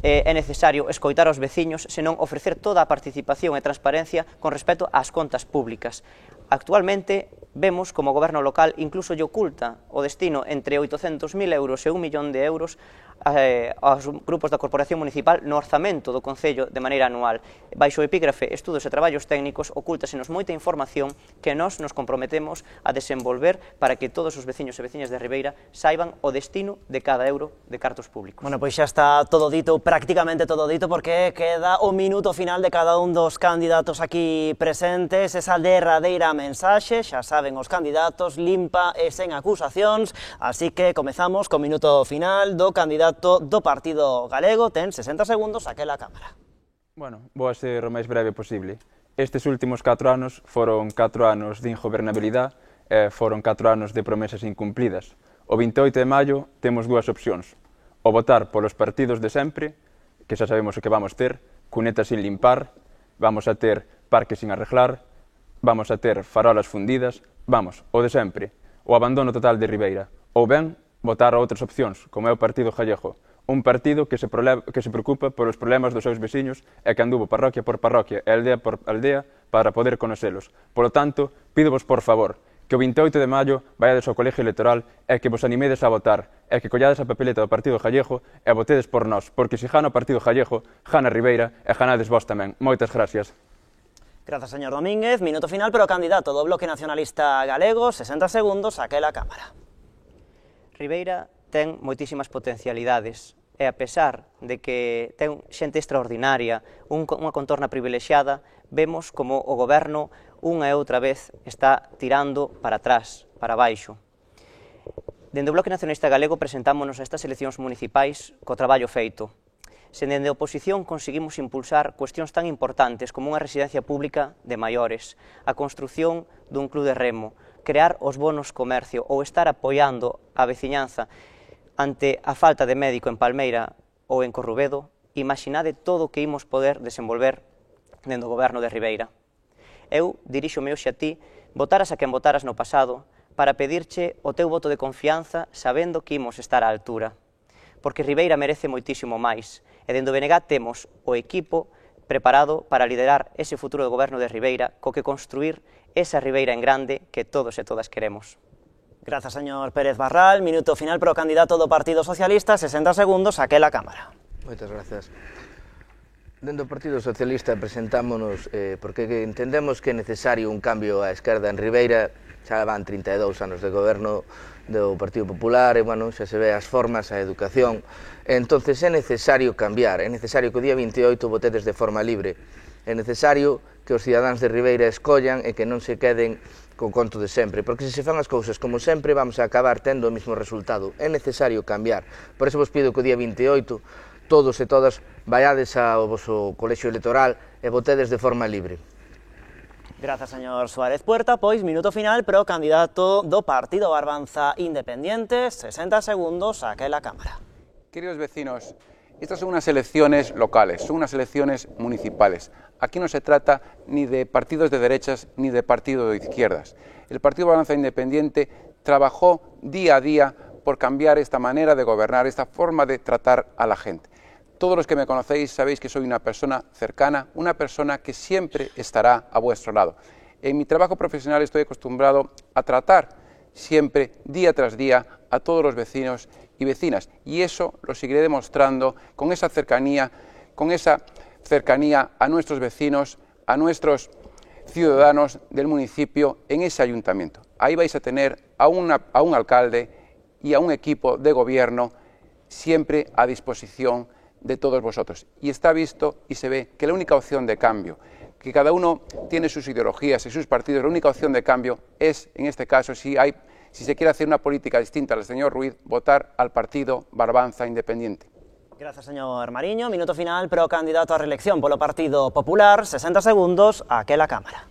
é necesario escoitar aos veciños, senón ofrecer toda a participación e transparencia con respecto ás contas públicas. Actualmente, vemos como o goberno local incluso lle oculta o destino entre 800.000 euros e 1 millón de euros aos grupos da Corporación Municipal no orzamento do Concello de maneira anual. Baixo o epígrafe Estudos e Traballos Técnicos ocúltasenos moita información que nós nos comprometemos a desenvolver para que todos os veciños e veciñas de Ribeira saiban o destino de cada euro de cartos públicos. Bueno, pois xa está todo dito, prácticamente todo dito, porque queda o minuto final de cada un dos candidatos aquí presentes, esa derradeira mensaxe, xa saben os candidatos, limpa e sen acusacións, así que comezamos co minuto final do candidato do Partido Galego. Ten 60 segundos, aquela cámara. Bueno, vou a ser o máis breve posible. Estes últimos 4 anos foron 4 anos de ingobernabilidade e foron 4 anos de promesas incumplidas. O 28 de maio temos dúas opcións: o votar polos partidos de sempre, que xa sabemos o que vamos ter, cunetas sin limpar, vamos a ter parques sin arreglar, vamos a ter farolas fundidas, vamos, o de sempre, o abandono total de Ribeira, ou ben votar a outras opcións, como é o Partido Gallego, un partido que se preocupa polos problemas dos seus veciños e que anduvo parroquia por parroquia e aldea por aldea para poder conocelos. Polo tanto, pídovos por favor que o 28 de maio vaiades ao colegio electoral e que vos animedes a votar e que collades a papeleta do Partido Gallego e votedes por nós, porque se gana o Partido Gallego, gana Ribeira e ganades vos tamén. Moitas gracias. Grazas, señor Domínguez. Minuto final, pero candidato do Bloque Nacionalista Galego, 60 segundos, aquela cámara. Ribeira ten moitísimas potencialidades e a pesar de que ten xente extraordinaria, unha contorna privilexiada, vemos como o goberno unha e outra vez está tirando para atrás, para baixo. Dende o Bloque Nacionalista Galego presentámonos a estas eleccións municipais co traballo feito. Se dende a oposición conseguimos impulsar cuestións tan importantes como unha residencia pública de maiores, a construción dun club de remo, crear os bonos comercio ou estar apoiando a veciñanza ante a falta de médico en Palmeira ou en Corrubedo, imaginade todo o que imos poder desenvolver dentro do goberno de Ribeira. Eu diríxome hoxe a ti, votaras a quen votaras no pasado, para pedirche o teu voto de confianza sabendo que imos estar á altura. Porque Ribeira merece moitísimo máis, e dentro do BNG temos o equipo preparado para liderar ese futuro do goberno de Ribeira, co que construir esa Ribeira en grande que todos e todas queremos. Grazas, señor Pérez Barral. Minuto final para o candidato do Partido Socialista, 60 segundos, aquela Cámara. Moitas grazas. Dentro do Partido Socialista presentámonos porque entendemos que é necesario un cambio á esquerda en Ribeira. Xa van 32 anos de goberno do Partido Popular e, bueno, xa se ve as formas, a educación. Entonces é necesario cambiar, é necesario que o día 28 votedes de forma libre. É necesario que os cidadáns de Ribeira escollan e que non se queden co conto de sempre, porque se fan as cousas como sempre vamos a acabar tendo o mesmo resultado. É necesario cambiar. Por eso vos pido que o día 28 todos e todas vaiades ao vosso colexio electoral e votedes de forma libre. Grazas, señor Suárez Puerta. Pois, minuto final para o candidato do Partido Barbanza Independiente, 60 segundos, aquela Cámara. Queridos vecinos, estas son unas elecciones locales, son unas elecciones municipales. Aquí no se trata ni de partidos de derechas ni de partidos de izquierdas. El Partido Barbanza Independiente trabajó día a día por cambiar esta manera de gobernar, esta forma de tratar a la gente. Todos los que me conocéis sabéis que soy una persona cercana, una persona que siempre estará a vuestro lado. En mi trabajo profesional estoy acostumbrado a tratar siempre, día tras día, a todos los vecinos y vecinas. Y eso lo seguiré demostrando con esa cercanía a nuestros vecinos, a nuestros ciudadanos del municipio en ese ayuntamiento. Ahí vais a tener a un alcalde y a un equipo de gobierno siempre a disposición de todos vosotros. Y está visto y se ve que la única opción de cambio, que cada uno tiene sus ideologías y sus partidos, la única opción de cambio es, en este caso, si se quiere hacer una política distinta al señor Ruiz, votar al Partido Barbanza Independiente. Grazas, señor Mariño. Minuto final para o candidato a reelección polo Partido Popular, 60 segundos, aquela Cámara.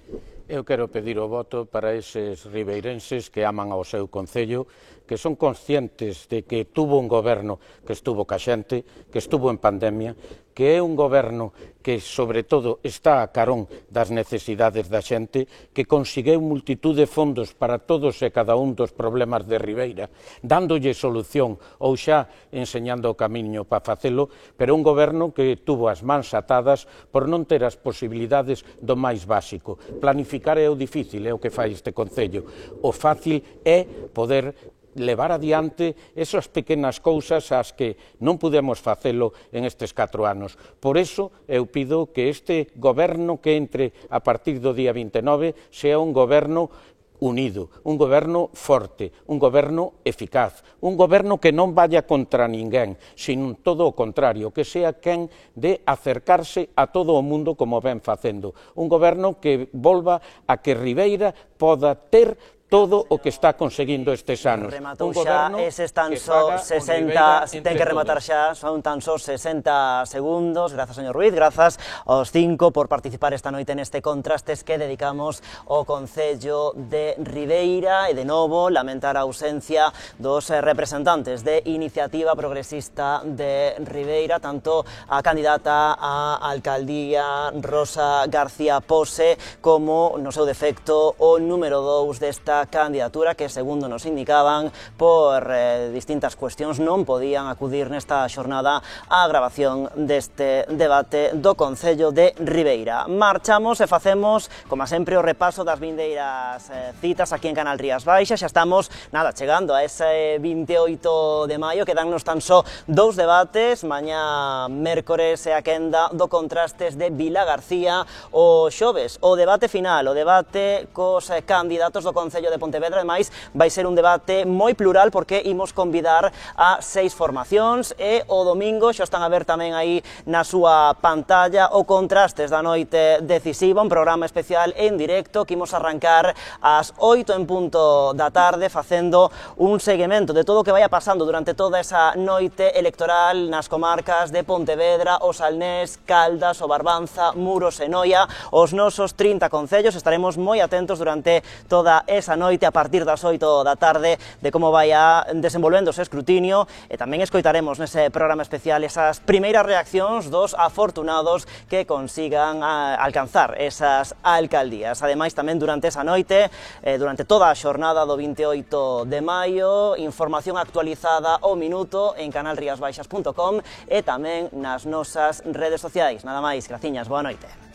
Eu quero pedir o voto para eses ribeirenses que aman ao seu concello, que son conscientes de que tuvo un goberno que estuvo ca xente, que estuvo en pandemia, que é un goberno que, sobre todo, está a carón das necesidades da xente, que conseguiu multitud de fondos para todos e cada un dos problemas de Ribeira, dándolle solución ou xa enseñando o camiño para facelo, pero un goberno que tuvo as mans atadas por non ter as posibilidades do máis básico. Planificar é o difícil, é o que fai este concello. O fácil é poder levar adiante esas pequenas cousas as que non pudemos facelo en estes 4 anos. Por eso eu pido que este goberno que entre a partir do día 29 sea un goberno unido, un goberno forte, un goberno eficaz, un goberno que non vaya contra ninguén, sino todo o contrario, que sea quen de acercarse a todo o mundo como ven facendo. Un goberno que volva a que Ribeira poda ter todo o que está conseguindo estes anos. Rematou xa, eses tan só 60, ten que rematar xa, son tan só 60 segundos. Grazas, señor Ruiz, grazas aos 5 por participar esta noite neste Contrastes que dedicamos ao Concello de Ribeira e, de novo, lamentar a ausencia dos representantes de Iniciativa Progresista de Ribeira, tanto a candidata á alcaldía Rosa García Pose como, no seu defecto, o número 2 desta candidatura que, segundo nos indicaban, por distintas cuestións non podían acudir nesta xornada á grabación deste debate do Concello de Ribeira. Marchamos e facemos, como sempre, o repaso das vindeiras citas aquí en Canal Rías Baixas. Xa estamos, chegando a ese 28 de maio, quedannos tan só 2 debates, mañá mércores e a quenda do Contrastes de Vilagarcía, o xoves, o debate final, o debate cos candidatos do Concello de Pontevedra. Ademais, vai ser un debate moi plural porque imos convidar a 6 formacións e o domingo xa están a ver tamén aí na súa pantalla o Contrastes da noite decisiva, un programa especial en directo que imos arrancar ás 8 en punto da tarde facendo un seguimento de todo o que vaya pasando durante toda esa noite electoral nas comarcas de Pontevedra, o Salnés, Caldas, o Barbanza, Muros e Noia, os nosos 30 concellos. Estaremos moi atentos durante toda esa noite a partir das 8 da tarde de como vai a desenvolvendo ese escrutinio e tamén escoitaremos nese programa especial esas primeiras reaccións dos afortunados que consigan alcanzar esas alcaldías. Ademais, tamén durante esa noite, durante toda a xornada do 28 de maio, información actualizada ao minuto en canalriasbaixas.com e tamén nas nosas redes sociais. Nada máis, graciñas, boa noite.